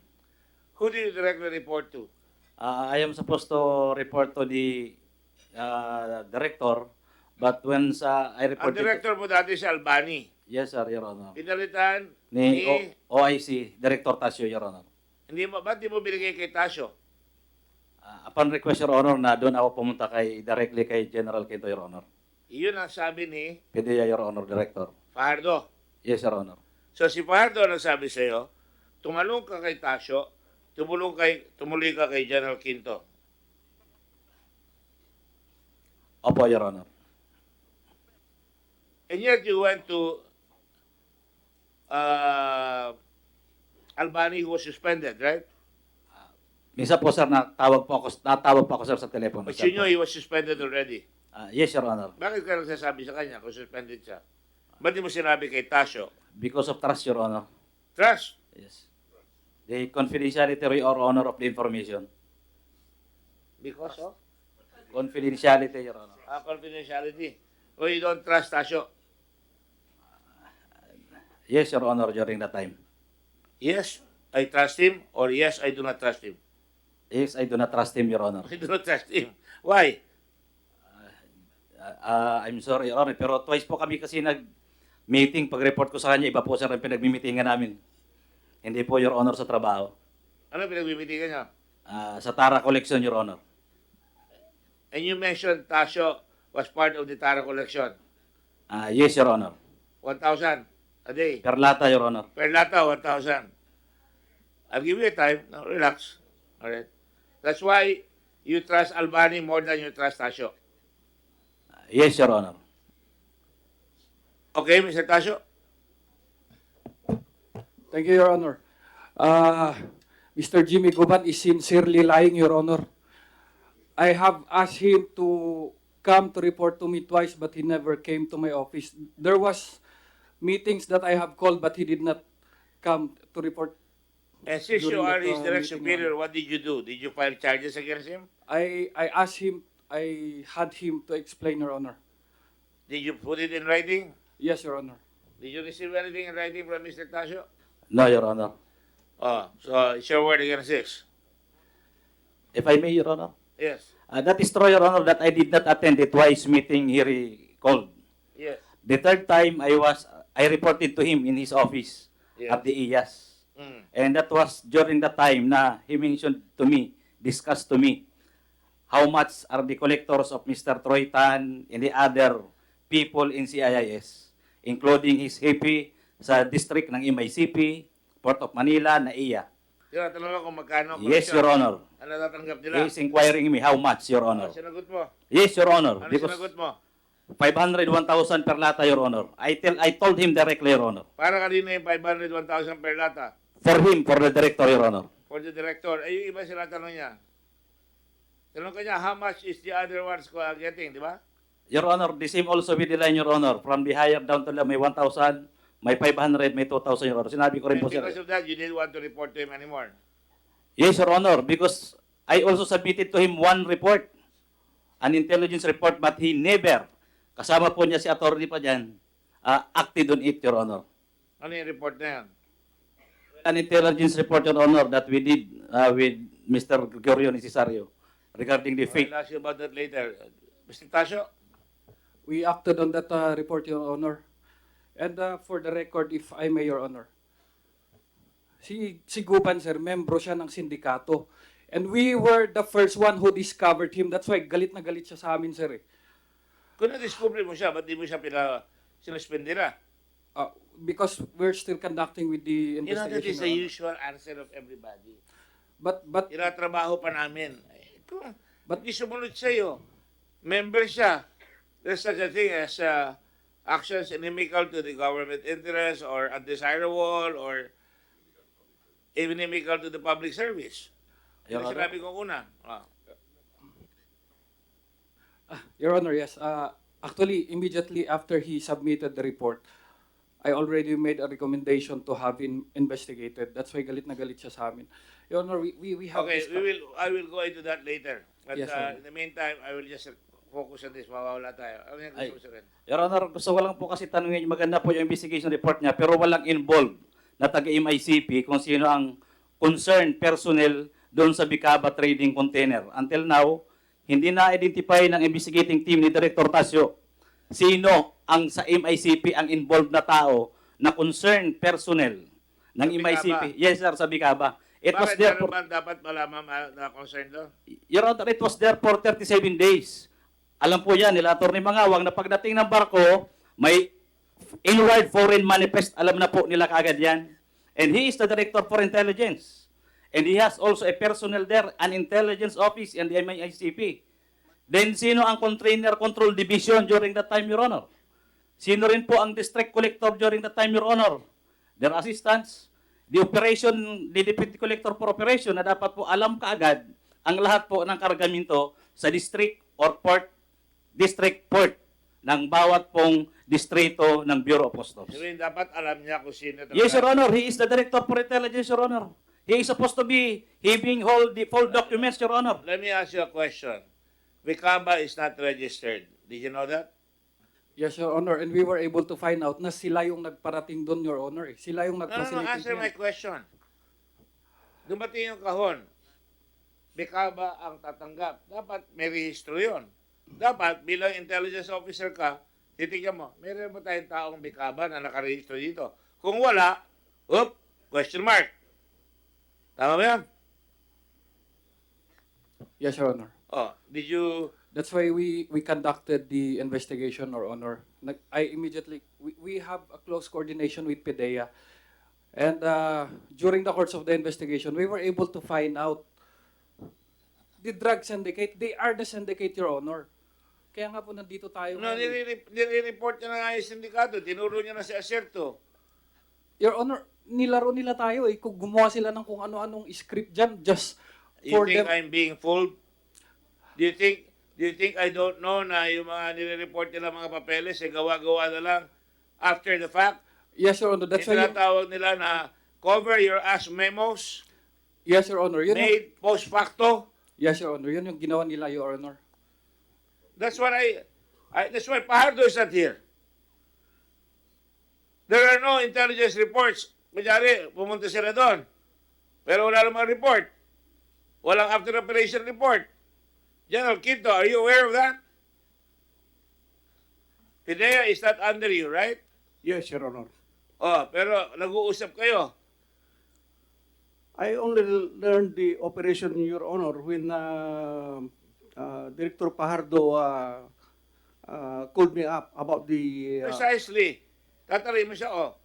Who do you directly report to?
I am supposed to report to the director, but when I
Ang
reported...
director mo dati si Albani.
Yes, sir, Your Honor.
Pinalitan
Ni
ni...
OIC, Director Tasio, Your Honor.
Ba't di mo binigay kay Tasio?
Upon request, Your Honor, na doon ako pumunta directly kay General Quinto, Your Honor.
Iyon ang sabi ni
PDEA, Your Honor, Director.
Fajardo.
Yes, Your Honor.
So si Fajardo ang nagsabi sa'yo, tumalong ka kay Tasio, tumuli ka kay General Quinto.
Opo, Your Honor.
And yet you went to Albani who was suspended, right?
Minsan po, sir, natawag po ako, sir, sa telepono.
But you knew he was suspended already.
Yes, Your Honor.
Bakit ka nagsasabi sa kanya kung suspended siya? Ba't di mo sinabi kay Tasio?
Because of trust, Your Honor.
Trust?
Yes. The confidentiality or honor of the information.
Because of?
Confidentiality, Your Honor.
Confidentiality. O you don't trust Tasio?
Yes, Your Honor, during that time.
Yes, I trust him, or yes, I do not trust him.
Yes, I do not trust him, Your Honor.
I do not trust him. Why?
I'm sorry, Your Honor, pero twice po kami kasi nag-meeting. Pag-report ko sa kanya, iba po sir ang pinag-meetingan namin. Hindi po, Your Honor, sa trabaho.
Ano pinagbibitigan niya?
Sa Tara Collection, Your Honor.
And you mentioned Tasio was part of the Tara collection.
Yes, Your Honor.
1,000 a day.
Per lata, Your Honor.
Per lata, 1,000. I'll give you a time. Now, relax. All right. That's why you trust Albani more than you trust Tasio.
Yes, Your Honor.
Okay, Mr. Tasio?
Thank you, Your Honor. Mr. Jimmy Guban is sincerely lying, Your Honor. I have asked him to come to report to me twice, but he never came to my office. There was meetings that I have called, but he did not come to report.
And since you
during
are
that,
his direct
meeting,
superior, what did you do? Did you file charges against him?
I asked him, I had him to explain, Your Honor.
Did you put it in writing?
Yes, Your Honor.
Did you receive anything in writing from Mr. Tasio?
No, Your Honor.
Oh, so it's your word against his.
If I may, Your Honor.
Yes.
That is true, Your Honor, that I did not attend the twice meeting here he called.
Yes.
The third time I reported to him in his office at the IAS. And that was during the time na he mentioned to me, discussed to me, how much are the collectors of Mr. Troy Tan and the other people in CIIS, including his hippie sa district ng MICP, Port of Manila, na iya.
Tinatanong ko kung magkano.
Yes, Your Honor.
Ano natatanggap nila?
He is inquiring me how much, Your Honor.
Sinagot mo?
Yes, Your Honor.
Ano
Because
sinagot mo?
500, 1,000 per lata, Your Honor. I told him directly, Your Honor.
Para kanina yung 500, 1,000 per lata.
For him, for the director, Your Honor.
For the director. Ay, yung iba sila tanong niya. Tanong ka niya, how much is the other ones getting, di ba?
Your Honor, the same also with the line, Your Honor. From the higher down to the may 1,000, may 500, may 2,000, Your Honor. Sinabi ko rin
And
po, sir.
because of that, you didn't want to report to him anymore.
Yes, Your Honor, because I also submitted to him one report, an intelligence report, but he never, kasama po niya si attorney pa dyan, acted on it, Your Honor.
Ano yung report na yan?
An intelligence report, Your Honor, that we did with Mr. Gregorio Necesario regarding the fate.
I'll ask you about that later. Mr. Tasio?
We acted on that report, Your Honor. And for the record, if I may, Your Honor, si Guban, sir, membro siya ng sindikato. And we were the first one who discovered him. That's why galit na galit siya sa amin, sir.
Kung na-discover mo siya, ba't di mo siya sinuspendira?
Because we're still conducting with the
You know, that is
investigation.
the
Your Honor.
usual answer of everybody.
But
Tinatrabaho pa namin. But di sumunod sa'yo. Member siya. There's such a thing as actions inimical to the government interest or undesirable or inimical to the public service.
Your
Yung
Honor.
sinabi ko una.
Your Honor, yes. Actually, immediately after he submitted the report, I already made a recommendation to have him investigated. That's why galit na galit siya sa amin. Your Honor, we have
Okay,
this-
I will go into that later. But
Yes, Your Honor.
in the meantime, I will just focus on this. Mawawala tayo. Ano yung gusto mo sabihin?
Your Honor, gusto ko lang po kasi tanungin, maganda po yung investigation report niya, pero walang involved na taga-MICP kung sino ang concerned personnel doon sa Bicaba Trading Container. Until now, hindi na-identify ng investigating team ni Director Tasio sino ang sa MICP ang involved na tao na concerned personnel ng
Sa
MICP.
Bicaba?
Yes, sir, sa Bicaba. It was
Bakit
there
meron
for,
ba dapat malaman na concern doon?
Your Honor, it was there for 37 days. Alam po yan, nila Atty. Mangawang, na pagdating ng barko, may inward foreign manifest, alam na po nila kagad yan. And he is the Director for Intelligence. And he has also a personnel there, an intelligence office in the MICP. Then sino ang Container Control Division during that time, Your Honor? Sino rin po ang District Collector during that time, Your Honor? Their assistants, the Deputy Collector for Operation na dapat po alam kaagad ang lahat po ng kargamento sa district or district port ng bawat pong distrito ng Bureau of Customs.
I mean, dapat alam niya kung sino talaga.
Yes, Your Honor. He is the Director for Intelligence, Your Honor. He is supposed to be being hold the full documents, Your Honor.
Let me ask you a question. Bicaba is not registered. Did you know that?
Yes, Your Honor. And we were able to find out na sila yung nagparating doon, Your Honor. Sila yung
No,
nag-facilitate.
answer my question. Dumating yung kahon. Bicaba ang tatanggap. Dapat may rehistro yun. Dapat bilang intelligence officer ka, titigyan mo, meron ba tayong taong Bicaba na nakarehistro dito? Kung wala, question mark. Tama ba yan?
Yes, Your Honor.
Oh, did you...
That's why we conducted the investigation, Your Honor. We have a close coordination with PDEA. And during the course of the investigation, we were able to find out the drug syndicate. They are the syndicate, Your Honor. Kaya nga po nandito tayo.
No, nire-report niya na nga yung sindikato. Tinuro niya na si Acerto.
Your Honor, nilaro nila tayo eh. Kung gumawa sila ng kung ano-anong script dyan, just for
You think
them.
I'm being fooled? Do you think I don't know na yung mga nire-report nila mga papeles, gawa-gawa na lang after the fact?
Yes, Your Honor. That's why
Tinatawag nila na cover your ass memos,
yes, Your Honor. Yun
made post facto.
Yes, Your Honor. Yun yung ginawa nila, Your Honor.
That's what that's why Pajardo is not here. There are no intelligence reports. Kunyari, pumunta sila doon. Pero wala namang report. Walang after operation report. General Quinto, are you aware of that? PIDEA is not under you, right?
Yes, Your Honor.
Oh, pero nag-uusap kayo.
I only learned the operation, Your Honor, when Director Pajardo called me up about the...
Precisely. Tatari mo siya, oh.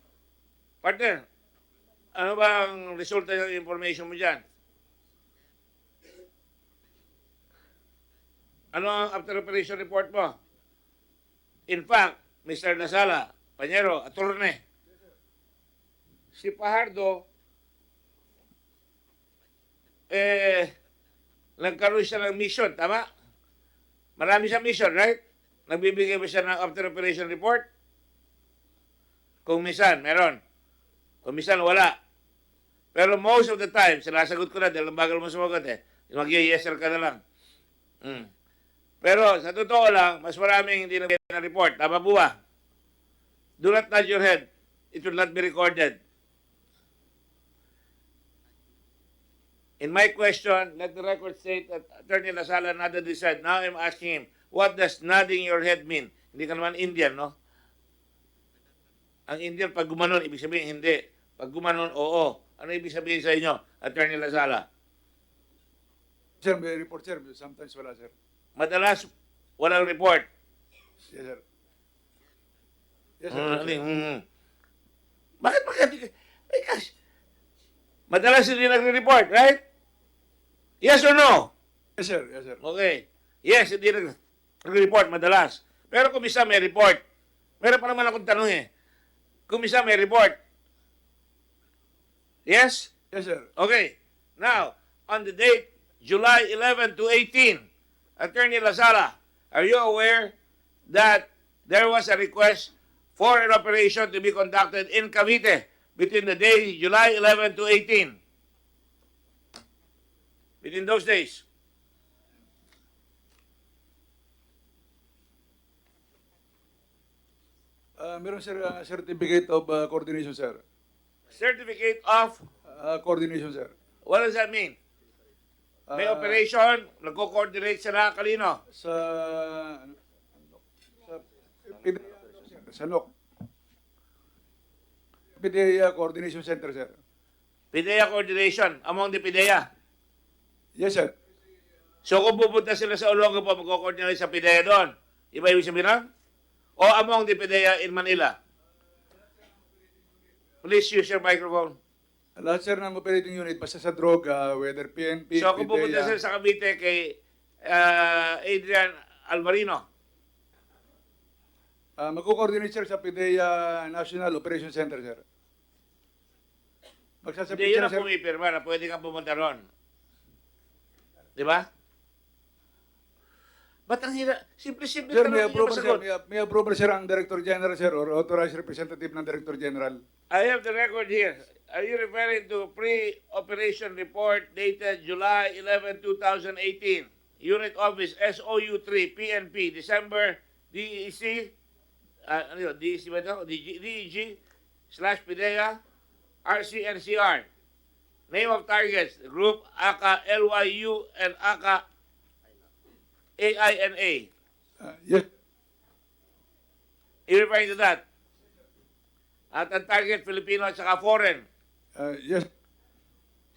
Partner, ano ba ang resulta ng information mo dyan? Ano ang after operation report mo? In fact, Mr. Nasala, Panyero, attorney, si Pajardo, nagkaroon siya ng mission, tama? Marami siyang mission, right? Nagbibigay ba siya ng after operation report? Kung minsan, meron. Kung minsan, wala. Pero most of the time, sinasagot ko na dahil ang bagal mo sumagot eh. Mag-yeser ka na lang. Pero sa totoo lang, mas maraming hindi nagbibigay ng report. Tama po ba? Do not nod your head. It will not be recorded. In my question, let the record state that Attorney Lasala nodded his head. Now I'm asking him, what does nodding your head mean? Hindi ka naman Indian, no? Ang Indian, pag gumanon, ibig sabihin hindi. Pag gumanon, oo. Ano ibig sabihin sa inyo, Attorney Lasala?
Sir, may report, sir. Sometimes wala, sir.
Madalas, walang report.
Yes, sir. Yes, sir.
Bakit? Because, madalas hindi nagre-report, right? Yes or no?
Yes, sir. Yes, sir.
Okay. Yes, hindi nag-report madalas. Pero kung isa may report. Meron pa naman akong tanong eh. Kung isa may report. Yes?
Yes, sir.
Okay. Now, on the date, July 11 to 18, Attorney Lasala, are you aware that there was a request for an operation to be conducted in Cavite between the day July 11 to 18? Within those days.
Meron, sir, certificate of coordination, sir.
Certificate of,
Coordination, sir.
what does that mean? May operation, nagko-coordinate sila, kalino?
Sa PDEA, sir, sa NOC. PDEA Coordination Center, sir.
PIDEA coordination among the PIDEA.
Yes, sir.
So kung pupunta sila sa Olongapo, magko-coordinate sa PIDEA doon, iba ibig sabihin nun? O among the PIDEA in Manila? Please use your microphone.
Lahat, sir, ng operating unit, basta sa droga, whether PNP,
So kung pupunta
PIDEA,
sila sa Cavite kay Adrian Alvarino,
magko-coordinate, sir, sa PIDEA National Operation Center, sir. Magsasabit
hindi yun
sila,
ang
sir.
pumipirma na pwede kang pumunta ron. Di ba? Ba't ang hirap? Simple-simple
Sir,
tanong
may
ninyo
approval, sir.
masagot.
May approval, sir, ang Director General, sir, or authorized representative ng Director General.
I have the record here. Are you referring to pre-operation report dated July 11, 2018? Unit Office SOU3 PNP December DEC ano yun? DEC ba ito? DEG / PIDEA RCNCR. Name of targets, group AKA LYU and AKA AINA.
Yes.
You referring to that? At ang target, Filipino at saka foreign.
Yes.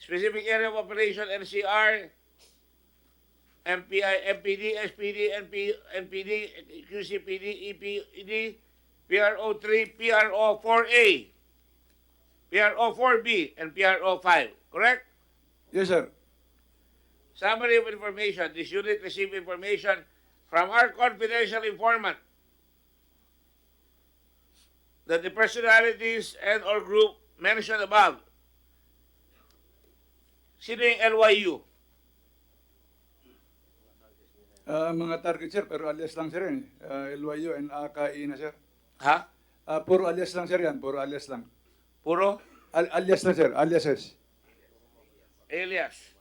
Specific area of operation, NCR, MPI, MPD, SPD, NPD, QCPD, EPD, PRO3, PRO4A, PRO4B, and PRO5. Correct?
Yes, sir.
Summary of information. This unit received information from our confidential informant that the personalities and or group mentioned above. Sino yung LYU?
Mga target, sir, pero alias lang, sir, eh. LYU and AKI na, sir.
Ha?
Puro alias lang, sir, yan. Puro alias lang.
Puro?
Alias lang, sir. Aliases.
Alias.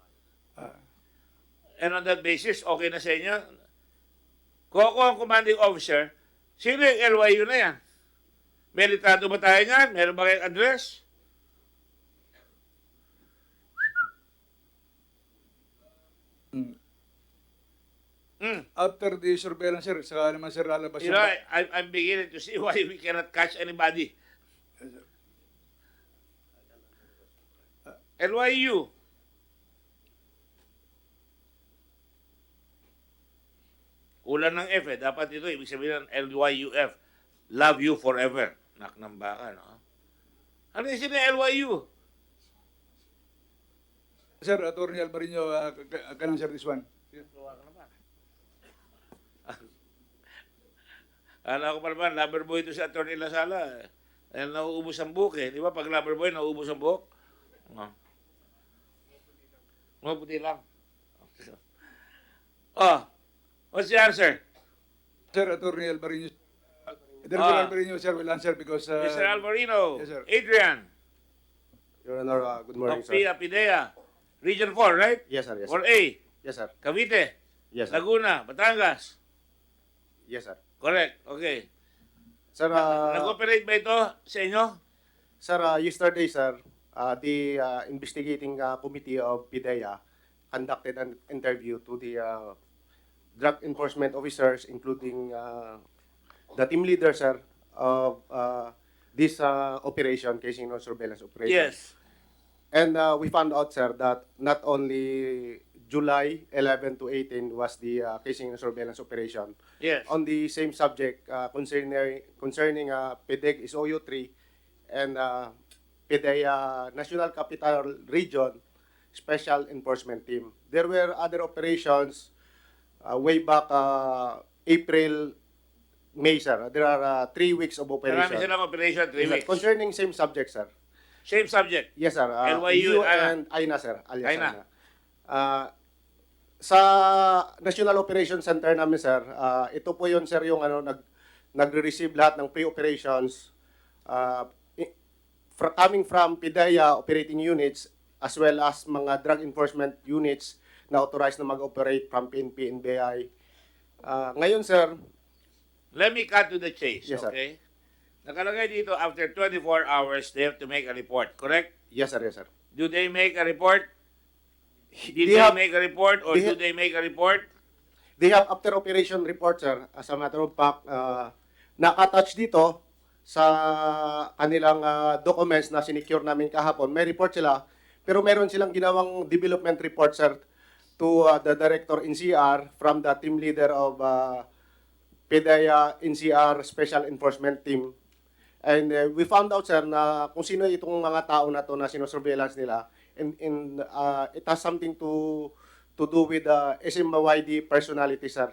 And on that basis, okay na sa inyo? Kung ako ang commanding officer, sino yung LYU na yan? May litrato ba tayo niyan? Meron ba kayong address?
After the surveillance, sir, saka naman, sir, lalabas
You know, I'm beginning to see why we cannot catch anybody. LYU. Kulang ng F eh. Dapat ito, ibig sabihin ng LYUF. Love you forever. Nak ng baka, no? Ano yung sino yung LYU?
Sir, Attorney Alvarino, kanang, sir, this one.
Alam ko pa naman, lover boy ito si Atty. Lasala. Dahil nauubos ang buhok eh. Di ba? Pag lover boy, nauubos ang buhok. Puti lang. Oh, what's the answer?
Sir, Attorney Alvarino. Director Alvarino, sir, will answer because...
Mr. Alvarino.
Yes, sir.
Adrian.
Your Honor, good morning,
Of
sir.
PIDEA. Region 4, right?
Yes, sir. Yes, sir.
4A.
Yes, sir.
Cavite.
Yes, sir.
Laguna. Batangas.
Yes, sir.
Correct. Okay.
Sir,
Nag-operate ba ito sa inyo?
sir, yesterday, sir, the investigating committee of PIDEA conducted an interview to the drug enforcement officers, including the team leader, sir, of this operation, casino surveillance operation.
Yes.
And we found out, sir, that not only July 11 to 18 was the casing and surveillance operation.
Yes.
On the same subject concerning PDEG is OU3 and PIDEA National Capital Region Special Enforcement Team. There were other operations way back April, May, sir. There are 3 weeks of operation.
Marami silang operation, 3
Yes, sir.
weeks.
Concerning same subject, sir.
Same subject.
Yes, sir.
NYU
and Aina, sir. Alias
Aina.
Sa National Operations Center namin, sir, ito po yun, sir, yung nagre-receive lahat ng pre-operations coming from PIDEA operating units as well as mga drug enforcement units na authorized na mag-operate from PNP and BI. Ngayon, sir,
let me cut to the chase,
yes, sir.
okay? Nakalagay dito, after 24 hours, they have to make a report, correct?
Yes, sir. Yes, sir.
Do they make a report? Did
They
they
have-
make a report or
they
do
have-
they make a report?
They have after operation report, sir. As a matter of fact, naka-touch dito sa kanilang documents na sinecure namin kahapon. May report sila, pero meron silang ginawang development report, sir, to the director NCR from the team leader of PIDEA NCR Special Enforcement Team. And we found out, sir, na kung sino itong mga tao na to na sinosurveillance nila, and it has something to do with the SMYD personality, sir,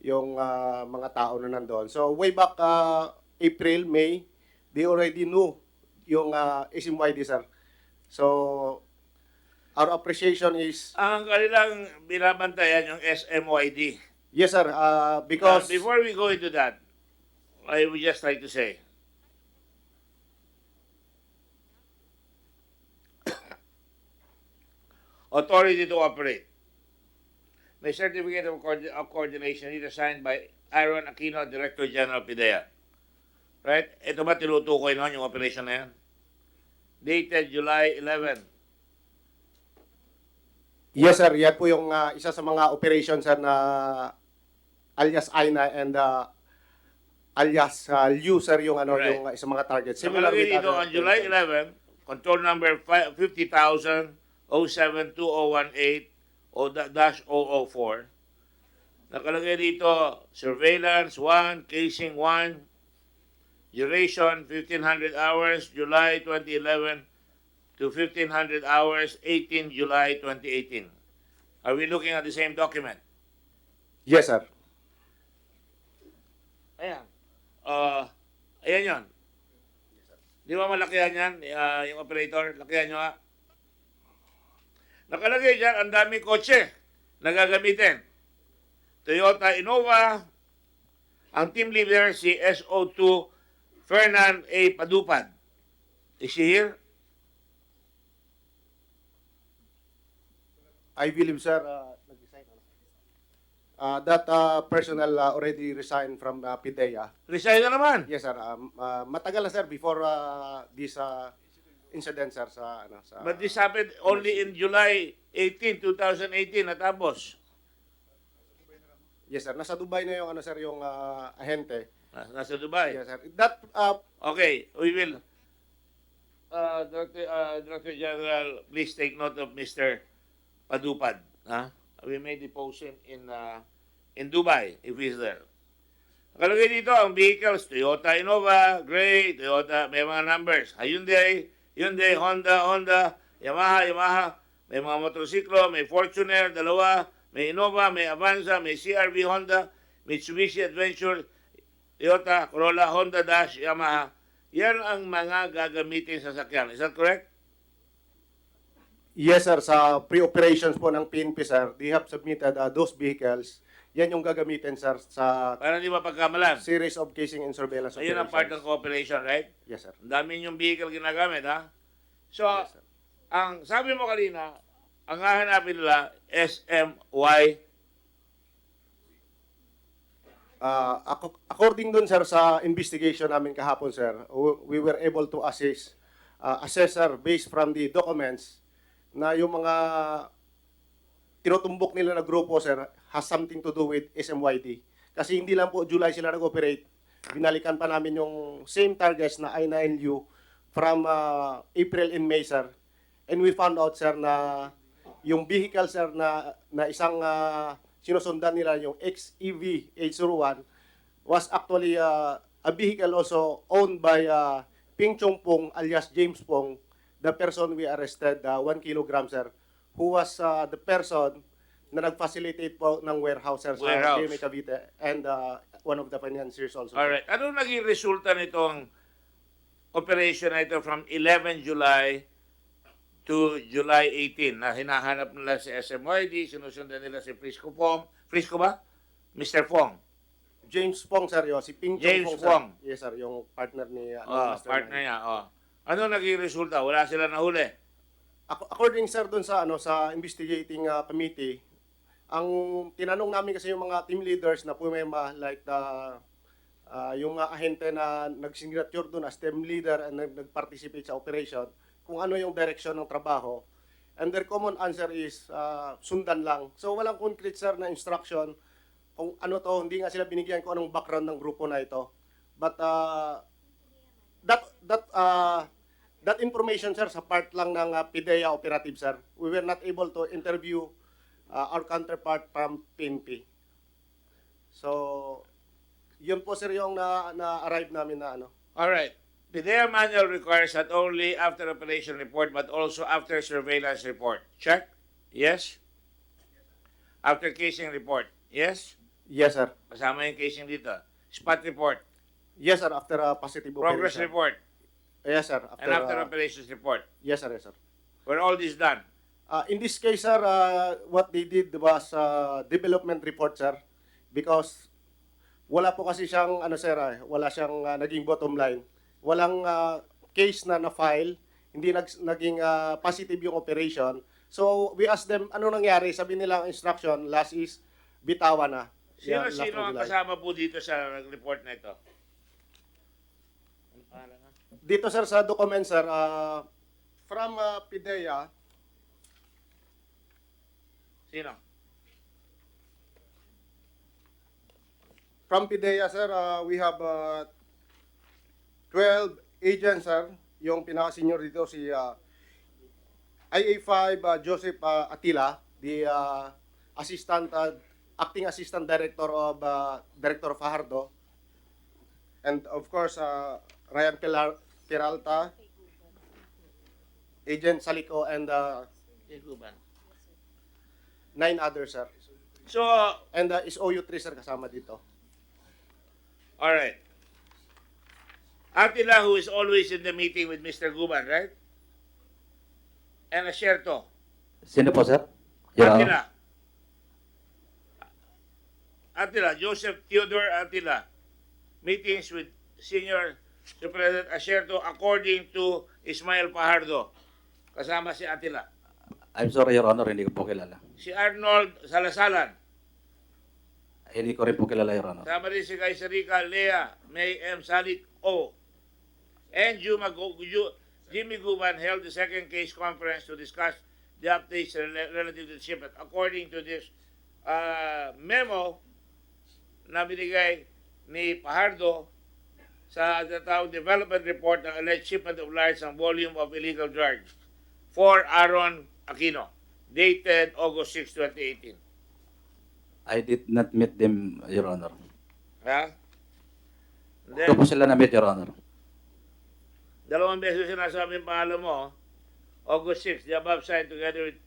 yung mga tao na nandoon. So way back April, May, they already knew yung SMYD, sir. So our appreciation is...
Ang kanilang binabantayan yung SMYD.
Yes, sir, because...
Before we go into that, I would just like to say, authority to operate. May certificate of coordination dito signed by Aaron Aquino, Director General PIDEA. Right? Ito ba tinutukoy noon yung operation na yan? Dated July 11.
Yes, sir. Yan po yung isa sa mga operations, sir, na alias Aina and alias Liu, sir, yung
Right.
yung isa mga targets. Similar
Nakalagay
with
dito
other
on July 11, control number 50,007-2018-004. Nakalagay dito, surveillance 1, casing 1, duration 1,500 hours, July 2011 to 1,500 hours, 18 July 2018. Are we looking at the same document?
Yes, sir.
Ayan. Ayan yun. Di ba malakihan yan, yung operator? Lakihan nyo nga. Nakalagay dyan, ang daming kotse na gagamitin. Toyota Innova, ang team leader si SO2 Fernan A. Padupad. Is she here?
I believe, sir, that personnel already resigned from PIDEA.
Resign na naman.
Yes, sir. Matagal na, sir, before this incident, sir, sa...
But this happened only in July 18, 2018, natapos.
Yes, sir. Nasa Dubai na yung, sir, yung ahente.
Nasa Dubai.
Yes, sir. That,
Okay, we will. Director General, please take note of Mr. Padupad. We may depose him in Dubai if he's there. Nakalagay dito ang vehicles, Toyota Innova, Gray, Toyota, may mga numbers. Hyundai, Honda, Yamaha. May mga motorsiklo, may Fortuner, dalawa, may Innova, may Avanza, may CRV Honda, Mitsubishi Adventure, Toyota, Corolla, Honda Dash, Yamaha. Yan ang mga gagamitin sa sasakyan. Is that correct?
yes, sir. Sa pre-operations po ng PNP, sir, they have submitted those vehicles. Yan yung gagamitin, sir, sa
Para di mapagkamalan.
series of casing and surveillance
Ayun ang part ng cooperation, right?
Yes, sir.
Ang dami yung vehicle ginagamit, ha? So, ang sabi mo kanina, ang hahanapin nila, SMY.
According dun, sir, sa investigation namin kahapon, sir, we were able to assist assessor based from the documents na yung mga tinutumbok nila na grupo, sir, has something to do with SMYD. Kasi hindi lang po July sila nag-operate. Binalikan pa namin yung same targets na I9U from April and May, sir. And we found out, sir, na yung vehicle, sir, na isang sinusundan nila, yung XEV 801, was actually a vehicle also owned by Ping Chong Pong alias James Pong, the person we arrested, 1 kilogram, sir, who was the person na nag-facilitate po ng warehouse, sir, sa GMA Cavite, and one of the financiers also.
Alright. Ano naging resulta nitong operation na ito from 11 July to July 18 na hinahanap nila si SMYD, sinusundan nila si Frisco Pong. Frisco ba? Mr. Pong.
James Pong, sir, yun. Si Ping Chong
James
Pong,
Pong.
sir. Yes, sir. Yung partner ni
Partner niya. Ano naging resulta? Wala sila nahuli.
According, sir, dun sa sa investigating committee, ang tinanong namin kasi yung mga team leaders na pumema, like yung ahente na nag-signature dun as team leader and nag-participate sa operation, kung ano yung direction ng trabaho. And their common answer is sundan lang. So walang concrete, sir, na instruction kung ano to, hindi nga sila binigyan kung anong background ng grupo na ito. But that information, sir, sa part lang ng PIDEA operative, sir. We were not able to interview our counterpart from PNP. So, yun po, sir, yung na-arrive namin na ano.
Alright. PIDEA manual requires not only after operation report but also after surveillance report. Check? Yes? After casing report. Yes?
Yes, sir.
Kasama yung casing dito. Spot report.
Yes, sir. After positive
Progress
operation.
report.
Yes, sir.
And after operations report.
Yes, sir. Yes, sir.
Were all this done?
In this case, sir, what they did was development report, sir. Because wala po kasi siyang, sir, wala siyang naging bottom line. Walang case na na-file, hindi naging positive yung operation. So, we asked them, ano nangyari? Sabi nila ang instruction, last is bitawan na.
Sino ang kasama po dito sa report na ito?
Dito, sir, sa document, sir, from PIDEA.
Sino?
From PIDEA, sir, we have 12 agents, sir. Yung pinaka-senior dito si IA5 Joseph Atila, the acting assistant director of Fajardo. And of course, Ryan Peralta, Agent Salico, and 9 others, sir.
So,
and is OU3, sir, kasama dito.
Alright. Atila, who is always in the meeting with Mr. Guban, right? And Asierto.
Sino po, sir? Your
Atila. Atila, Joseph Theodore Atila. Meetings with Senior Superintendent Asierto according to Ismael Fajardo. Kasama si Atila.
I'm sorry, Your Honor, hindi ko po kilala.
Si Arnold Salasalan.
Hindi ko rin po kilala, Your Honor.
Kasama rin si Kaisarica Lea May M. Salik O. And Jimmy Guban held the second case conference to discuss the updates relative to the shipment. According to this memo na binigay ni Fajardo sa tatawag development report ng alleged shipment of large ang volume of illegal drugs for Aaron Aquino, dated August 6, 2018.
I did not meet them, Your Honor.
Ha?
Ito po sila na-meet, Your Honor.
Dalawang beses sinasabi yung pangalan mo, August 6, the above signed together with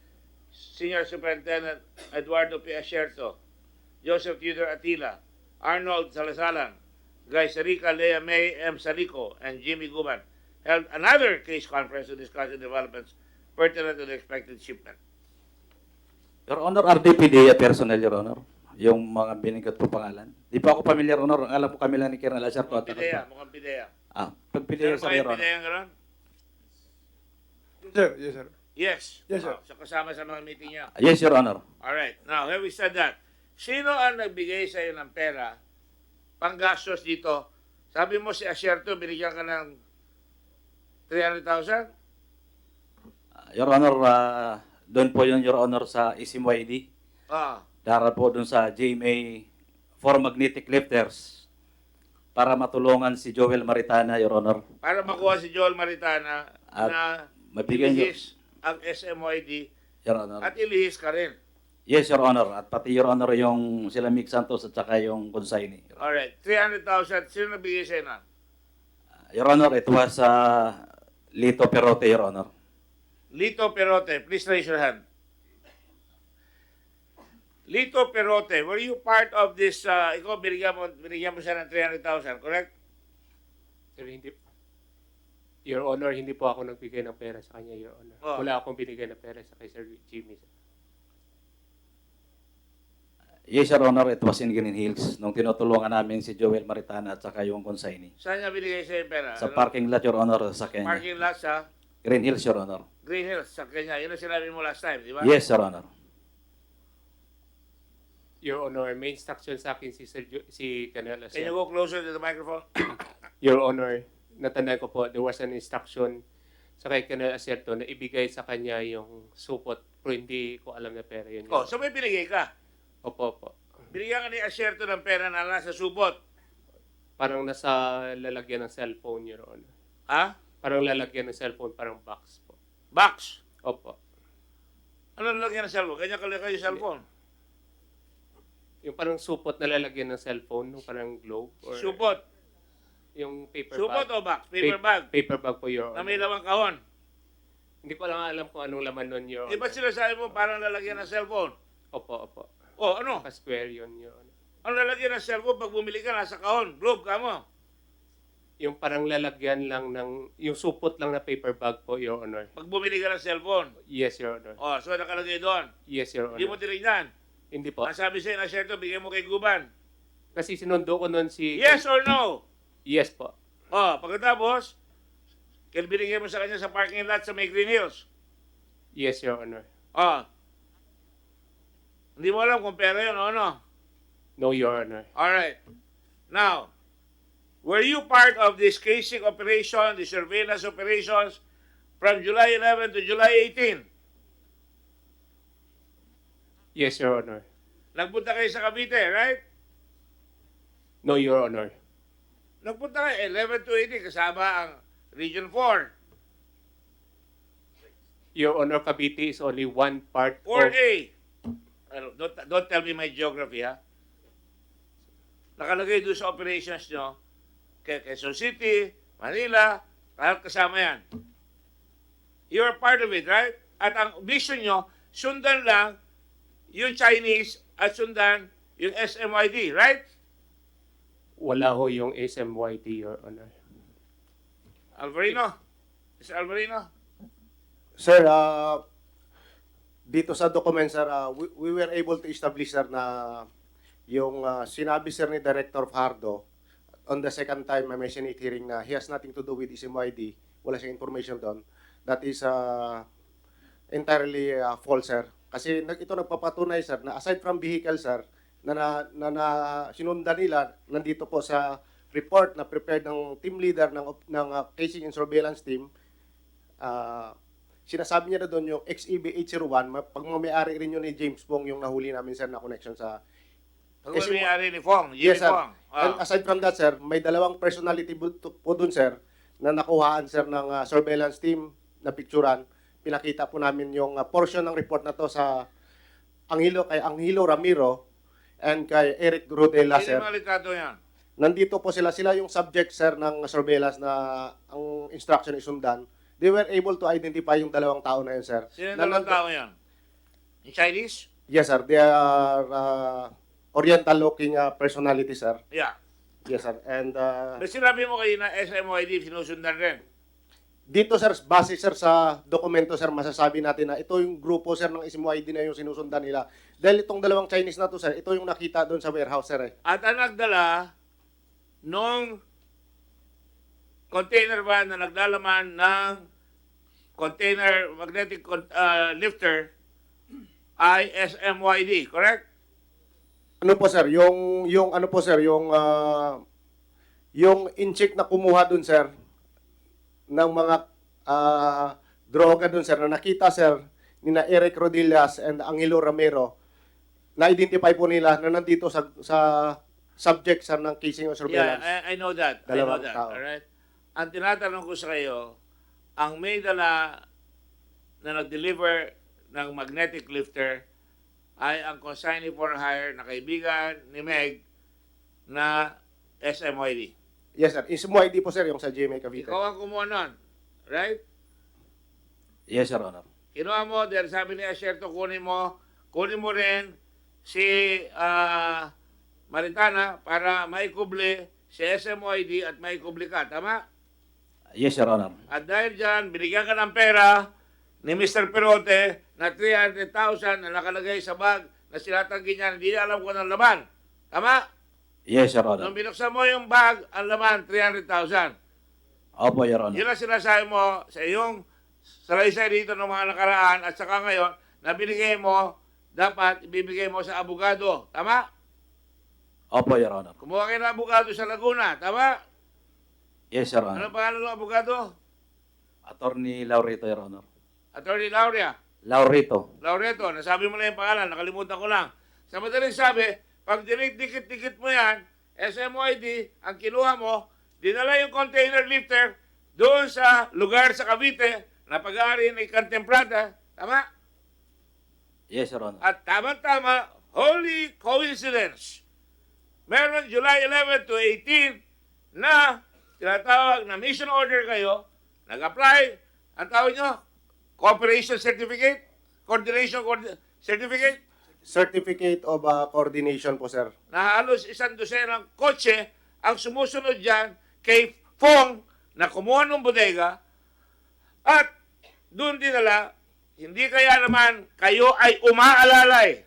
Senior Superintendent Eduardo P. Asierto, Joseph Theodore Atila, Arnold Salasalan, Guy Sarica Lea May M. Salico, and Jimmy Guban held another case conference to discuss the developments pertinent to the expected shipment.
Your Honor, RDPD personnel, Your Honor. Yung mga binigkat po pangalan. Di pa ako familiar, Honor. Ang alam ko kami lang ni Colonel Asierto.
Mukhang PIDEA.
Pag PIDEA, sir, Your Honor.
PIDEA gano'n?
Sir, yes, sir.
Yes.
Yes, sir.
So kasama sa mga meeting niya.
Yes, Your Honor.
Alright. Now, having said that, sino ang nagbigay sa iyo ng pera, panggastos dito? Sabi mo si Asierto, binigyan ka ng 300,000?
Your Honor, doon po yun, Your Honor, sa SMYD.
Ah.
Dara po doon sa GMA for magnetic lifters para matulungan si Joel Maritana, Your Honor.
Para makuha si Joel Maritana
At
na
mabigyan niyo,
ilihis ang SMYD
Your Honor.
at ilihis ka rin.
Yes, Your Honor. At pati, Your Honor, yung sila Mick Santos at saka yung consignee.
Alright, 300,000. Sino nabigay sa'yo na?
Your Honor, it was Lito Perote, Your Honor.
Lito Perote, please raise your hand. Lito Perote, were you part of this, ikaw binigyan mo siya ng 300,000, correct?
Sir, hindi. Your Honor, hindi po ako nagbigay ng pera sa kanya, Your Honor.
Oh.
Wala akong binigay ng pera sa kay Sir Jimmy.
Yes, Your Honor, it was in Green Hills nung tinutulungan namin si Joel Maritana at saka yung consignee.
Saan niya binigay sa'yo yung pera?
Sa parking lot, Your Honor, sa Kenya.
Parking lot sa
Green Hills, Your Honor.
Green Hills, sa Kenya. Yun ang sinabi mo last time, di ba?
Yes, Your Honor.
Your Honor, may instruction sa akin si Colonel
Can you go closer to the microphone?
Your Honor, natandaan ko po, there was an instruction sa kay Colonel Acerto na ibigay sa kanya yung supot, pero hindi ko alam na pera yun.
Oh, so may binigay ka?
Opo.
Binigyan ka ni Acerto ng pera na nasa supot?
Parang nasa lalagyan ng cellphone, Your Honor.
Ha?
Parang lalagyan ng cellphone, parang box po.
Box?
Opo.
Ano lalagyan ng cellphone? Kanya kalagay yung cellphone?
Yung parang supot na lalagyan ng cellphone, yung parang globe. Or
Supot?
Yung paper
Supot
bag.
o box? Paper bag?
Paper bag po, Your
Na
Honor.
may lamang kahon?
Hindi ko lang alam kung anong laman nun, Your
Di ba
Honor.
sinasabi mo parang lalagyan ng cellphone?
Opo.
Oh, ano?
Naka-square yun, Your Honor.
Ang lalagyan ng cellphone pag bumili ka, nasa kahon. Globe ka mo.
Yung parang lalagyan lang ng, yung supot lang na paper bag po, Your Honor.
Pag bumili ka ng cellphone.
Yes, Your Honor.
Oh, so nakalagay doon.
Yes, Your
Hindi mo
Honor.
tinignan.
Hindi po.
Ang sabi sa'yo na Acerto, bigyan mo kay Guban.
Kasi sinundo ko nun si...
Yes or no?
Yes po.
Oh, pagkatapos, binigyan mo sa kanya sa parking lot sa may Green Hills.
Yes, Your Honor.
Oh. Hindi mo alam kung pera yun o ano.
No, Your Honor.
Alright. Now, were you part of this casing operation, the surveillance operations from July 11 to July 18?
Yes, Your Honor.
Nagpunta kayo sa Cavite, right?
No, Your Honor.
Nagpunta kayo 11 to 18 kasama ang Region 4.
Your Honor, Cavite is only one part
4A. Don't tell me my geography, ha? Nakalagay doon sa operations nyo, Quezon City, Manila, lahat kasama yan. You're part of it, right? At ang mission nyo, sundan lang yung Chinese at sundan yung SMYD, right?
Wala ho yung SMYD, Your Honor.
Alvarino? Mr. Alvarino?
Sir, dito sa document, sir, we were able to establish, sir, na yung sinabi, sir, ni Director Fajardo on the second time I mentioned it hearing na he has nothing to do with SMYD, wala siyang information doon. That is entirely false, sir. Kasi ito nagpapatunay, sir, na aside from vehicle, sir, na sinundan nila, nandito po sa report na prepared ng team leader ng casing and surveillance team, sinasabi niya na doon yung XEB801, pag may-ari rin yun ni James Bong yung nahuli namin, sir, na connection sa...
Pag may-ari ni Fong, Jimmy
Yes, sir.
Fong.
And aside from that, sir, may dalawang personality po doon, sir, na nakuhaan, sir, ng surveillance team na picturean. Pinakita po namin yung portion ng report na to sa kay Angelo Ramiro and kay Eric Rodela,
Hindi
sir.
mga litrato yan.
Nandito po sila yung subject, sir, ng surveillance na ang instruction isundan. They were able to identify yung dalawang tao na yun, sir.
Sino yung dalawang tao yan? Yung Chinese?
Yes, sir. They are Oriental-looking personality, sir.
Yeah.
Yes, sir. And
Pero sinabi mo kayo na SMYD sinusundan rin.
dito, sir, base, sir, sa dokumento, sir, masasabi natin na ito yung grupo, sir, ng SMYD na yung sinusundan nila. Dahil itong dalawang Chinese na to, sir, ito yung nakita doon sa warehouse, sir.
At ang nagdala nung container van na naglalaman ng container magnetic lifter ay SMYD, correct?
Ano po, sir, yung ano po, sir, yung in-check na kumuha doon, sir, ng mga droga dun, sir, na nakita, sir, ni na Eric Rodillas and Angelo Ramiro, na-identify po nila na nandito sa subject, sir, ng casing o
Yeah,
surveillance.
I know that. I know
Dalawang
that.
tao.
Alright? Ang tinatanong ko sa kayo, ang may dala na nag-deliver ng magnetic lifter ay ang consignee for hire na kaibigan ni Meg na SMYD.
Yes, sir. Ismo ID po, sir, yung sa GMA Cavite.
Ikaw ang kumuha nun. Right?
Yes, Your Honor.
Kinuha mo, dahil sabi ni Asherto, kunin mo rin si Maritana para maikubli si SMYD at maikubli ka. Tama?
Yes, Your Honor.
At dahil dyan, binigyan ka ng pera ni Mr. Perote na 300,000 na nakalagay sa bag na sinatanggi niya, hindi niya alam kung anong laman. Tama?
Yes, Your Honor.
Nung binuksan mo yung bag, ang laman, 300,000.
Opo, Your Honor.
Yun ang sinasabi mo sa iyong salaysay dito ng mga nakaraan at saka ngayon na binigay mo, dapat ibibigay mo sa abogado. Tama?
Opo, Your Honor.
Kumuha kayo ng abogado sa Laguna. Tama?
Yes, Your Honor.
Ano pangalan ng abogado?
Attorney Laurito, Your Honor.
Attorney Lauria.
Laurito.
Laureto, nasabi mo na yung pangalan, nakalimutan ko lang. Sa madaling sabi, pag dikit-dikit mo yan, SMYD, ang kinuha mo, dinala yung container lifter doon sa lugar sa Cavite na pag-aari ni Contemplada. Tama?
Yes, Your Honor.
At tama-tama, holy coincidence. Meron July 11 to 18 na tinatawag na mission order kayo, nag-apply, ang tawag nyo, cooperation certificate, coordination certificate,
Certificate of coordination po, sir.
na halos 100 ng kotse ang sumusunod dyan kay Fong na kumuha ng bodega at doon dinala, hindi kaya naman kayo ay umaalalay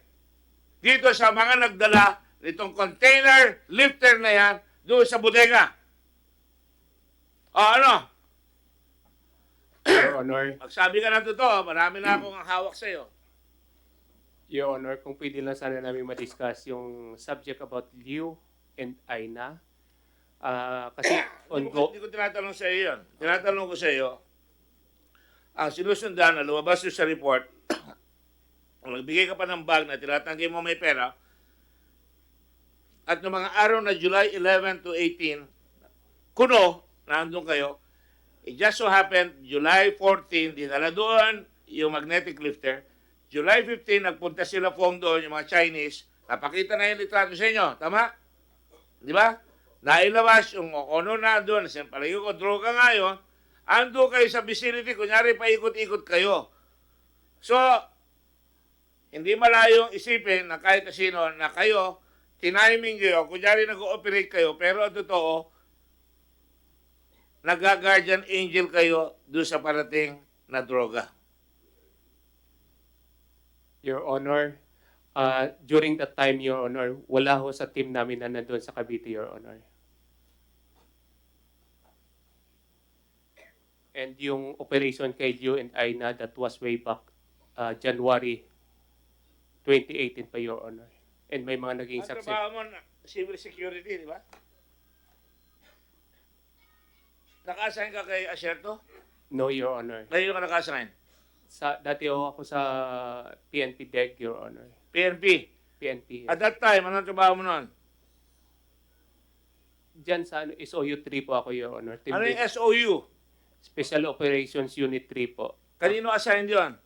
dito sa mga nagdala nitong container lifter na yan doon sa bodega. O ano?
Your Honor,
Magsabi ka ng totoo, marami na akong hawak sa'yo.
Your Honor, kung pwede lang sana namin ma-discuss yung subject about Liu and Aina. Kasi
Hindi ko tinatanong sa iyo yun. Tinatanong ko sa iyo, ang sinusundan na lumabas yun sa report, kung nagbigay ka pa ng bag na tinatanggi mo may pera, at noong mga araw na July 11 to 18, kuno, nandun kayo, it just so happened, July 14, dinala doon yung magnetic lifter. July 15, nagpunta sila Fong doon, yung mga Chinese, napakita na yung litrato sa inyo. Tama? Di ba? Nailabas yung ono na doon, palagi ko, droga nga yun, ando kayo sa vicinity, kunyari paikot-ikot kayo. So, hindi malayong isipin na kahit sino na kayo, tiniming kayo, kunyari nag-ooperate kayo, pero ang totoo, nag-guardian angel kayo doon sa parating na droga.
Your Honor, during that time, Your Honor, wala ho sa team namin na nandun sa Cavite, Your Honor. And yung operation kay Liu and Aina, that was way back January 2018 pa, Your Honor. And may mga naging
Ang
success.
trabaho mo, civil security, di ba? Naka-assign ka kay Asherto?
No, Your Honor.
Ngayon ka naka-assign?
Dati ako sa PNP DEG, Your Honor.
PNP?
PNP.
At that time, anong trabaho mo noon?
Diyan sa SOU 3 po ako, Your Honor. Team
Ano
lead.
yung SOU?
Special Operations Unit 3 po.
Kanino assigned yun?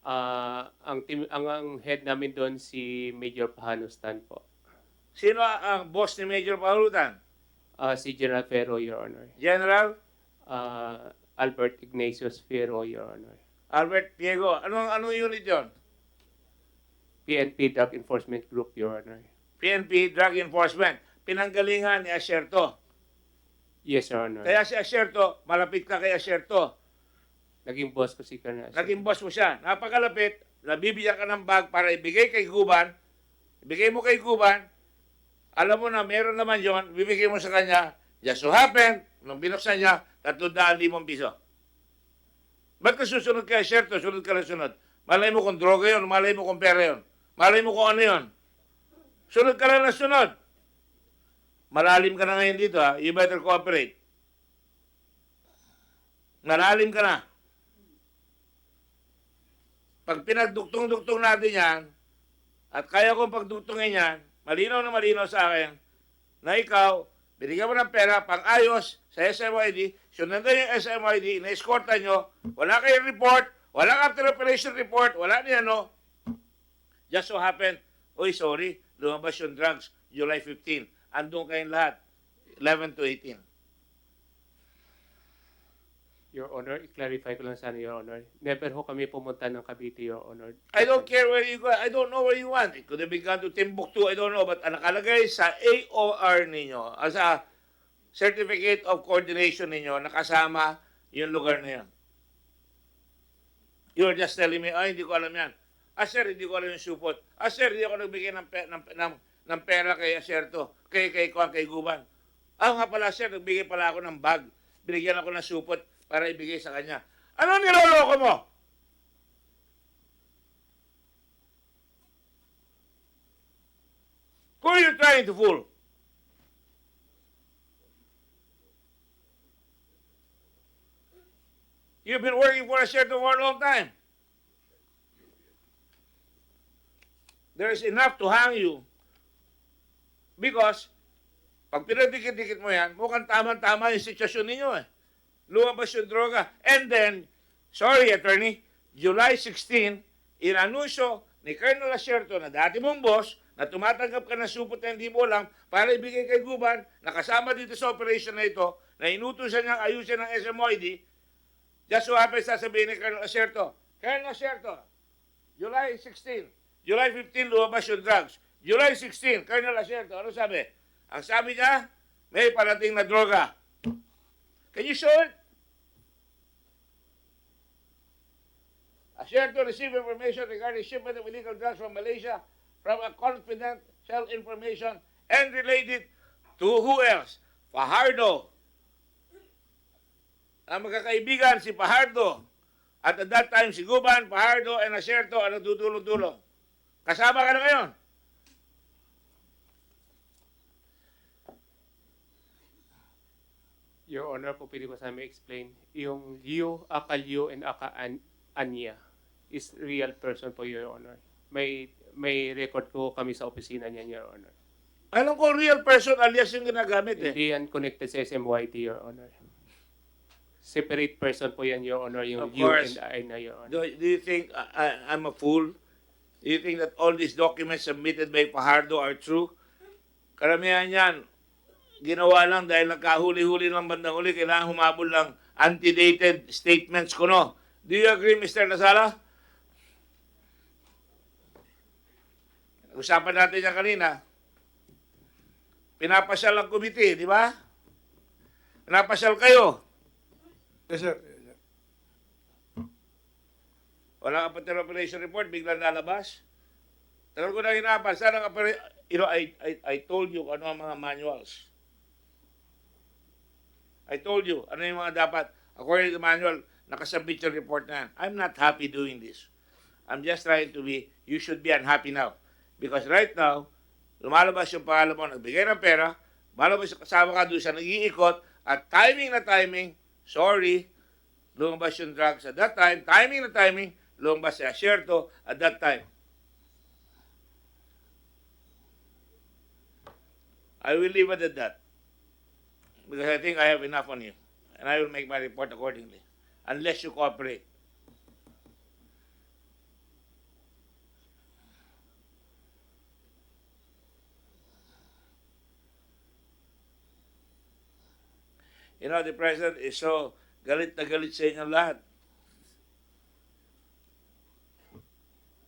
Ang head namin doon si Major Pahanustan po.
Sino ang boss ni Major Paulutan?
Si General Ferro, Your Honor.
General?
Albert Ignatius Ferro, Your Honor.
Albert Piego. Anong unit yon?
PNP Drug Enforcement Group, Your Honor.
PNP Drug Enforcement. Pinanggalingan ni Asherto.
Yes, Your Honor.
Kaya si Asherto, malapit ka kay Asherto.
Naging boss ko si Colonel.
Naging boss mo siya. Napakalapit, nabibigyan ka ng bag para ibigay kay Guban. Ibigay mo kay Guban. Alam mo na, meron naman yon, bibigay mo sa kanya. Just so happen, nung binuksan niya, 300,000 piso. Ba't ka susunod kay Asherto? Sunod ka na sunod. Malay mo kung droga yun, malay mo kung pera yun. Malay mo kung ano yun. Sunod ka lang na sunod. Malalim ka na ngayon dito, ha? You better cooperate. Malalim ka na. pag pinagduktong-duktong natin yan, at kaya kong pagduktungin yan, malinaw na malinaw sa akin, na ikaw, binigyan mo ng pera, pang-ayos sa SMYD, sundan yung SMYD, na-escortan nyo, wala kayong report, walang after operation report, wala niya, no? Just so happen, oy, sorry, lumabas yung drugs, July 15. Andun kayong lahat, 11 to 18.
Your Honor, i-clarify ko lang sana, Your Honor. Never ho kami pumunta ng Cavite, Your Honor.
I don't care where you go. I don't know where you want. It could have been gone to Timbuktu. I don't know. But ang nakalagay sa AOR ninyo, as a Certificate of Coordination ninyo, nakasama yung lugar na yan. You're just telling me, ay, hindi ko alam yan. Ah, sir, hindi ko alam yung supot. Ah, sir, hindi ako nagbigay ng pera kay Aserto, kay Guban. Ah, nga pala, sir, nagbigay pala ako ng bag. Binigyan ako ng supot para ibigay sa kanya. Ano niloloko mo? Who are you trying to fool? You've been working for Aserto for a long time. There's enough to hang you. Because, pag pinadikit-dikit mo yan, mukhang tama-tama yung sitwasyon ninyo eh. Lumabas yung droga. And then, sorry attorney, July 16, inanunsyo ni Colonel Aserto na dati mong boss, na tumatanggap ka ng supot na hindi mo lang para ibigay kay Guban, nakasama dito sa operation na ito, na inutusan niyang ayusin ng SMYD, just so happens sasabihin ni Colonel Aserto, Colonel Aserto, July 16, July 15 lumabas yung drugs. July 16, Colonel Aserto, ano sabi? Ang sabi niya, may parating na droga. Can you show it? Aserto received information regarding shipment of illegal drugs from Malaysia from a confidential information and related to who else? Fajardo. Ang magkakaibigan si Fajardo. At that time, si Guban, Fajardo, and Aserto ang nagtutulong-tulong. Kasama ka na ngayon.
Your Honor, po pwede ko sa amin explain. Yung Liu, Aka-Liu, and Aka-Anya is real person po, Your Honor. May record ko kami sa opisina niyan, Your Honor.
Alam ko, real person alias yung ginagamit eh.
Hindi yan connected sa SMYD, Your Honor. Separate person po yan, Your Honor, yung
Of
Liu
course.
and Anya, Your Honor.
Do you think I'm a fool? Do you think that all these documents submitted by Fajardo are true? Karamihan yan, ginawa lang dahil nagkahuli-huli ng bandang huli, kailangan humabol lang antedated statements ko, no? Do you agree, Mr. Nasala? Usapan natin yan kanina. Pinapasyal ang komite, di ba? Pinapasyal kayo.
Yes, sir.
Walang after operation report, biglang lalabas. Tagal ko na hinapan. Sana I told you ano ang mga manuals. I told you ano yung mga dapat. According to the manual, nakasubmit yung report na yan. I'm not happy doing this. I'm just trying to be, you should be unhappy now. Because right now, lumalabas yung pangalan mo, nagbigay ng pera, lumalabas yung kasama ka doon sa nag-iikot, at timing na timing, sorry, lumabas yung drugs at that time, timing na timing, lumabas si Aserto at that time. I will leave it at that. Because I think I have enough on you. And I will make my report accordingly. Unless you cooperate. You know, the President is so galit na galit sa inyo lahat.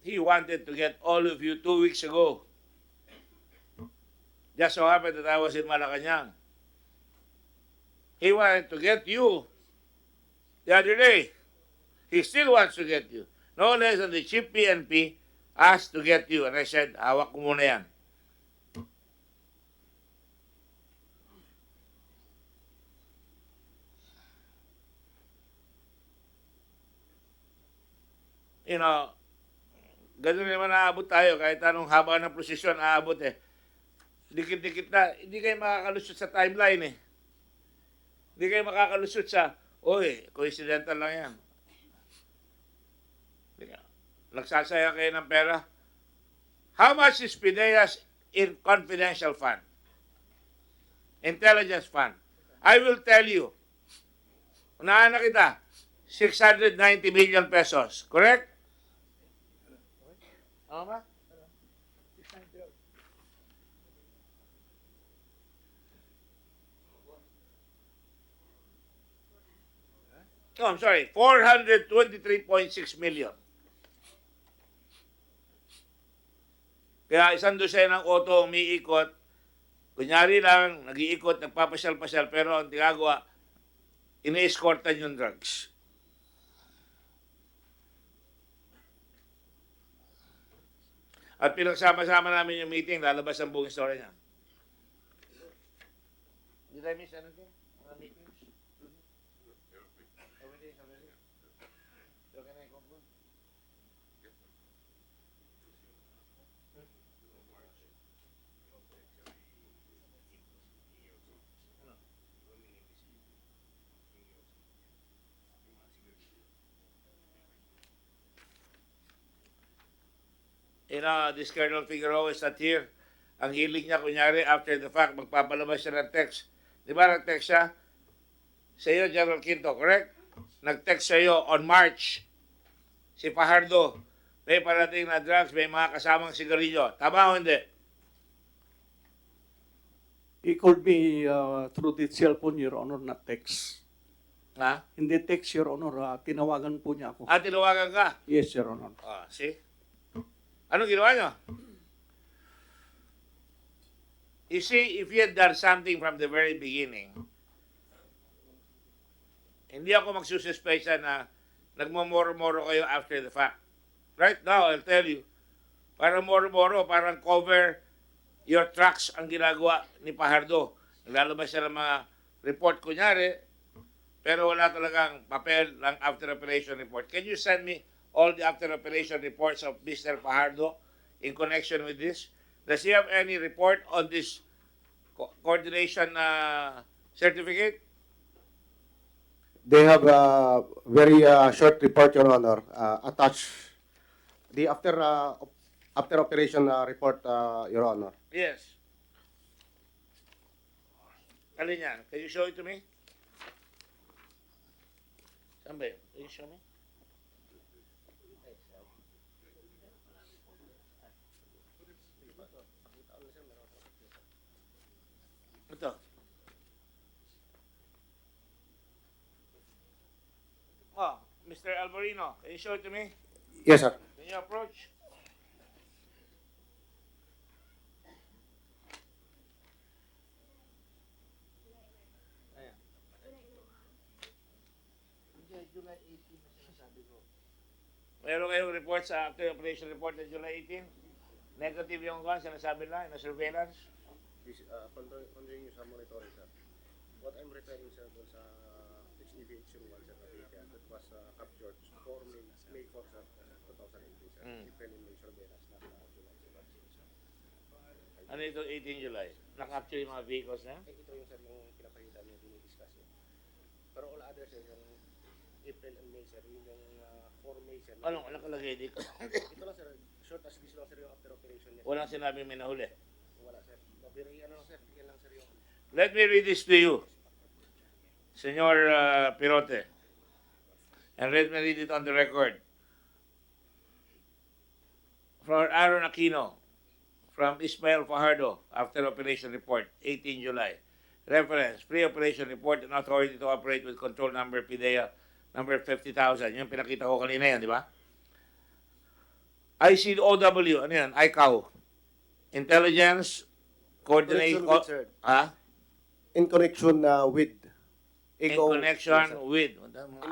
He wanted to get all of you 2 weeks ago. Just so happened that I was in Malacanang. He wanted to get you the other day. He still wants to get you. No less than the chief PNP asked to get you. And I said, hawak ko muna yan. You know, ganun naman naabot tayo kahit anong haba ng prosesyon aabot eh. Dikit-dikit na, hindi kayo makakalusot sa timeline eh. Hindi kayo makakalusot sa, oy, coincidental lang yan. nagsasaya kayo ng pera. How much is PIDEA's in confidential fund? Intelligence fund. I will tell you. Unahan na kita. 690 million pesos. Correct? Ano ba? Oh, I'm sorry. 423.6 million. Kaya isang dosena ng auto umiikot. Kunyari lang, nag-iikot, nagpapasyal-pasyal, pero ang ginagawa, ini-escortan yung drugs. At pinagsama-sama namin yung meeting, lalabas ang buong story niya. Did I miss anything? Mga meetings? Everything is already? So can I conclude? You know, this Colonel Figueroa is not here. Ang hiling niya, kunyari, after the fact, magpapalabas siya ng text. Di ba nag-text siya? Sa iyo, General Quinto, correct? Nag-text sa iyo on March. Si Fajardo, may parating na drugs, may mga kasamang sigarilyo. Tama o hindi?
He called me through the cellphone, Your Honor, not text.
Ha?
Hindi text, Your Honor. Tinawagan po niya ako.
Ah, tinawagan ka?
Yes, Your Honor.
Ah, see? Anong ginawa niyo? You see, if you had done something from the very beginning, hindi ako magsususpecha na nagmamoro-moro kayo after the fact. Right now, I'll tell you, parang moro-moro, parang cover your tracks ang ginagawa ni Fajardo. Naglalabas siya ng mga report kunyari, pero wala talagang papel ng after operation report. Can you send me all the after operation reports of Mr. Fajardo in connection with this? Does he have any report on this coordination certificate?
They have a very short report, Your Honor, attached. The after operation report, Your Honor.
Yes. Alin yan? Can you show it to me? Saan ba yun? Can you show me? Ito. Oh, Mr. Alvarino, can you show it to me?
Yes, sir.
Can you approach? Ayan. July 18 na sinasabi ko. Meron kayong report sa after operation report na July 18? Negative yung sinasabi lang, na surveillance?
This, continuing sa monitoring, sir. What I'm referring, sir, was sa HDVH1, sir, that was captured 4 May 4, sir, 2018, sir. Depending on surveillance na July, sir.
Ano ito, 18 July? Na-capture yung mga vehicles na?
Ito yung, sir, yung pinapalitan niya, dinidiscuss niya. Pero all others, sir, yung April and May, sir, yung 4 May, sir.
Anong nakalagay dito?
Ito lang, sir, short as this lang, sir, yung after operation niya.
Walang sinabing may nahuli.
Wala, sir. Ano lang, sir, yan lang, sir, yung...
Let me read this to you, Senor Pirote, and let me read it on the record. From Aaron Aquino, from Ismael Fajardo, after operation report, 18 July. Reference, pre-operation report and authority to operate with control number PIDEA number 50,000. Yung pinakita ko kanina yan, di ba? ICOW, ano yan? ICAO. Intelligence, coordinate...
Sir.
Ha?
In connection with...
In connection with...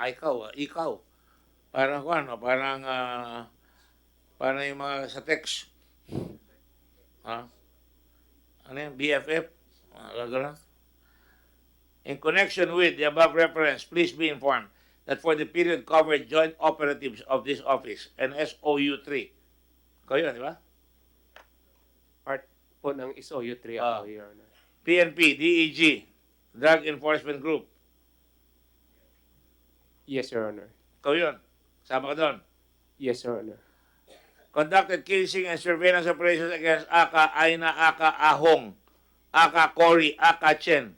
Ikaw. Parang ano, parang yung mga sa text. Ha? Ano yan? BFF? Gano'n. In connection with the above reference, please be informed that for the period covered joint operatives of this office and SOU 3. Kayo, di ba?
Part po ng SOU 3 ako, Your Honor.
PNP, DEG, Drug Enforcement Group.
Yes, Your Honor.
Ikaw yun. Sama ka doon.
Yes, Your Honor.
conducted casing and surveillance operations against Aka, Aina, Aka, Ahong, Aka, Cory, Aka, Chen,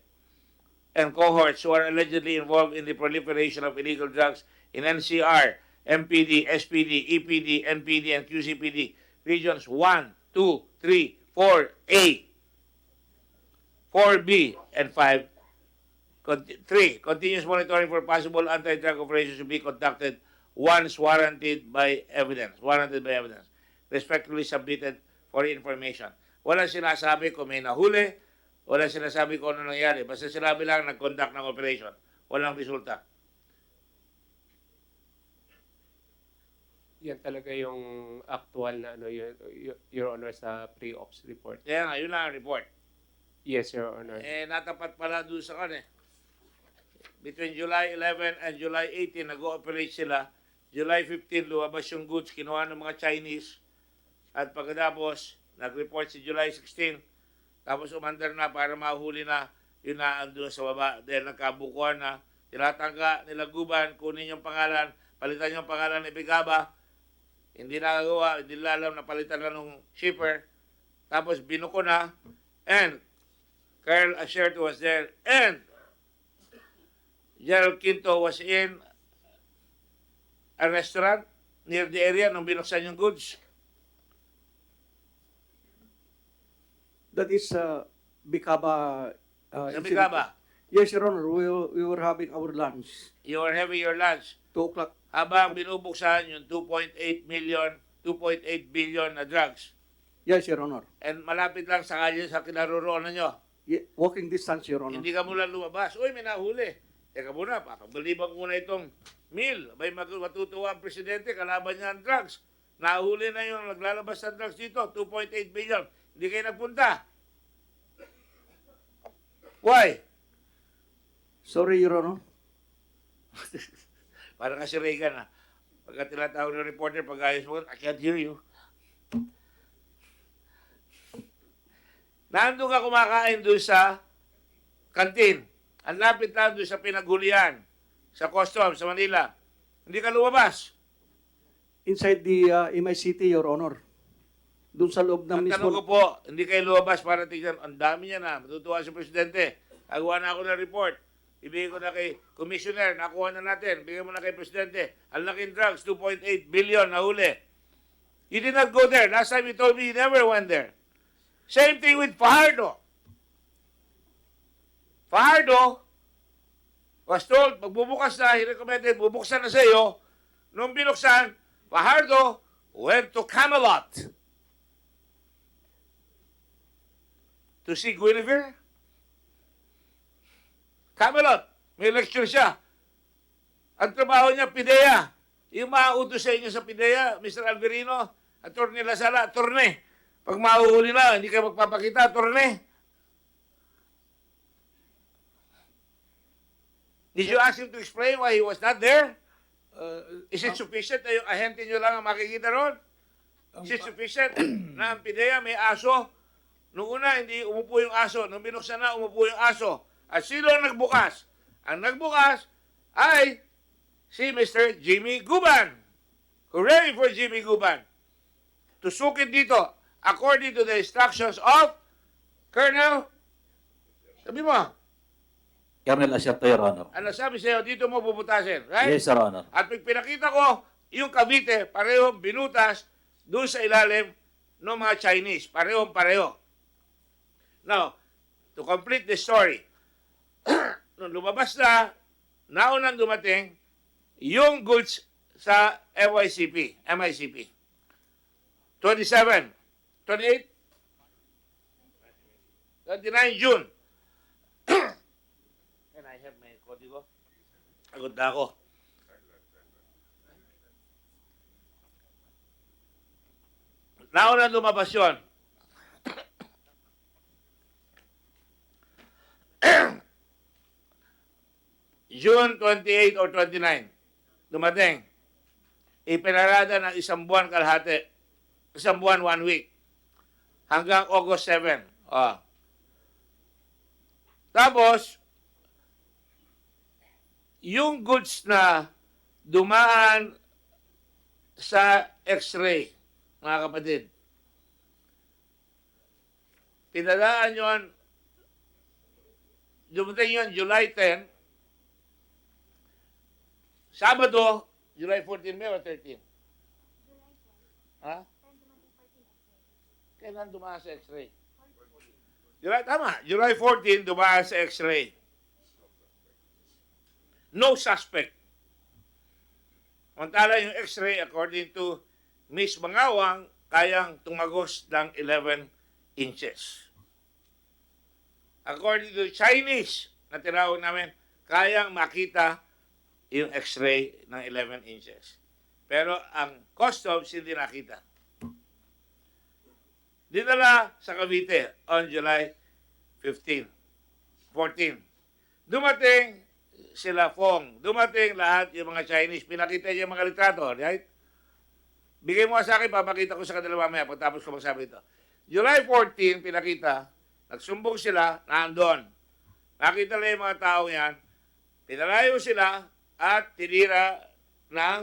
and cohorts who are allegedly involved in the proliferation of illegal drugs in NCR, MPD, SPD, EPD, NPD, and QCPD regions 1, 2, 3, 4A, 4B, and 5. 3. Continuous monitoring for possible anti-drug operations to be conducted once warranted by evidence. Respectively submitted for information. Walang sinasabi kung may nahuli, walang sinasabi kung ano nangyari. Basta sinabi lang nag-conduct ng operation. Walang resulta.
Yan talaga yung actual na ano, Your Honor, sa pre-ops report.
Kaya nga, yun lang ang report.
Yes, Your Honor.
Natapat pala doon sa kan Between July 11 and July 18, nag-ooperate sila. July 15, lumabas yung goods, kinuha ng mga Chinese. At pagkatapos, nag-report si July 16. Tapos umandar na para mahuli na, yun na andun sa baba. Dahil nagkabukuhan na, tinatangka, nilaguban, kunin yung pangalan, palitan yung pangalan ni Bigaba. Hindi nakagawa, hindi nila alam na palitan na ng shipper. Tapos binuko na, and Carl Ashert was there, and Gerald Quinto was in a restaurant near the area nung binuksan yung goods.
That is Bicaba.
Bicaba.
Yes, Your Honor. We were having our lunch.
You were having your lunch.
2 o'clock.
Habang binubuksan yung 2.8 billion na drugs.
Yes, Your Honor.
And malapit lang sa kalye sa kinaroroonan nyo.
Walking distance, Your Honor.
Hindi ka muna lumabas. Uy, may nahuli. Teka muna, papagbalibang muna itong meal. Abay, matutuwa ang presidente, kalaban niya ang drugs. Nahuli na yung naglalabas ng drugs dito, 2.8 billion. Hindi kayo nagpunta. Why?
Sorry, Your Honor.
Parang kasi Reagan, Pagka tinatawag ng reporter, pag-ayos mo, I can't hear you. Nandun ka kumakain doon sa kantin. Ang lapit lang doon sa pinaghulihan, sa customs, sa Manila. Hindi ka lumabas.
Inside the MICT, Your Honor. Doon sa loob ng
Ang
mismo...
tanong ko po, hindi kayo lumabas para tignan. Ang dami niya na. Matutuwa si Presidente. Agawa na ako ng report. Ibigay ko na kay Commissioner. Nakuha na natin. Bigay mo na kay Presidente. Ang laking drugs, 2.8 billion na huli. You did not go there. Last time you told me you never went there. Same thing with Fajardo. Fajardo was told, magbubukas na, he recommended, bubuksan na sa iyo. Nung binuksan, Fajardo went to Camelot to see Guinevere. Camelot, may lecture siya. Ang trabaho niya, PIDEA. Yung mautos sa inyo sa PIDEA, Mr. Alverino, Atty. Lasala, attorney. Pag mahuhuli na, hindi kayo magpapakita, attorney. Did you ask him to explain why he was not there? Is it sufficient na yung ahente nyo lang ang makikita ron? Is it sufficient na ang PIDEA may aso? Noong una, hindi umupo yung aso. Nung binuksan na, umupo yung aso. At sino ang nagbukas? Ang nagbukas ay si Mr. Jimmy Guban. Hooray for Jimmy Guban. Tusukin dito, according to the instructions of Colonel, sabi mo,
Colonel Asyerto, Your Honor.
ano sabi sa'yo, dito mo puputasin, right?
Yes, Your Honor.
At pag pinakita ko, yung Cavite, parehong binutas doon sa ilalim ng mga Chinese. Parehong-pareho. Now, to complete the story, nung lumabas na, naunang dumating, yung goods sa MICP. 27, 28, 29 June. And I have my kodigo. Agad na ako. Nauna lumabas yun. June 28 or 29, dumating. Ipinarada ng isang buwan kalahati. Isang buwan, 1 week. Hanggang August 7. Tapos, yung goods na dumaan sa X-ray, mga kapatid. Pinalaan yun, dumating yun July 10, Sabado, July 14 ba o 13? Ha? Kailan dumaan sa X-ray? July 14, dumaan sa X-ray. No suspect. Mantala yung X-ray, according to Miss Mangawang, kayang tumagos ng 11 inches. According to Chinese na tinawag namin, kayang makita yung X-ray ng 11 inches. Pero ang customs hindi nakita. Dinala sa Cavite on July 15, 14. Dumating sila Fong. Dumating lahat yung mga Chinese. Pinakita niya yung mga litrato, right? Bigay mo sa akin, papakita ko sa kanila mamaya pagtapos ko magsabi ito. July 14, pinakita, nagsumbong sila, naandun. Nakita nila yung mga tao yan, pinalayo sila at tinira ng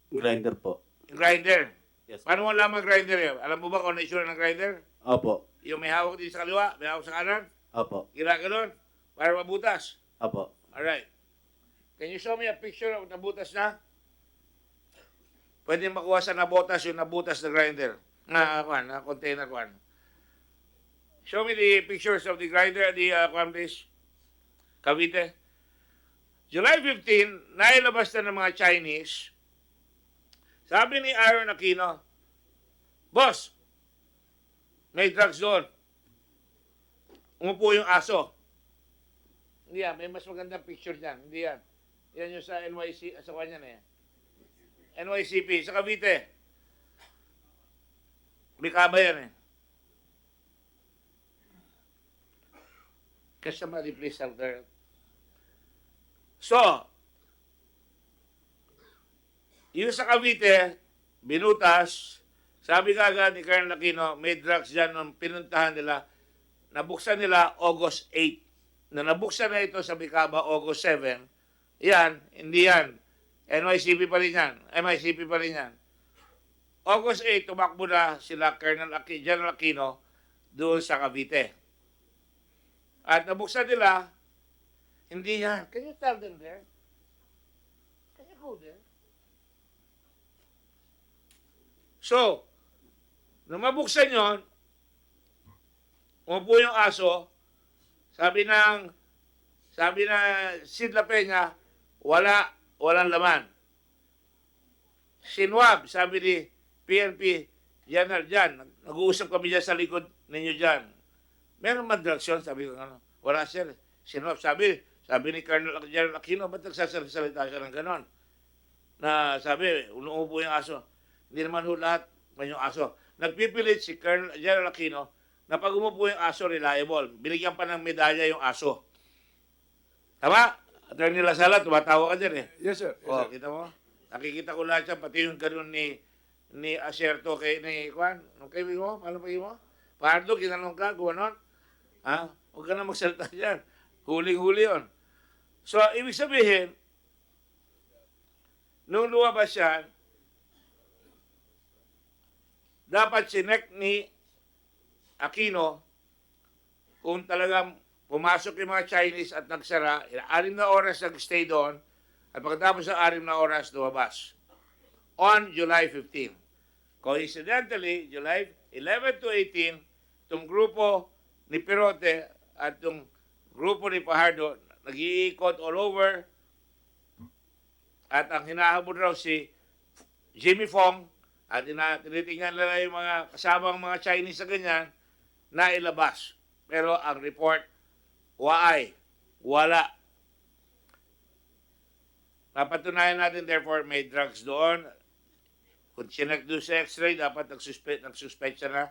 Grinder po.
grinder.
Yes.
Paano mo alam ang grinder yan? Alam mo ba kung ano issue ng grinder?
Opo.
Yung may hawak din sa kaliwa, may hawak sa kanan,
Opo.
ginaganon para mabutas.
Opo.
Alright. Can you show me a picture of nabutas na? Pwede makuha sa nabutas yung nabutas na grinder. Na container kwan. Show me the pictures of the grinder, the kwan please. Cavite. July 15, nailabas na ng mga Chinese. Sabi ni Aaron Aquino, Boss, may drugs doon. Umupo yung aso. Hindi yan, may mas magandang picture dyan. Hindi yan. Yan yung sa NYC, sa kanya na yan. NYCP, sa Cavite. Bikaba yan eh. Can somebody please help there? So, yung sa Cavite, binutas, sabi kagad ni Colonel Aquino, may drugs dyan nung pinuntahan nila, nabuksan nila August 8. Na nabuksan na ito sa Bicaba August 7, yan, hindi yan. NYCP pa rin yan. MICP pa rin yan. August 8, tumakbo na sila General Aquino doon sa Cavite. At nabuksan nila, hindi yan. Can you tell them there? Can you go there? So, nung mabuksan yun, umupo yung aso, sabi na Sid La Peña, walang laman. Sinwab, sabi ni PNP, dyan, nag-uusap kami dyan sa likod ninyo dyan. Meron man drugs yun? Sabi ko, wala sir. Sinwab, sabi ni Colonel General Aquino, ba't nagsasalita siya ng ganon? Na sabi, umuupo yung aso. Hindi naman lahat may yung aso. Nagpipilit si Colonel General Aquino na pag umupo yung aso, reliable. Binigyan pa ng medalya yung aso. Tama? Attorney Lasala, tumatawa ka dyan eh.
Yes, sir. Yes, sir.
Kita mo? Nakikita ko lahat yan, pati yung ganun ni Acerto kay ni Juan. Anong kayo mo? Paano pa mo? Pardo, ginanong ka, gumanon. Ha? Huwag ka na magsalita dyan. Huling-huli yun. So, ibig sabihin, nung lumabas yan, dapat sinek ni Aquino kung talagang pumasok yung mga Chinese at nagsara, 6 na oras nag-stay doon, at pagkatapos ng 6 na oras, lumabas. On July 15. Coincidentally, July 11 to 18, itong grupo ni Pirote at itong grupo ni Fajardo, nag-iikot all over, at ang hinahabol raw si Jimmy Fong, at tinitingnan nila yung mga kasamang mga Chinese na ganyan, na ilabas. Pero ang report, wala. Napatunayan natin, therefore, may drugs doon. Kung sinek doon sa x-ray, dapat nagsuspect siya na.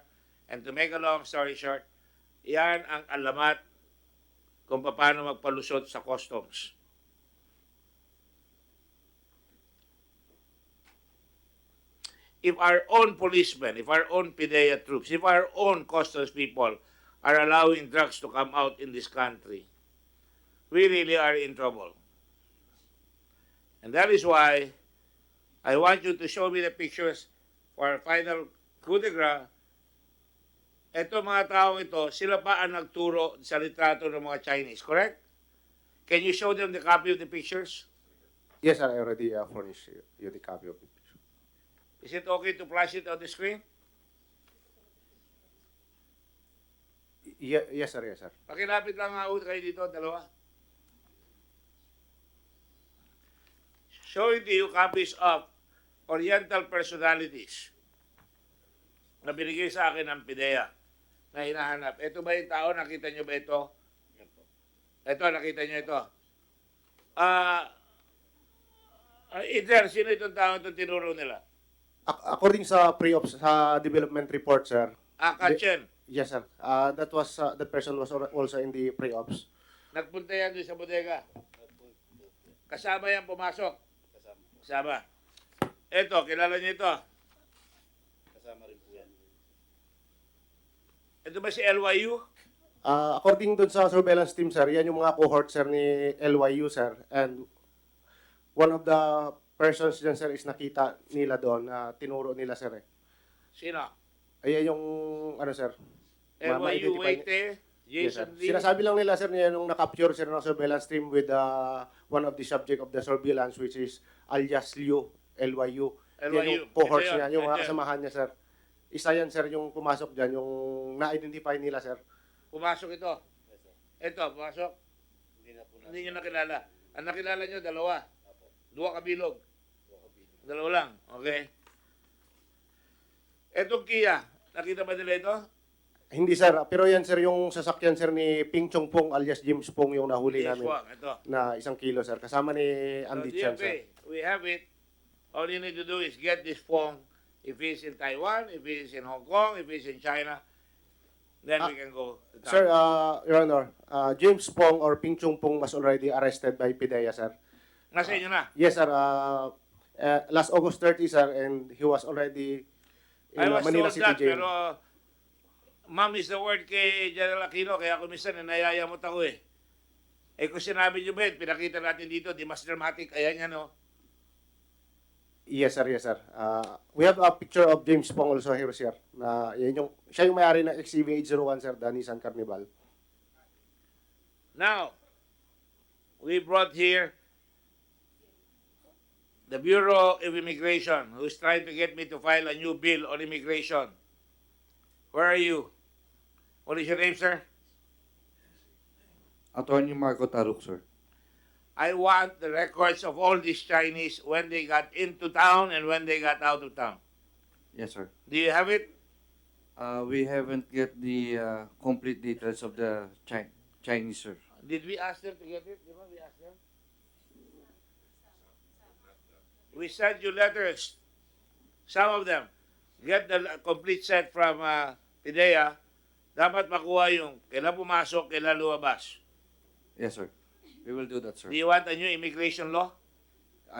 And to make a long story short, yan ang alamat kung paano magpalusot sa customs. If our own policemen, if our own PDEA troops, if our own customs people are allowing drugs to come out in this country, we really are in trouble. And that is why I want you to show me the pictures for our final coup de grace. Ito mga taong ito, sila pa ang nagturo sa litrato ng mga Chinese, correct? Can you show them the copy of the pictures?
Yes, sir, I already furnished you the copy of the picture.
Is it okay to flash it on the screen?
Yes, sir, yes, sir.
Pakilapit lang nga kayo dito, dalawa. Showing to you copies of Oriental personalities na binigay sa akin ng PIDEA na hinahanap. Ito ba yung tao? Nakita nyo ba ito? Ito, nakita nyo ito. Either, sino itong tao itong tinuro nila?
According sa pre-ops, sa development report, sir.
Kachen.
Yes, sir. That was, the person was also in the pre-ops.
Nagpunta yan doon sa bodega. Kasama yan pumasok. Kasama. Ito, kilala niyo ito.
Kasama rin po yan.
Ito ba si LYU?
According dun sa surveillance team, sir, yan yung mga cohort, sir, ni LYU, sir. And one of the persons dyan, sir, is nakita nila doon, tinuro nila, sir.
Sino?
Ayan yung, ano, sir.
LYU Waite,
Yes, sir.
Jason Lee.
Sinasabi lang nila, sir, niya nung na-capture, sir, ng surveillance team with one of the subject of the surveillance, which is alias Liu, LYU. Yan yung cohorts
Ito yun.
niya, yung mga
Ito yun.
kasamahan niya, sir. Isa yan, sir, yung pumasok dyan, yung na-identify nila, sir.
Pumasok ito. Ito, pumasok. Hindi nyo nakilala. Ang nakilala nyo, dalawa. Dua kabilog. Dalawa lang. Okay. Etong Kia, nakita ba nila ito?
Hindi, sir. Pero yan, sir, yung sasakyan, sir, ni Ping Chong Pong alias James Pong yung nahuli
Yes,
namin.
Wang, ito.
Na 1 kilo, sir. Kasama ni Andy
So,
Chan,
DFA,
sir.
we have it. All you need to do is get this phone. If he's in Taiwan, if he's in Hong Kong, if he's in China, then we can go to town.
Sir, Your Honor, James Pong or Ping Chong Pong was already arrested by PIDEA, sir.
Nasa inyo na.
Yes, sir. Last August 30, sir, and he was already in
I was
Manila
told
City
that,
Jail.
pero ma'am is the word kay General Aquino, kaya ako minsan nayayamot ako eh. Eh kung sinabi nyo ba, pinakita natin dito, di mas dramatic, ayan yan o.
Yes, sir. Yes, sir. We have a picture of James Pong also here, sir. Na yan yung, siya yung may-ari ng XCV801, sir, the Nissan Carnival.
Now, we brought here the Bureau of Immigration, who is trying to get me to file a new bill on immigration. Where are you? What is your name, sir?
Attorney Marco Taruk, sir.
I want the records of all these Chinese when they got into town and when they got out of town.
Yes, sir.
Do you have it?
We haven't get the complete details of the Chinese, sir.
Did we ask them to get it? Di ba we asked them? We sent you letters. Some of them. Get the complete set from PIDEA. Dapat makuha yung kailan pumasok, kailan lumabas.
Yes, sir. We will do that, sir.
Do you want a new immigration law?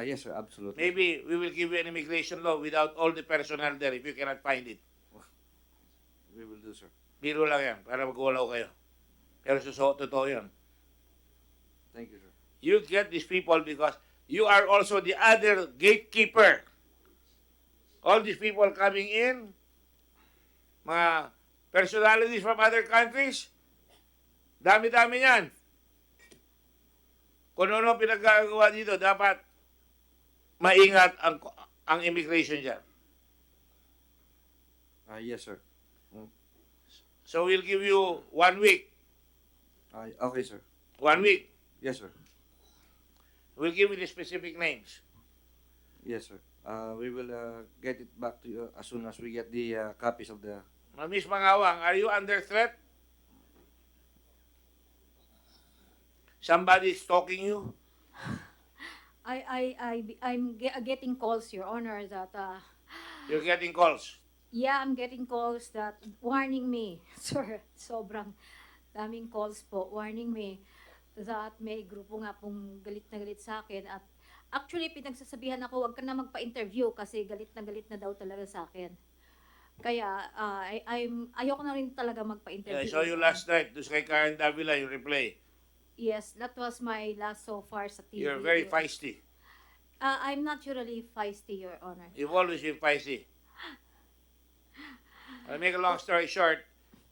Yes, sir. Absolutely.
Maybe we will give you an immigration law without all the personnel there if you cannot find it.
We will do, sir.
Biro lang yan para magwalaw kayo. Pero totoo yan.
Thank you, sir.
You get these people because you are also the other gatekeeper. All these people coming in, mga personalities from other countries, dami-dami yan. Kung ano pinagagawa dito, dapat maingat ang immigration dyan.
Yes, sir.
So we'll give you 1 week.
Okay, sir.
1 week.
Yes, sir.
We'll give you the specific names.
Yes, sir. We will get it back to you as soon as we get the copies of the...
Miss Mangawang, are you under threat? Somebody is stalking you?
I'm getting calls, Your Honor, that
You're getting calls.
yeah, I'm getting calls that warning me, sir. Sobrang daming calls po, warning me that may grupo nga pong galit na galit sa akin at actually pinagsasabihan ako, wag ka na magpa-interview kasi galit na daw talaga sa akin. Kaya ayoko na rin talaga magpa-interview.
I saw you last night. Doon kay Karen Davila, you replay.
Yes, that was my last so far sa TV.
You're very feisty.
I'm naturally feisty, Your Honor.
You've always been feisty. I'll make a long story short.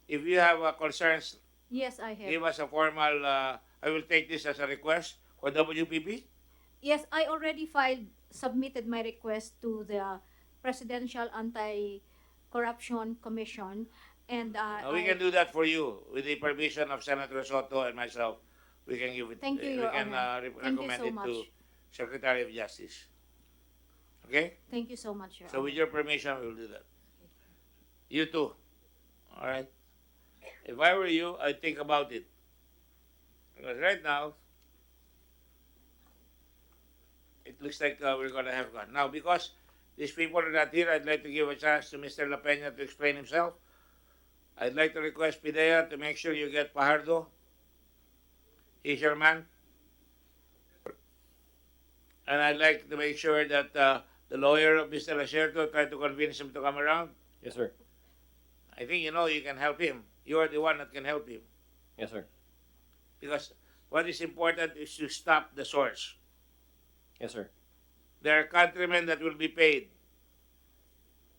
If you have concerns,
Yes, I have.
give us a formal, I will take this as a request for WPP.
Yes, I already submitted my request to the Presidential Anti-Corruption Commission, and
We can do that for you with the permission of Senator Soto and myself. We can give it.
Thank you,
we
Your
can
Honor. Thank you
recommend
so
it to
much.
Secretary of Justice. Okay.
Thank you so much, Your
So
Honor.
with your permission, we will do that. You too. All right. If I were you, I'd think about it. Because right now, it looks like we're going to have gone. Now, because these people are not here, I'd like to give a chance to Mr. La Peña to explain himself. I'd like to request Pidea to make sure you get Pajardo. He's your man. And I'd like to make sure that the lawyer of Mr. Lacerto try to convince him to come around.
Yes, sir.
I think you know you can help him. You are the one that can help him.
Yes, sir.
Because what is important is to stop the source.
Yes, sir.
There are countrymen that will be paid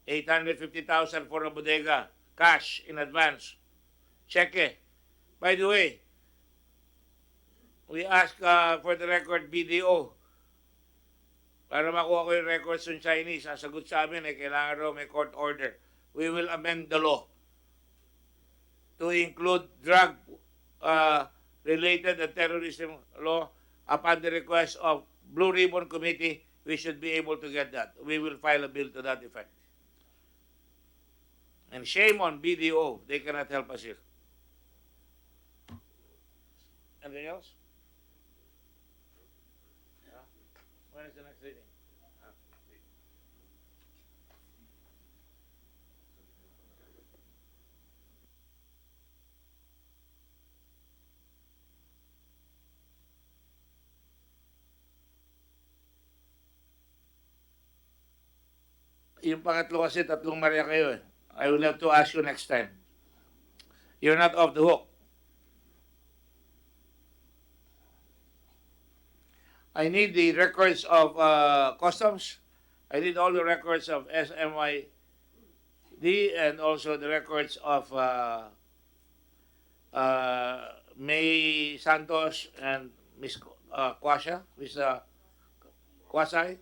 850,000 for a bodega, cash in advance. Cheque. By the way, we ask for the record BDO. Para makuha ko yung records ng Chinese, ang sagot sa amin kailangan raw may court order. We will amend the law to include drug related and terrorism law upon the request of Blue Ribbon Committee. We should be able to get that. We will file a bill to that effect. And shame on BDO. They cannot help us here. Anything else? When is the next reading? Yung pangatlo kasi, tatlong Maria kayo eh. I will have to ask you next time. You're not off the hook. I need the records of customs. I need all the records of SMYD and also the records of May Santos and Miss Kwasha, Miss Kwasay.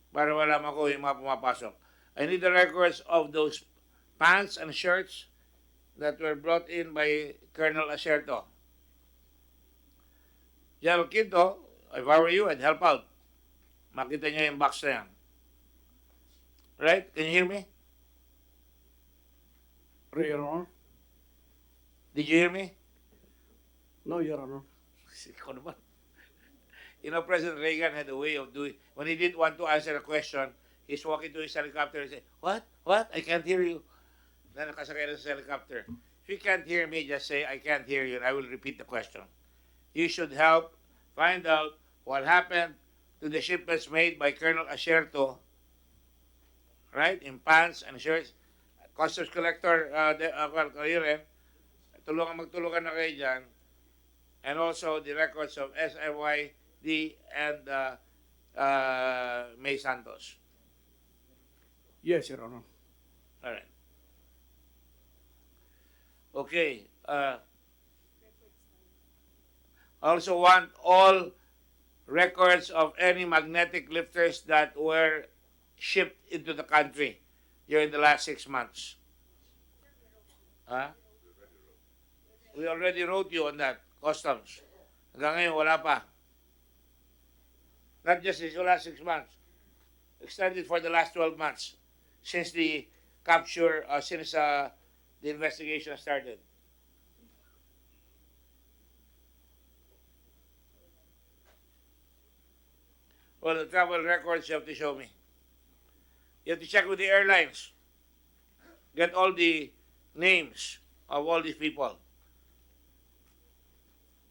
Para malaman ko yung mga pumapasok. I need the records of those pants and shirts that were brought in by Colonel Acerto. General Quinto, if I were you, I'd help out. Makita niyo yung box na yan. Right? Can you hear me?
Your Honor.
Did you hear me?
No, Your Honor.
Ikaw naman. You know, President Reagan had a way of doing, when he didn't want to answer a question, he's walking to his helicopter and say, "What? What? I can't hear you." Then nakasakay na sa helicopter. If you can't hear me, just say, "I can't hear you," and I will repeat the question. You should help find out what happened to the shipments made by Colonel Acerto, right, in pants and shirts. Customs Collector, kayo rin, magtulungan na kayo dyan. And also the records of SMYD and May Santos.
Yes, Your Honor.
All right. Okay. I also want all records of any magnetic lifters that were shipped into the country during the last 6 months. Huh? We already wrote you on that, customs. Hanggang ngayon, wala pa. Not just in the last 6 months. Extended for the last 12 months since the capture, since the investigation started. Well, the travel records you have to show me. You have to check with the airlines. Get all the names of all these people.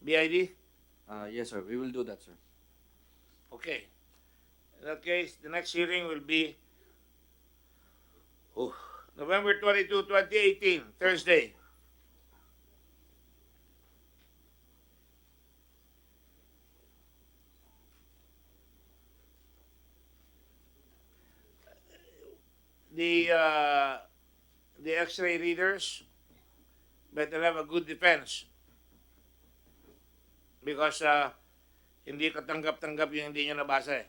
BID?
Yes, sir. We will do that, sir.
Okay. In that case, the next hearing will be November 22, 2018, Thursday. the X-ray readers better have a good defense because hindi katanggap-tanggap yung hindi nyo nabasa eh.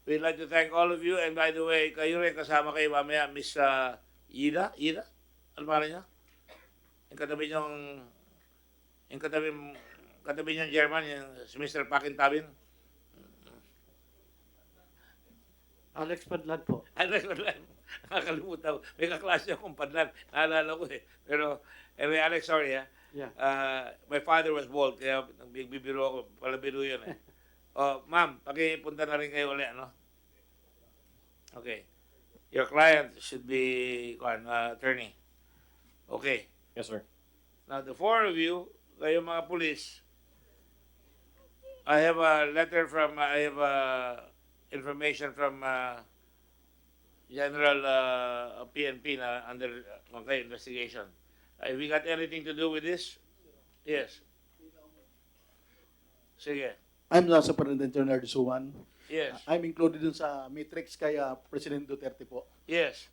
We'd like to thank all of you, and by the way, kayo rin kasama kayo mamaya, Miss Ida? Ano pa niya? Yung katabi niyang German, yung si Mr. Pakintabin.
Alex Padlan po.
Alex Padlan. Nakakalimutan ko. May kaklase akong Padlan. Naalala ko eh. Pero, anyway, Alex, sorry ha.
Yeah.
My father was bald, kaya nagbibiro ako. Palabiro yun eh. Ma'am, pakipunta na rin kayo ulit, no? Okay. Your client should be, attorney. Okay.
Yes, sir.
Now, the four of you, kayo mga police, I have a letter from, information from General PNP na under investigation. Have we got anything to do with this? Yes. Sige.
I'm the Superintendent General Suwan.
Yes.
I'm included dun sa matrix kay President Duterte po.
Yes.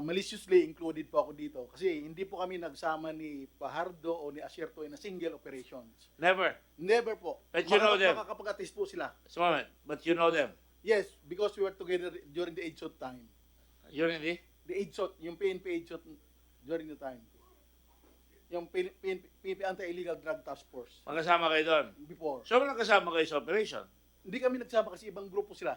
Maliciously included po ako dito kasi hindi po kami nagsama ni Pajardo o ni Asierto in a single operations.
Never.
Never po.
But you know them.
Makakapag-attest po sila.
Just a moment. But you know them.
Yes, because we were together during the age-shot time.
During the?
The age-shot, yung PNP age-shot during the time. Yung PNP Anti-Illegal Drug Task Force.
Magkasama kayo doon?
Before.
So, magkasama kayo sa operation?
Hindi kami nagsama kasi ibang grupo sila.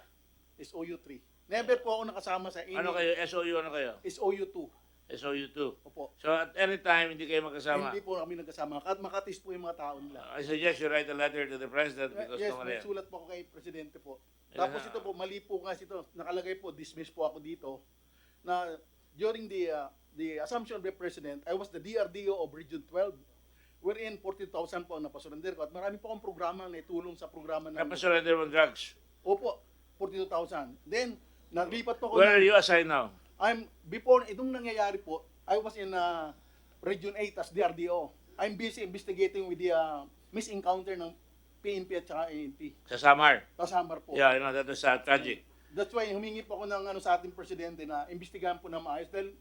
SOU3. Never po ako nakasama sa any...
Ano kayo? SOU ano kayo?
SOU2.
SOU2.
Opo.
So, at any time, hindi kayo magkasama?
Hindi po kami nagkasama. Makatis po yung mga tao nila.
I suggest you write a letter to the President because
Yes,
may
sulat po ako kay Presidente po. Tapos ito po, mali po kasi ito. Nakalagay po, dismiss po ako dito. Na during the assumption of the President, I was the DRDO of Region 12. Wherein 40,000 po ang napasurrender ko. At marami po akong programa na itulong sa programa ng...
Napasurrender mo drugs?
Opo, 42,000. Then, naglipat po ako...
Where are you assigned now?
Before itong nangyayari po, I was in Region 8 as DRDO. I'm busy investigating with the misencounter ng PNP at saka ANP.
Sa Samar?
Sa Samar po.
Yeah, that was tragic.
That's why humingi po ako ng sa ating presidente na imbestigahan po na maayos dahil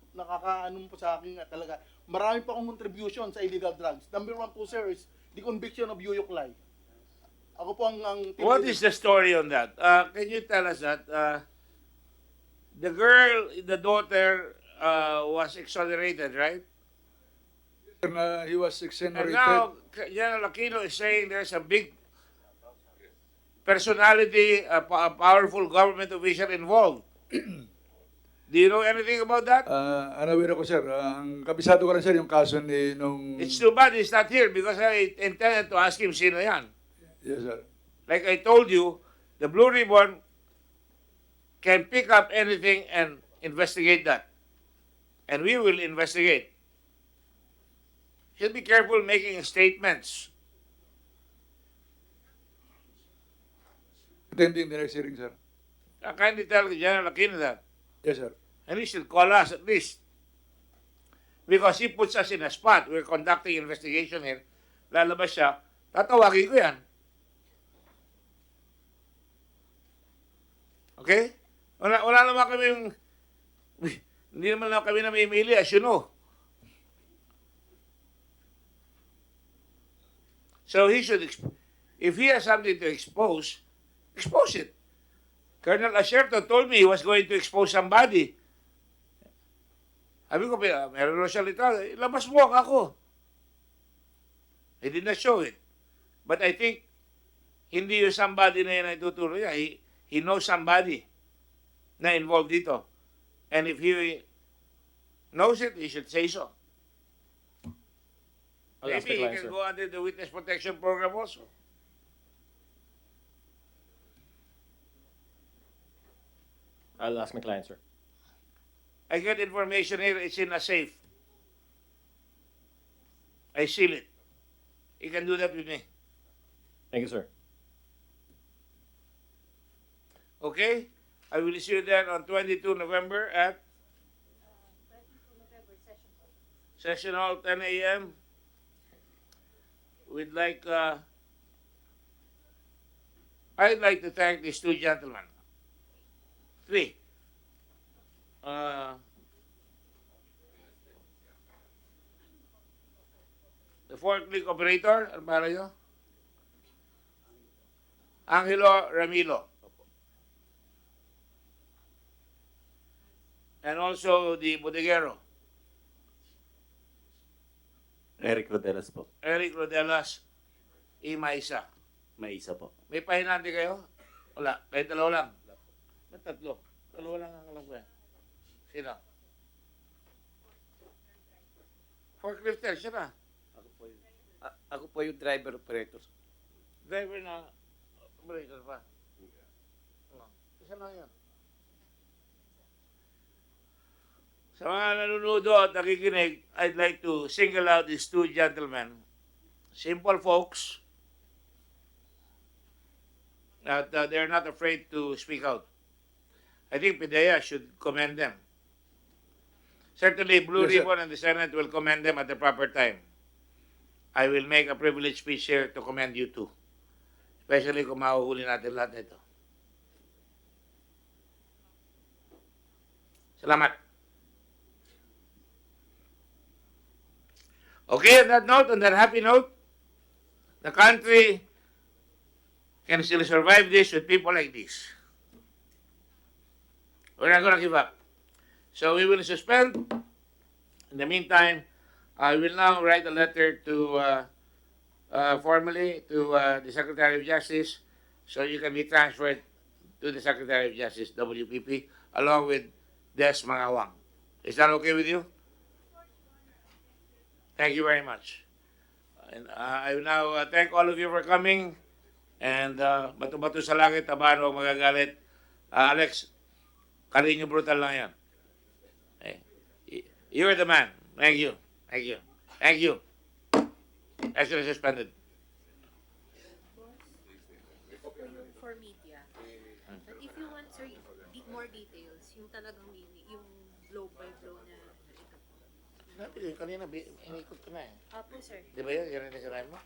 nakakaanong po sa akin talaga. Marami pa akong contribution sa illegal drugs. Number one po, sir, is the conviction of Yuyuklay. Ako po ang
What is the story on that? Can you tell us that? The girl, the daughter, was exonerated, right?
He was exonerated.
And now, General Aquino is saying there's a big personality, a powerful government official involved. Do you know anything about that?
Unaware ako, sir. Ang kabisado ko rin, sir, yung kaso ni nung...
It's too bad he's not here because I intended to ask him sino yan.
Yes, sir.
Like I told you, the Blue Ribbon can pick up anything and investigate that. And we will investigate. He'll be careful making statements.
Attending the next hearing, sir.
Kindly tell General Aquino that.
Yes, sir.
And he should call us at least. Because he puts us in a spot. We're conducting investigation here. Lalabas siya. Tatawagin ko yan. Okay? Wala naman kami hindi naman lang kami namimili, as you know. So he should, if he has something to expose it. Colonel Asierto told me he was going to expose somebody. Sabi ko, meron siya literal, labas mo ako. He did not show it. But I think, hindi yung somebody na yun ay tuturo niya. He knows somebody na involved dito. And if he knows it, he should say so. Maybe he can go under the witness protection program also.
I'll ask my client, sir.
I get information here, it's in a safe. I seal it. You can do that with me.
Thank you, sir.
Okay? I will see you then on 22 November at Session Hall, 10 a.m. We'd like I'd like to thank these two gentlemen. Three. The forklift operator, ano ba nyo? Angelo Ramilo. And also the bodegero,
Eric Rodelas po.
Eric Rodelas, Imaisa.
May isa po.
May pahinante kayo? Wala. Kahit dalawa lang. May tatlo. Dalawa lang ang alam ko yan. Sino? Forklifter, siya na.
Ako po yung driver operator.
Driver na operator pa. Isa lang yan. Sa mga nanunood at nakikinig, I'd like to single out these two gentlemen. Simple folks that they're not afraid to speak out. I think PIDEA should commend them. Certainly, Blue
Yes, sir.
Ribbon and the Senate will commend them at the proper time. I will make a privileged speech here to commend you too. Especially kung mahuhuli natin lahat nito. Salamat. Okay, on that note, on that happy note, the country can still survive this with people like this. We're not going to give up. So we will suspend. In the meantime, I will now write a letter to formally to the Secretary of Justice, so you can be transferred to the Secretary of Justice, WPP, along with Des Mangawang. Is that okay with you? Thank you very much. And I will now thank all of you for coming. And bato-bato sa langit, tabahan huwag magagalit. Alex, Carino brutal lang yan. Hey, you're the man. Thank you. Thank you. Thank you. Actually suspended.
For media. But if you want, sir, more details, yung talagang yung blow by blow na ito.
Kanina, inikot ko na eh.
Apo, sir.
Di ba yun? Yan ang sinasabi mo?